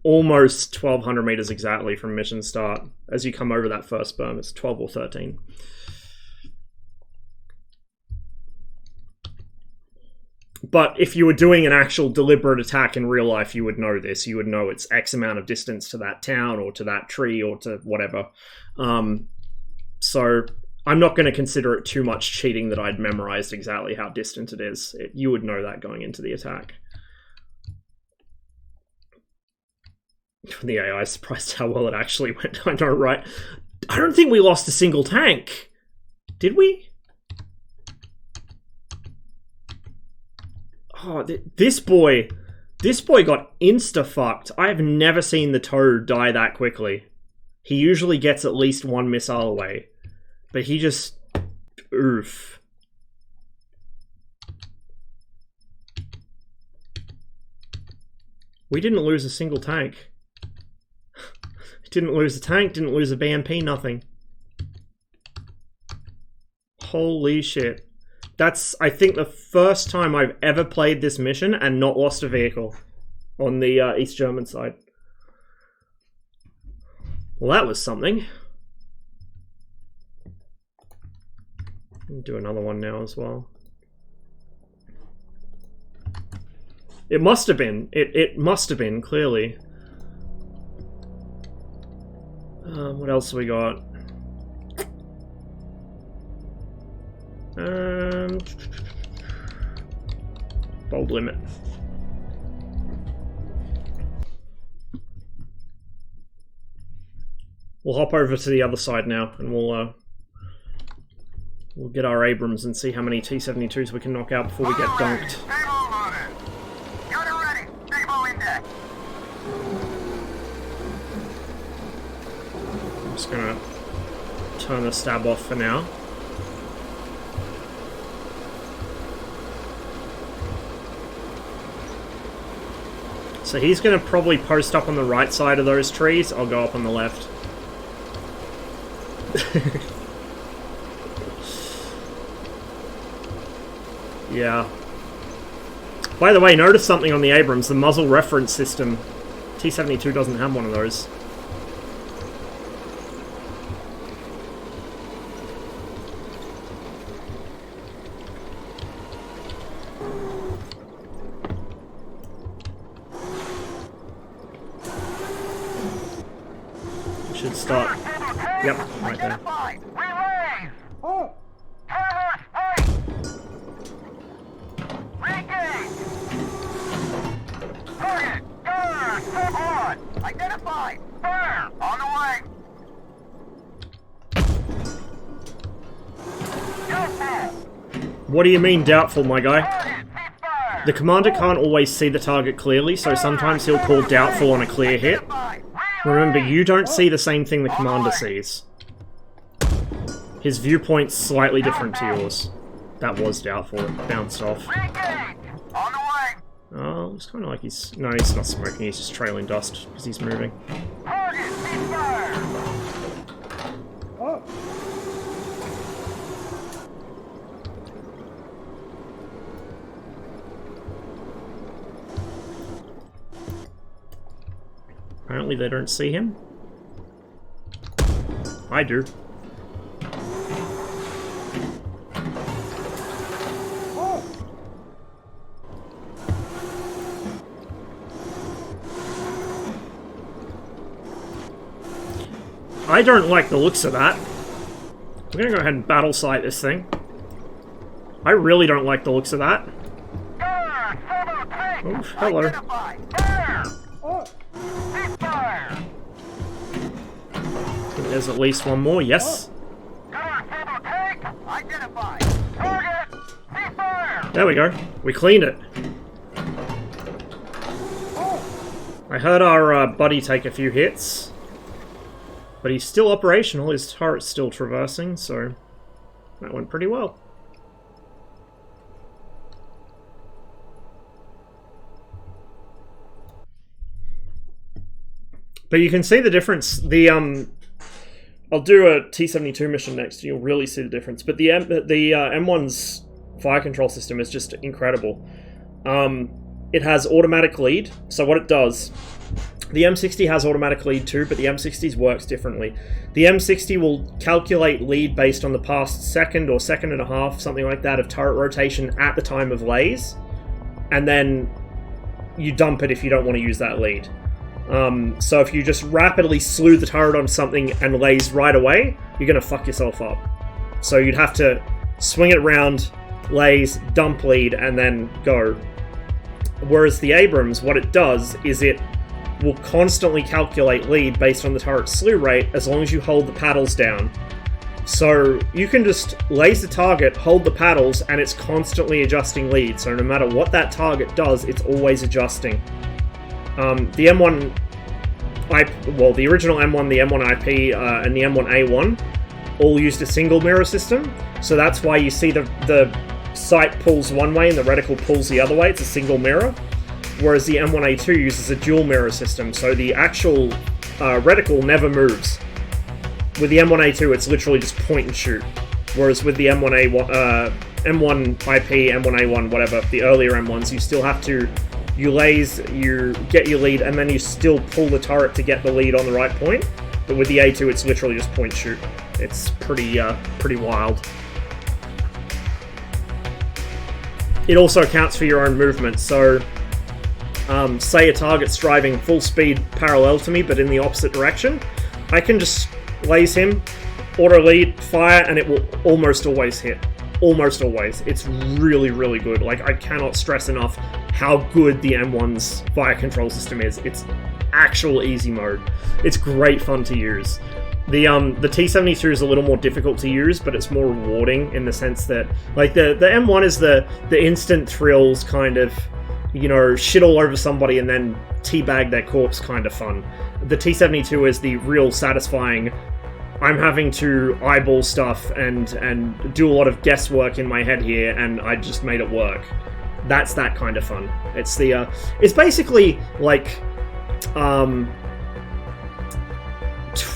Speaker 1: almost 1,200 meters exactly from mission start. As you come over that first berm, it's 12 or 13. But if you were doing an actual deliberate attack in real life, you would know this. You would know it's X amount of distance to that town, or to that tree, or to whatever. So I'm not going to consider it too much cheating that I'd memorized exactly how distant it is. You would know that going into the attack. The AI is surprised how well it actually went. I know, right? I don't think we lost a single tank. Did we? Oh, this boy got insta-fucked. I have never seen the toad die that quickly. He usually gets at least one missile away. But he just... oof. We didn't lose a single tank. Didn't lose a tank, didn't lose a BMP, nothing. Holy shit. That's, I think, the first time I've ever played this mission and not lost a vehicle on the East German side. Well, that was something. I'll do another one now as well. It must have been. It must have been, clearly. What else have we got? Bold limit. We'll hop over to the other side now, and we'll get our Abrams and see how many T-72s we can knock out before we get dunked. I'm just gonna turn the stab off for now. So he's gonna probably post up on the right side of those trees. I'll go up on the left. Yeah. By the way, notice something on the Abrams. The muzzle reference system. T-72 doesn't have one of those. Should start. Yep, right there.
Speaker 2: Identified! Fire! On the way!
Speaker 1: What do you mean doubtful, my guy? The commander can't always see the target clearly, so sometimes he'll call doubtful on a clear hit. Remember, you don't see the same thing the commander sees. His viewpoint's slightly different to yours. That was doubtful, it bounced off. Oh, it's kind of like he's... No, he's not smoking, he's just trailing dust, because he's moving. Apparently they don't see him. I do. I don't like the looks of that. We're gonna go ahead and battle sight this thing. I really don't like the looks of that. Oh, hello. I think there's at least one more, yes. There we go. We cleaned it. I heard our buddy take a few hits. But he's still operational, his turret's still traversing, so that went pretty well. But you can see the difference. The I'll do a T-72 mission next, and you'll really see the difference. But the M1's fire control system is just incredible. It has automatic lead, so what it does... The M60 has automatic lead too, but the M60's works differently. The M60 will calculate lead based on the past second or second and a half, something like that, of turret rotation at the time of lays, and then you dump it if you don't want to use that lead. So if you just rapidly slew the turret on something and lays right away, you're going to fuck yourself up. So you'd have to swing it round, lays, dump lead, and then go. Whereas the Abrams, what it does is it will constantly calculate lead based on the turret's slew rate as long as you hold the paddles down. So you can just laser target, hold the paddles, and it's constantly adjusting lead. So no matter what that target does, it's always adjusting. The M1, the original M1, the M1 IP, and the M1A1 all used a single mirror system. So that's why you see the sight pulls one way and the reticle pulls the other way. It's a single mirror. Whereas the M1A2 uses a dual mirror system, so the actual reticle never moves. With the M1A2, it's literally just point and shoot. Whereas with the M1A1, M1 IP, M1A1, whatever, the earlier M1s, you still have to, you get your lead, and then you still pull the turret to get the lead on the right point. But with the A2, it's literally just point shoot. It's pretty wild. It also accounts for your own movement, so say a target's driving full speed parallel to me, but in the opposite direction, I can just laze him, auto lead, fire, and it will almost always hit. Almost always. It's really, really good. Like, I cannot stress enough how good the M1's fire control system is. It's actual easy mode. It's great fun to use. The T72 is a little more difficult to use, but it's more rewarding in the sense that, like, the M1 is the instant thrills kind of, you know, shit all over somebody and then teabag their corpse kind of fun. The T72 is the real satisfying, I'm having to eyeball stuff and do a lot of guesswork in my head here, and I just made it work. That's that kind of fun. It's the it's basically like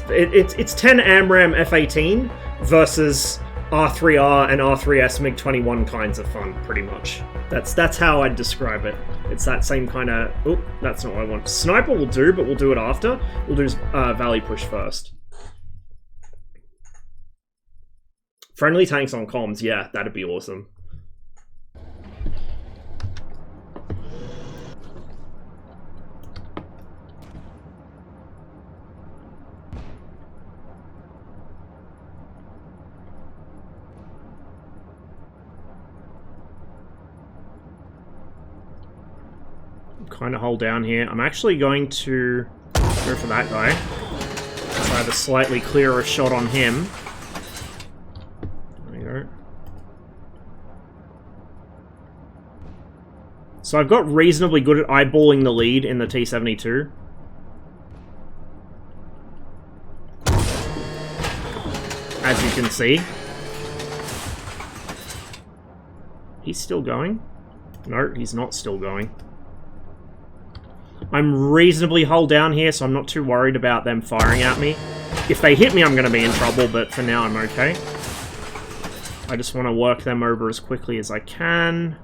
Speaker 1: it's 10 AMRAM F-18 versus R3R and R3S MiG-21 kinds of fun, pretty much. That's how I'd describe it. It's that same kind of... Oh, that's not what I want. Sniper will do, but we'll do it after. We'll do Valley Push first. Friendly tanks on comms, yeah, that'd be awesome. Kind of hold down here. I'm actually going to go for that guy, so I have a slightly clearer shot on him. There you go. So I've got reasonably good at eyeballing the lead in the T72. As you can see. He's still going? No, he's not still going. I'm reasonably hull down here, so I'm not too worried about them firing at me. If they hit me, I'm going to be in trouble, but for now I'm okay. I just want to work them over as quickly as I can.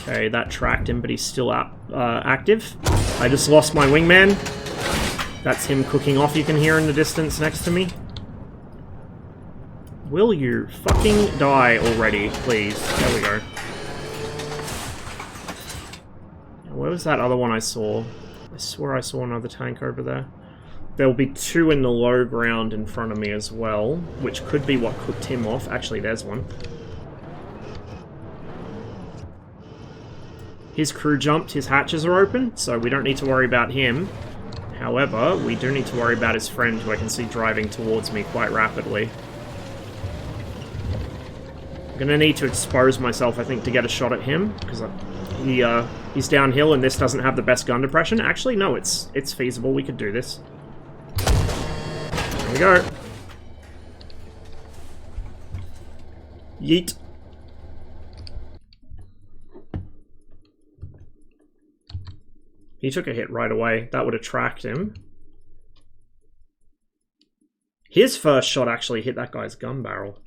Speaker 1: Okay, that tracked him, but he's still active. I just lost my wingman. That's him cooking off, you can hear in the distance next to me. Will you fucking die already, please? There we go. Where was that other one I saw? I swear I saw another tank over there. There'll be two in the low ground in front of me as well, which could be what cooked him off. Actually, there's one. His crew jumped, his hatches are open, so we don't need to worry about him. However, we do need to worry about his friend, who I can see driving towards me quite rapidly. I'm gonna need to expose myself, I think, to get a shot at him, because he's downhill and this doesn't have the best gun depression. Actually, no, it's feasible. We could do this. There we go. Yeet. He took a hit right away. That would have tracked him. His first shot actually hit that guy's gun barrel.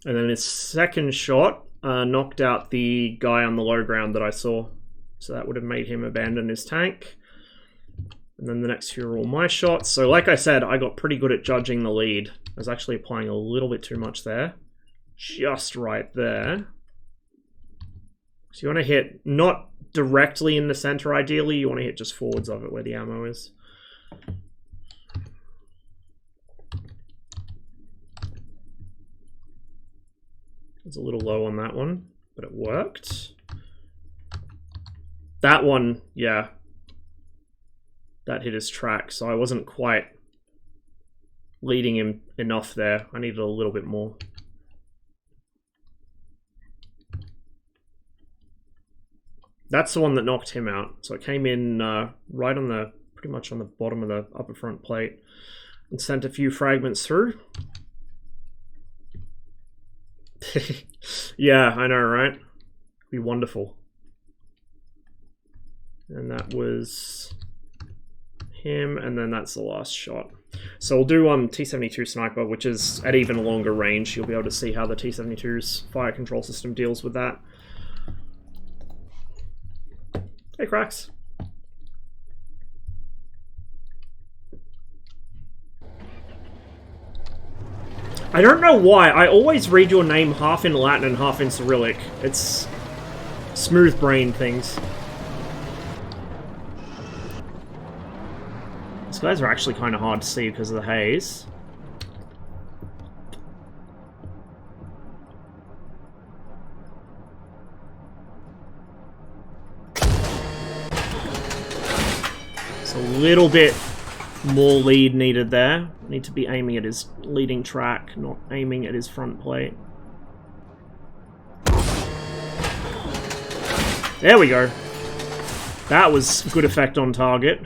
Speaker 1: And then his second shot knocked out the guy on the low ground that I saw. So that would have made him abandon his tank. And then the next few are all my shots. So like I said, I got pretty good at judging the lead. I was actually applying a little bit too much there. Just right there. So you want to hit not directly in the center ideally, you want to hit just forwards of it where the ammo is. It was a little low on that one, but it worked. That one, yeah. That hit his track, so I wasn't quite leading him enough there. I needed a little bit more. That's the one that knocked him out. So it came in right on the, pretty much on the bottom of the upper front plate and sent a few fragments through. Yeah, I know, right? Be wonderful. And that was him, and then that's the last shot. So we'll do T-72 Sniper, which is at even longer range. You'll be able to see how the T-72's fire control system deals with that. Hey, Cracks. I don't know why. I always read your name half in Latin and half in Cyrillic. It's smooth brain things. These guys are actually kind of hard to see because of the haze. It's a little bit more lead needed there. Need to be aiming at his leading track, not aiming at his front plate. There we go. That was good effect on target.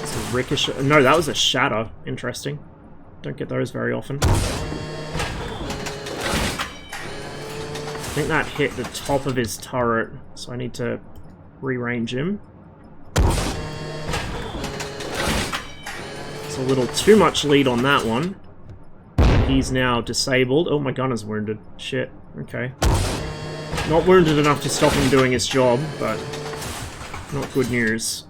Speaker 1: It's a ricochet. No, that was a shatter. Interesting. Don't get those very often. I think that hit the top of his turret, so I need to rearrange him. It's a little too much lead on that one. He's now disabled. Oh, my gun is wounded. Shit. Okay. Not wounded enough to stop him doing his job, but not good news.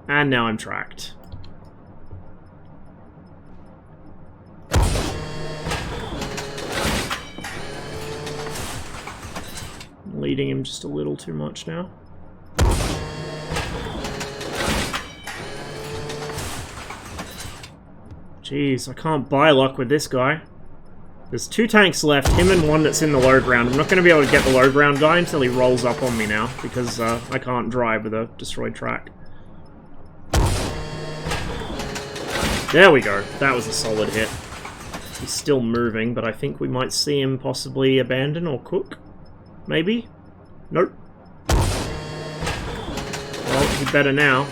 Speaker 1: And now I'm tracked. I'm leading him just a little too much now. Jeez, I can't buy luck with this guy. There's 2 tanks left, him and one that's in the low ground. I'm not going to be able to get the low ground guy until he rolls up on me now, because I can't drive with a destroyed track. There we go. That was a solid hit. He's still moving, but I think we might see him possibly abandon or cook. Maybe? Nope. Well, he better now.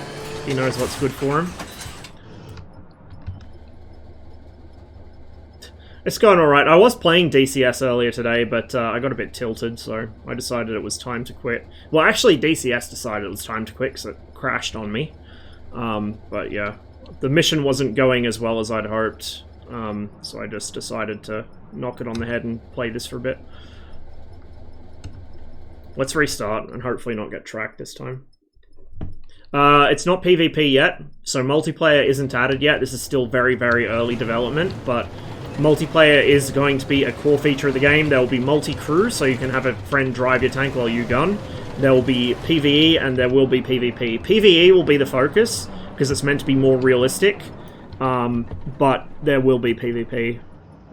Speaker 1: He knows what's good for him. It's going alright. I was playing DCS earlier today, but I got a bit tilted, so I decided it was time to quit. Well, actually, DCS decided it was time to quit, so it crashed on me. But yeah. The mission wasn't going as well as I'd hoped, so I just decided to knock it on the head and play this for a bit. Let's restart and hopefully not get tracked this time. It's not PvP yet, so multiplayer isn't added yet. This is still very, very early development, but multiplayer is going to be a core feature of the game. There will be multi-crew, so you can have a friend drive your tank while you gun. There will be PvE and there will be PvP. PvE will be the focus, because it's meant to be more realistic, but there will be PvP,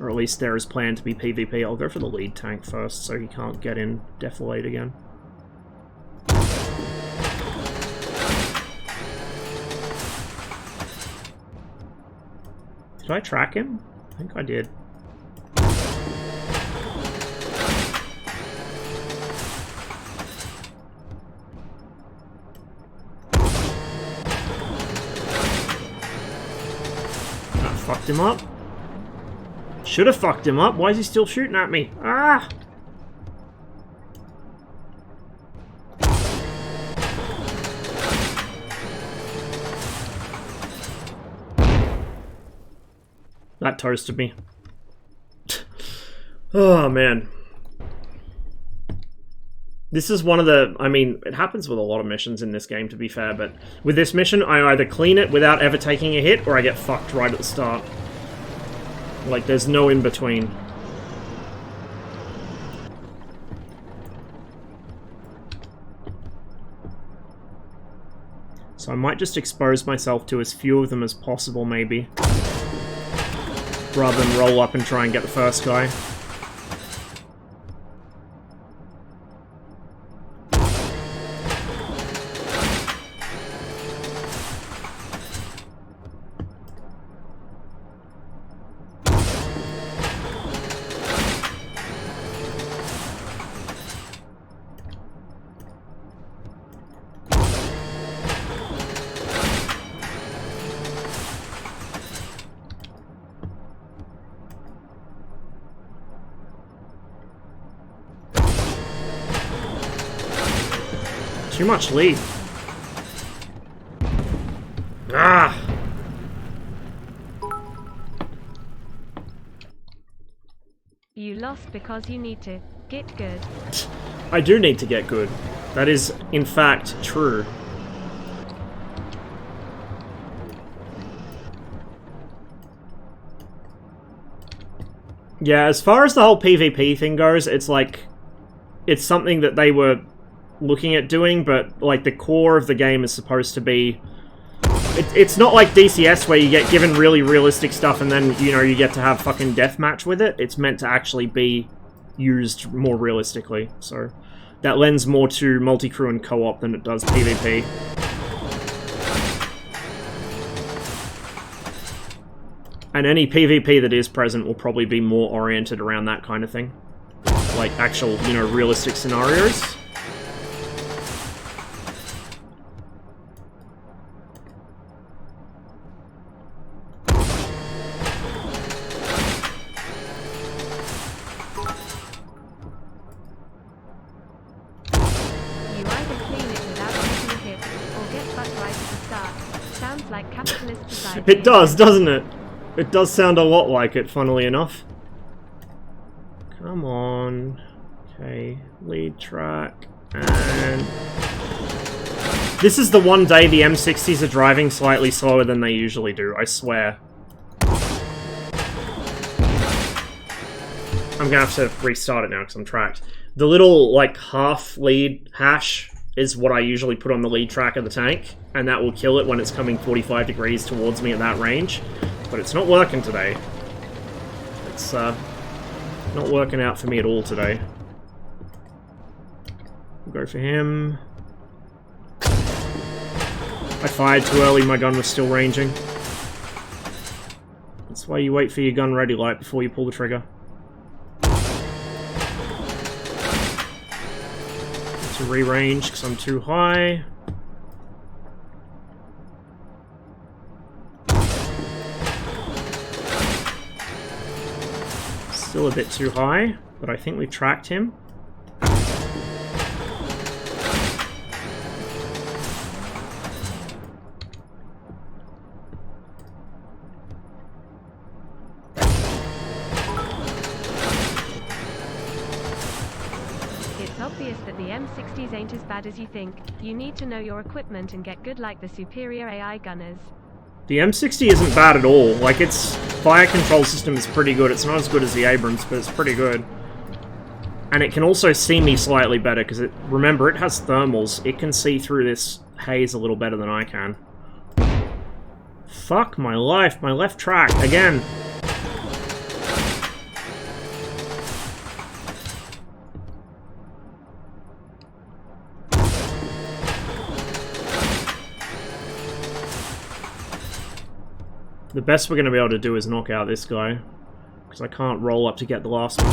Speaker 1: or at least there is planned to be PvP. I'll go for the lead tank first, so he can't get in defilade again. Did I track him? I think I did. Fucked him up. Should have fucked him up. Why is he still shooting at me? Ah! That toasted me. Oh, man. This is one of the... I mean, it happens with a lot of missions in this game, to be fair, but with this mission, I either clean it without ever taking a hit, or I get fucked right at the start. Like, there's no in-between. So I might just expose myself to as few of them as possible, maybe. Rather than roll up and try and get the first guy. Too much lead. Ah!
Speaker 3: You lost because you need to get good.
Speaker 1: I do need to get good. That is, in fact, true. Yeah, as far as the whole PvP thing goes, it's like... It's something that they were looking at doing, but like the core of the game is supposed to be... It's not like DCS where you get given really realistic stuff and then, you know, you get to have fucking deathmatch with it. It's meant to actually be used more realistically, so that lends more to multi-crew and co-op than it does PvP. And any PvP that is present will probably be more oriented around that kind of thing. Like actual, you know, realistic scenarios. It does, doesn't it? It does sound a lot like it, funnily enough. Come on. Okay, lead track, and... This is the one day the M60s are driving slightly slower than they usually do, I swear. I'm gonna have to restart it now because I'm tracked. The little, like, half lead hash is what I usually put on the lead track of the tank, and that will kill it when it's coming 45 degrees towards me at that range. But it's not working today. It's not working out for me at all today. We'll go for him. I fired too early, my gun was still ranging. That's why you wait for your gun ready light before you pull the trigger. To re-range because I'm too high. Still a bit too high, but I think we've tracked him.
Speaker 3: It's obvious that the M60s ain't as bad as you think. You need to know your equipment and get good like the superior AI gunners.
Speaker 1: The M60 isn't bad at all. Like, its fire control system is pretty good. It's not as good as the Abrams, but it's pretty good. And it can also see me slightly better, because remember, it has thermals. It can see through this haze a little better than I can. Fuck my life, my left track, again. The best we're going to be able to do is knock out this guy, because I can't roll up to get the last one.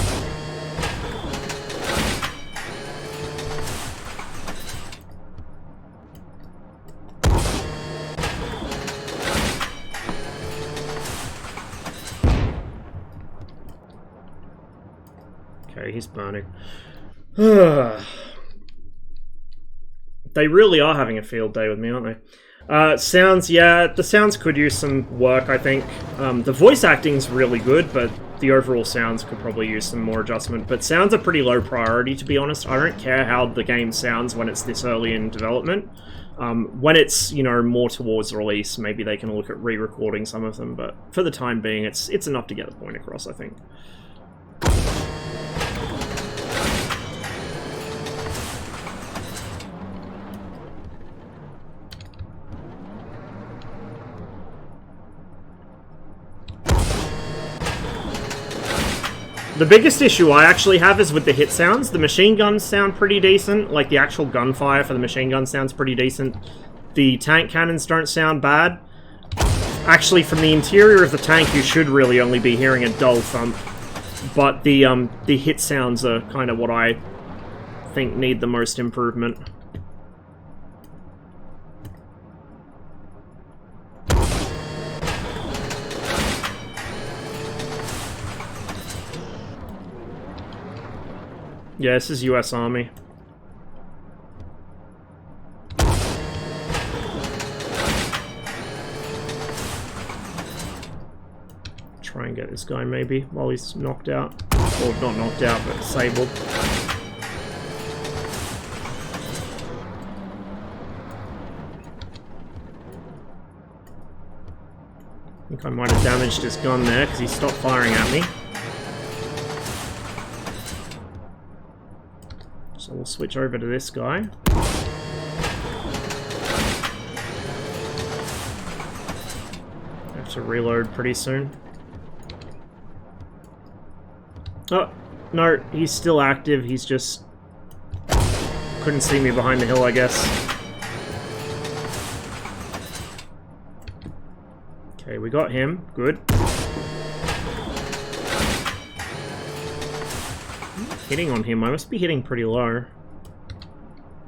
Speaker 1: Okay, he's burning. They really are having a field day with me, aren't they? Sounds, yeah, the sounds could use some work, I think. The voice acting's really good, but the overall sounds could probably use some more adjustment, but sounds are pretty low priority, to be honest. I don't care how the game sounds when it's this early in development. When it's, you know, more towards release, maybe they can look at re-recording some of them, but for the time being, it's enough to get the point across, I think. The biggest issue I actually have is with the hit sounds. The machine guns sound pretty decent, like the actual gunfire for the machine gun sounds pretty decent. The tank cannons don't sound bad. Actually, from the interior of the tank, you should really only be hearing a dull thump. But the hit sounds are kind of what I think need the most improvement. Yeah, this is US Army. Try and get this guy maybe while he's knocked out. Or not knocked out, but disabled. I think I might have damaged his gun there because he stopped firing at me. So we'll switch over to this guy. Have to reload pretty soon. Oh, no, he's still active, he's just... couldn't see me behind the hill, I guess. Okay, we got him, good. Hitting on him, I must be hitting pretty low.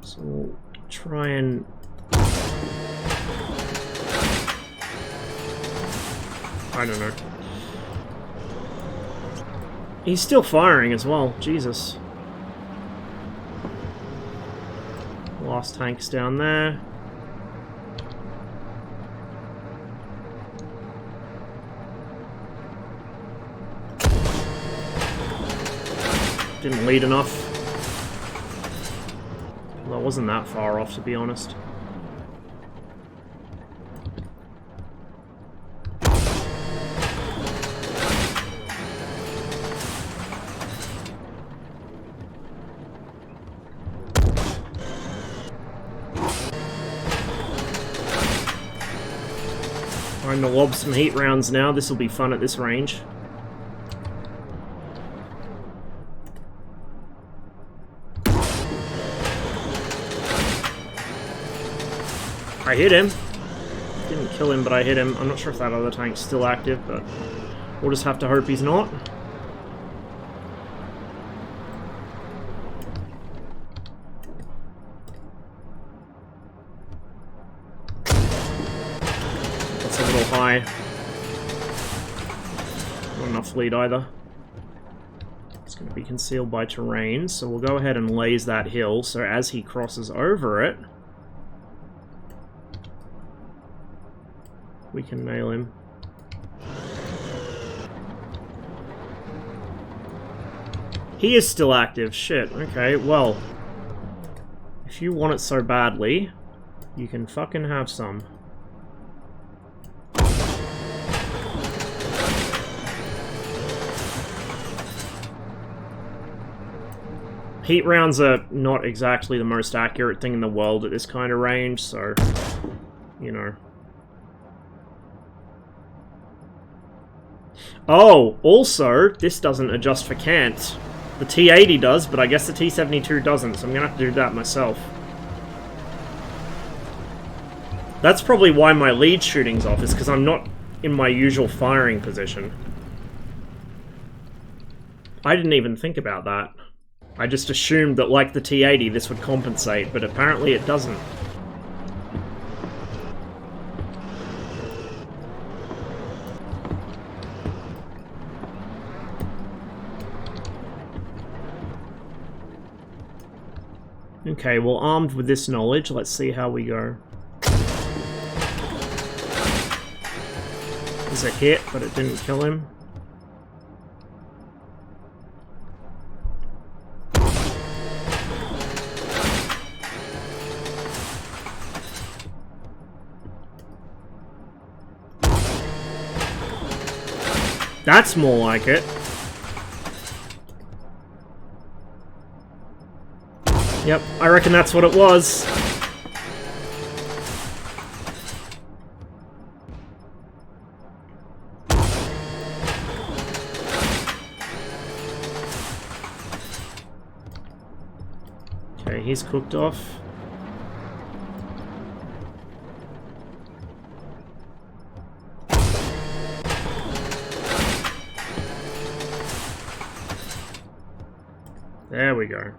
Speaker 1: So we'll try and... I don't know. He's still firing as well, Jesus. Lost tanks down there. Didn't lead enough. Well, it wasn't that far off, to be honest. Time to lob some heat rounds now. This will be fun at this range. I hit him. Didn't kill him, but I hit him. I'm not sure if that other tank's still active, but we'll just have to hope he's not. That's a little high. Not enough lead either. It's going to be concealed by terrain, so we'll go ahead and laze that hill, so as he crosses over it, we can nail him. He is still active. Shit. Okay, well. If you want it so badly, you can fucking have some. Heat rounds are not exactly the most accurate thing in the world at this kind of range, so, you know. Oh, also, this doesn't adjust for cant. The T-80 does, but I guess the T-72 doesn't, so I'm gonna have to do that myself. That's probably why my lead shooting's off, is because I'm not in my usual firing position. I didn't even think about that. I just assumed that, like the T-80, this would compensate, but apparently it doesn't. Okay, well, armed with this knowledge, let's see how we go. There's a hit, but it didn't kill him. That's more like it. Yep, I reckon that's what it was. Okay, he's cooked off. There we go.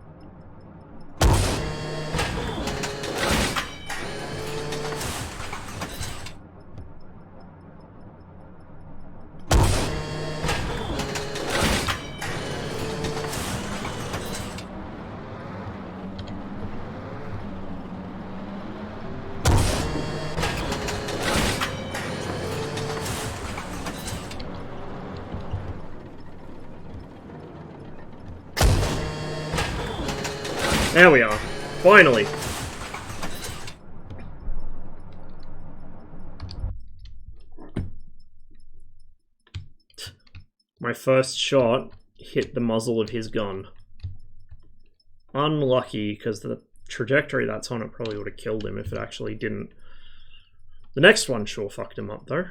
Speaker 1: There we are. Finally. My first shot hit the muzzle of his gun. Unlucky, because the trajectory that's on it probably would have killed him if it actually didn't. The next one sure fucked him up, though.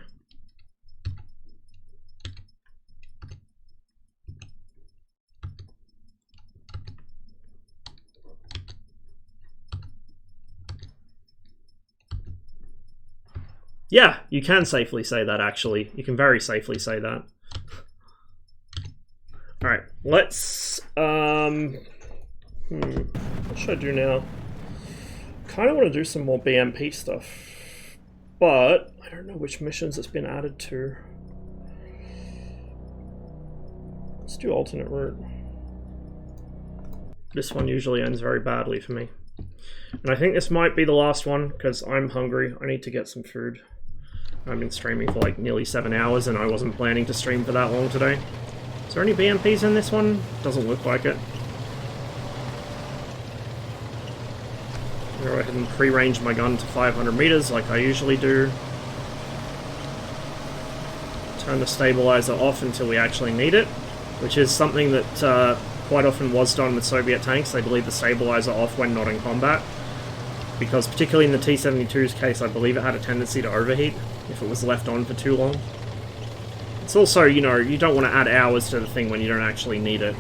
Speaker 1: Yeah, you can safely say that, actually. You can very safely say that. Alright, let's... what should I do now? Kind of want to do some more BMP stuff. But, I don't know which missions it's been added to. Let's do alternate route. This one usually ends very badly for me. And I think this might be the last one, because I'm hungry. I need to get some food. I've been streaming for like nearly 7 hours, and I wasn't planning to stream for that long today. Is there any BMPs in this one? Doesn't look like it. Go ahead and pre-range my gun to 500 meters like I usually do. Turn the stabilizer off until we actually need it, which is something that quite often was done with Soviet tanks. They leave the stabilizer off when not in combat, because particularly in the T-72's case, I believe it had a tendency to overheat if it was left on for too long. It's also, you know, you don't want to add hours to the thing when you don't actually need it.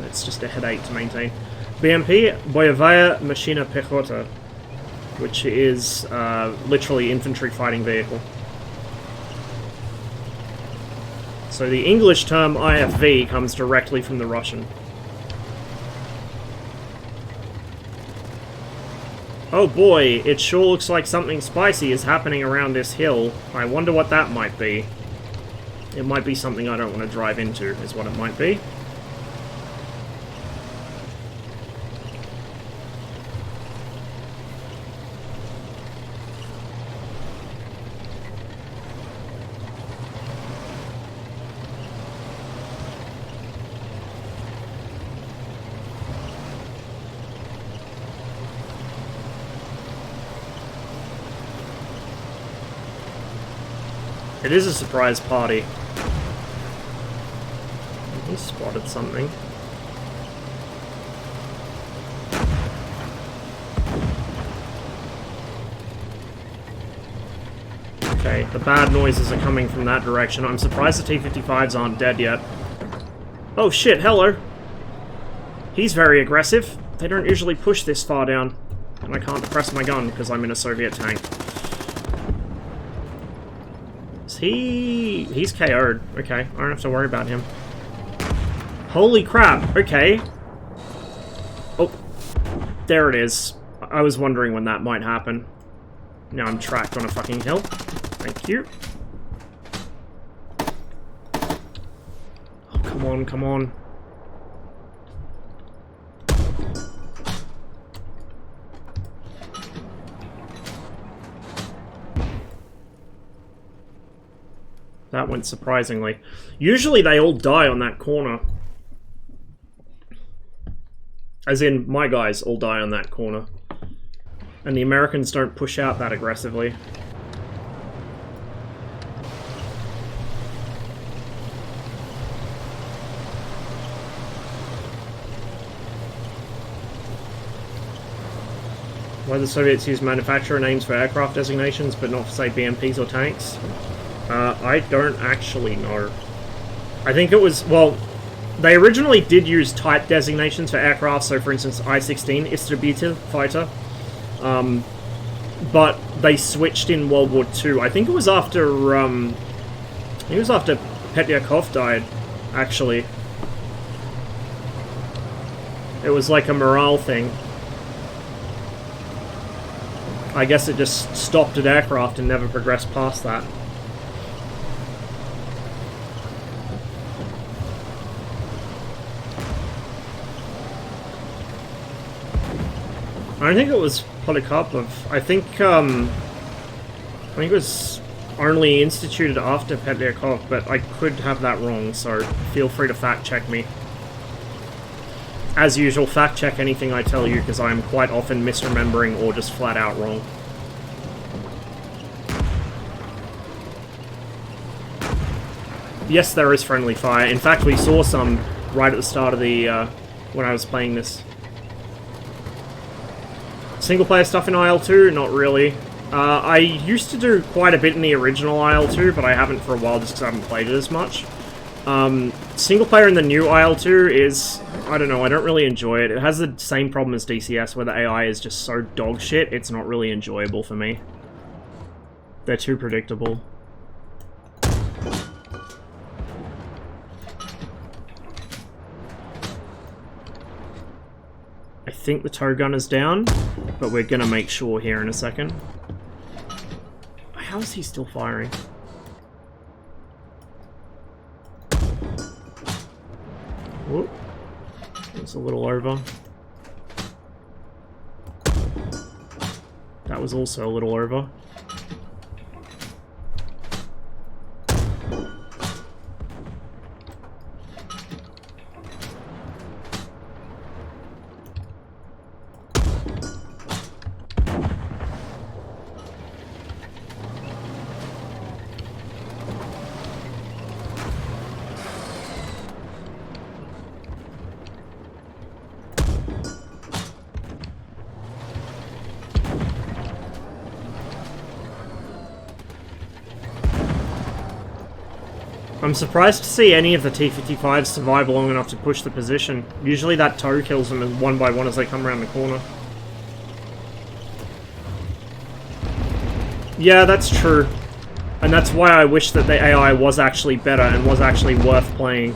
Speaker 1: It's just a headache to maintain. BMP, Boyovaya Machina Pechota, which is literally infantry fighting vehicle. So the English term IFV comes directly from the Russian. Oh boy, it sure looks like something spicy is happening around this hill. I wonder what that might be. It might be something I don't want to drive into, is what it might be. It is a surprise party. He spotted something. Okay, the bad noises are coming from that direction. I'm surprised the T-55s aren't dead yet. Oh shit, hello! He's very aggressive. They don't usually push this far down. And I can't depress my gun because I'm in a Soviet tank. He's KO'd. Okay, I don't have to worry about him. Holy crap, okay. Oh, there it is. I was wondering when that might happen. Now I'm tracked on a fucking hill. Thank you. Oh, come on, come on. That went surprisingly. Usually they all die on that corner. As in, my guys all die on that corner. And the Americans don't push out that aggressively. Why the Soviets use manufacturer names for aircraft designations, but not for, say, BMPs or tanks? I don't actually know. I think it was, well, they originally did use type designations for aircraft, so for instance, I-16, Istributive fighter. But they switched in World War II. I think it was after, Petyakov died, actually. It was like a morale thing. I guess it just stopped at aircraft and never progressed past that. I don't think it was Polikarpov. I think it was only instituted after Petyakov, but I could have that wrong, so feel free to fact check me. As usual, fact check anything I tell you, because I am quite often misremembering or just flat out wrong. Yes, there is friendly fire. In fact, we saw some right at the start of the, when I was playing this. Single player stuff in IL-2? Not really. I used to do quite a bit in the original IL-2, but I haven't for a while just because I haven't played it as much. Single player in the new IL-2 is, I don't know, I don't really enjoy it. It has the same problem as DCS, where the AI is just so dog shit, it's not really enjoyable for me. They're too predictable. I think the tow gun is down, but we're gonna make sure here in a second. How is he still firing? Whoop. It's a little over. That was also a little over. I'm surprised to see any of the T-55s survive long enough to push the position. Usually that tow kills them one by one as they come around the corner. Yeah, that's true. And that's why I wish that the AI was actually better and was actually worth playing.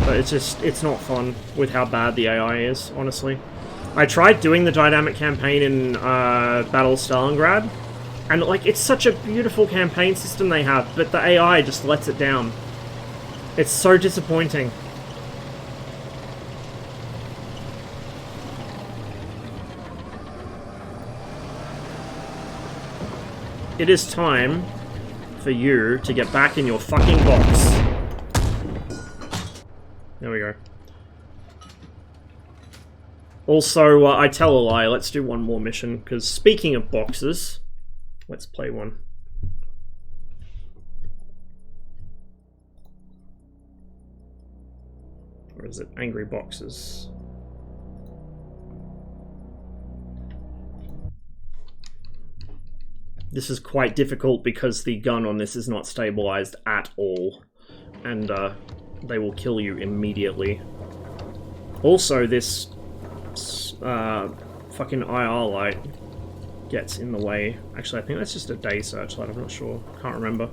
Speaker 1: But it's just, it's not fun with how bad the AI is, honestly. I tried doing the dynamic campaign in Battle of Stalingrad, and like, it's such a beautiful campaign system they have, but the AI just lets it down. It's so disappointing. It is time for you to get back in your fucking box. There we go. Also, I tell a lie, let's do one more mission, because speaking of boxes, let's play one. Or is it Angry Boxes? This is quite difficult because the gun on this is not stabilized at all, and they will kill you immediately. Also, this fucking IR light gets in the way. Actually, I think that's just a day searchlight, I'm not sure. Can't remember.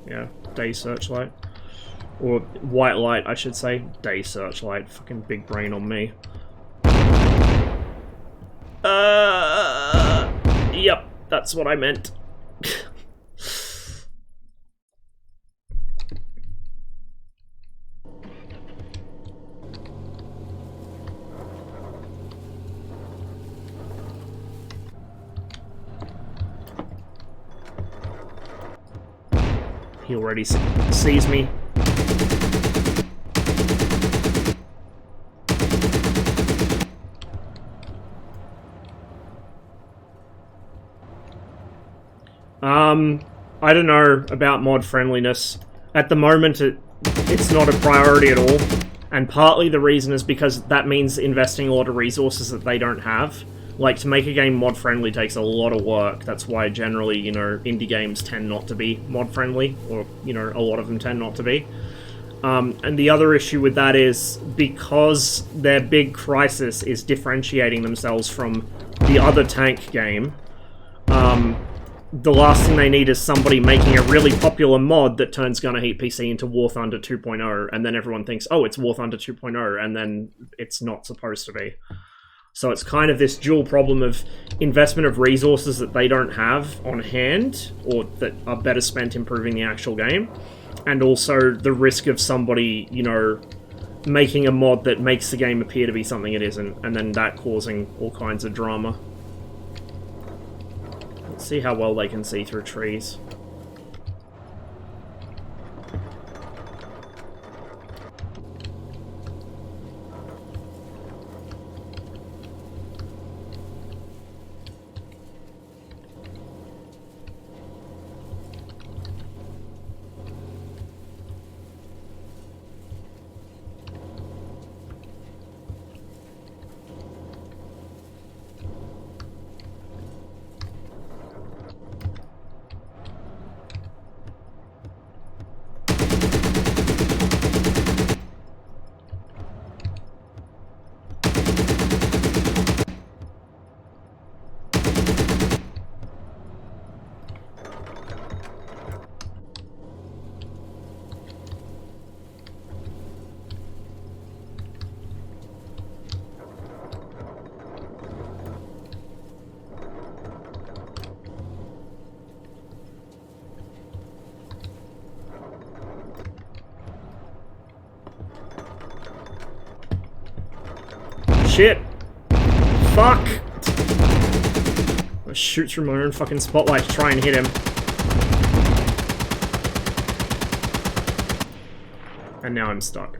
Speaker 1: Yeah, day searchlight. Or white light, I should say. Day searchlight. Fucking big brain on me. Yep, that's what I meant. He already sees me. I don't know about mod friendliness. At the moment, it's not a priority at all. And partly the reason is because that means investing a lot of resources that they don't have. Like, to make a game mod-friendly takes a lot of work. That's why generally, you know, indie games tend not to be mod-friendly, or, you know, a lot of them tend not to be. And the other issue with that is, because their big crisis is differentiating themselves from the other tank game, the last thing they need is somebody making a really popular mod that turns Gonna Heat PC into War Thunder 2.0, and then everyone thinks, oh, it's War Thunder 2.0, and then it's not supposed to be. So it's kind of this dual problem of investment of resources that they don't have on hand, or that are better spent improving the actual game, and also the risk of somebody, you know, making a mod that makes the game appear to be something it isn't, and then that causing all kinds of drama. Let's see how well they can see through trees. Shit! Fuck! I shoot through my own fucking spotlight to try and hit him. And now I'm stuck.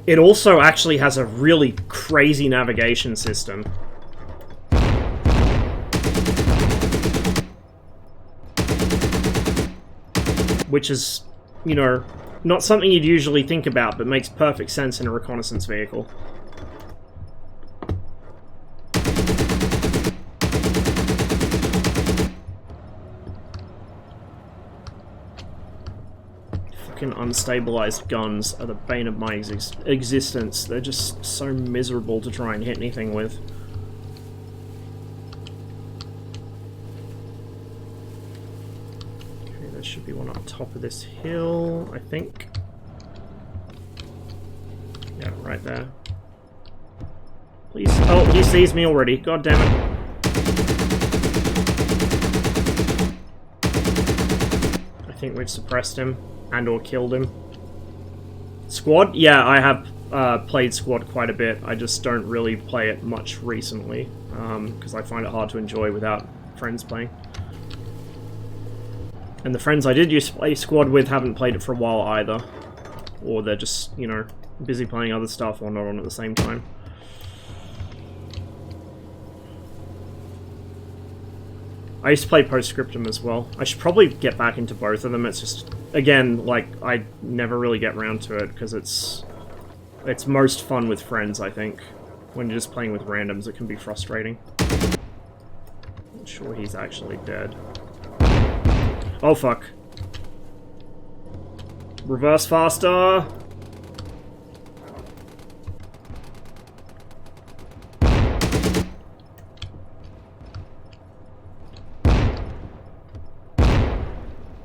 Speaker 1: It also actually has a really crazy navigation system. Which is, you know, not something you'd usually think about, but makes perfect sense in a reconnaissance vehicle. Fucking unstabilized guns are the bane of my existence. They're just so miserable to try and hit anything with. Okay, there should be one up top of this hill, I think. Yeah, right there. Please. Oh, he sees me already. God damn it. I think we've suppressed him. And or killed him. Squad? Yeah, I have played Squad quite a bit. I just don't really play it much recently, because I find it hard to enjoy without friends playing. And the friends I did used to play Squad with haven't played it for a while either. Or they're just, you know, busy playing other stuff or not on at the same time. I used to play Postscriptum as well. I should probably get back into both of them. It's just, again, like, I never really get around to it, because it's most fun with friends, I think. When you're just playing with randoms, it can be frustrating. Not sure he's actually dead. Oh, fuck. Reverse faster!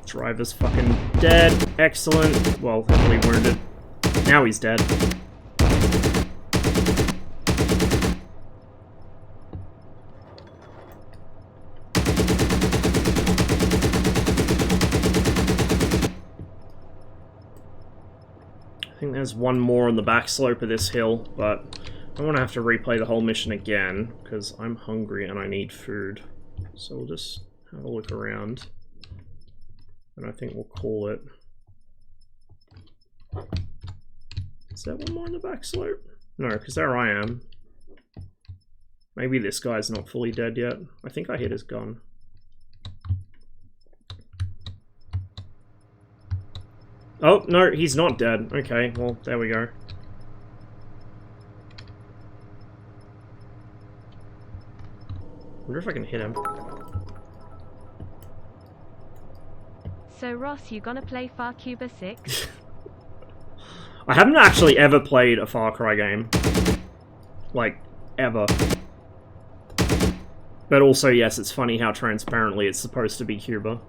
Speaker 1: Driver's fucking dead. Excellent. Well, heavily wounded. Now he's dead. I think there's one more on the back slope of this hill, but I don't want to have to replay the whole mission again, because I'm hungry and I need food. So we'll just have a look around. And I think we'll call it. Is that one more on the back slope? No, because there I am. Maybe this guy's not fully dead yet. I think I hit his gun. Oh, no, he's not dead. Okay, well, there we go. Wonder if I can hit him.
Speaker 3: So Ross, you gonna play Far Cuba 6?
Speaker 1: I haven't actually ever played a Far Cry game. Like, ever. But also, yes, it's funny how transparently it's supposed to be Cuba.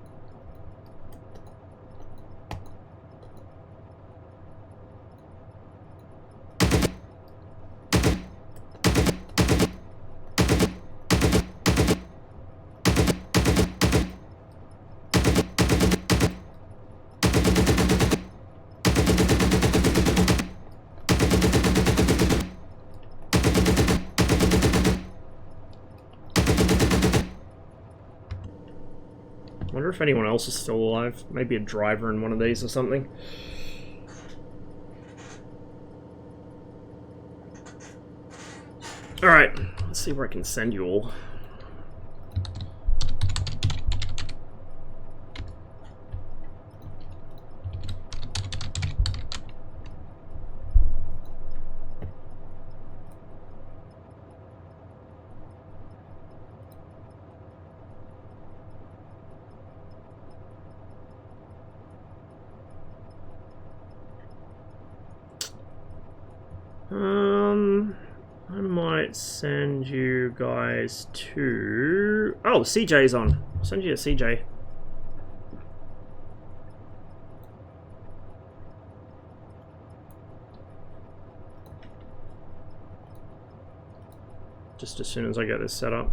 Speaker 1: I wonder if anyone else is still alive. Maybe a driver in one of these or something. Alright, let's see where I can send you all. I might send you guys to... Oh, CJ's on. I'll send you to CJ. Just as soon as I get this set up.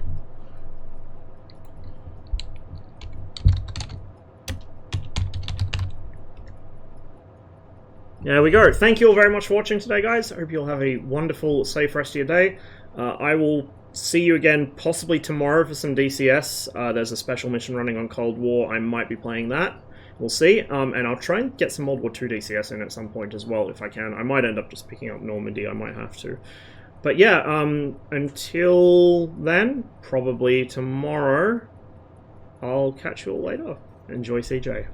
Speaker 1: There we go. Thank you all very much for watching today, guys. I hope you'll have a wonderful, safe rest of your day. I will see you again possibly tomorrow for some DCS. There's a special mission running on Cold War. I might be playing that. We'll see. And I'll try and get some World War II DCS in at some point as well, if I can. I might end up just picking up Normandy. I might have to. But yeah, until then, probably tomorrow, I'll catch you all later. Enjoy CJ.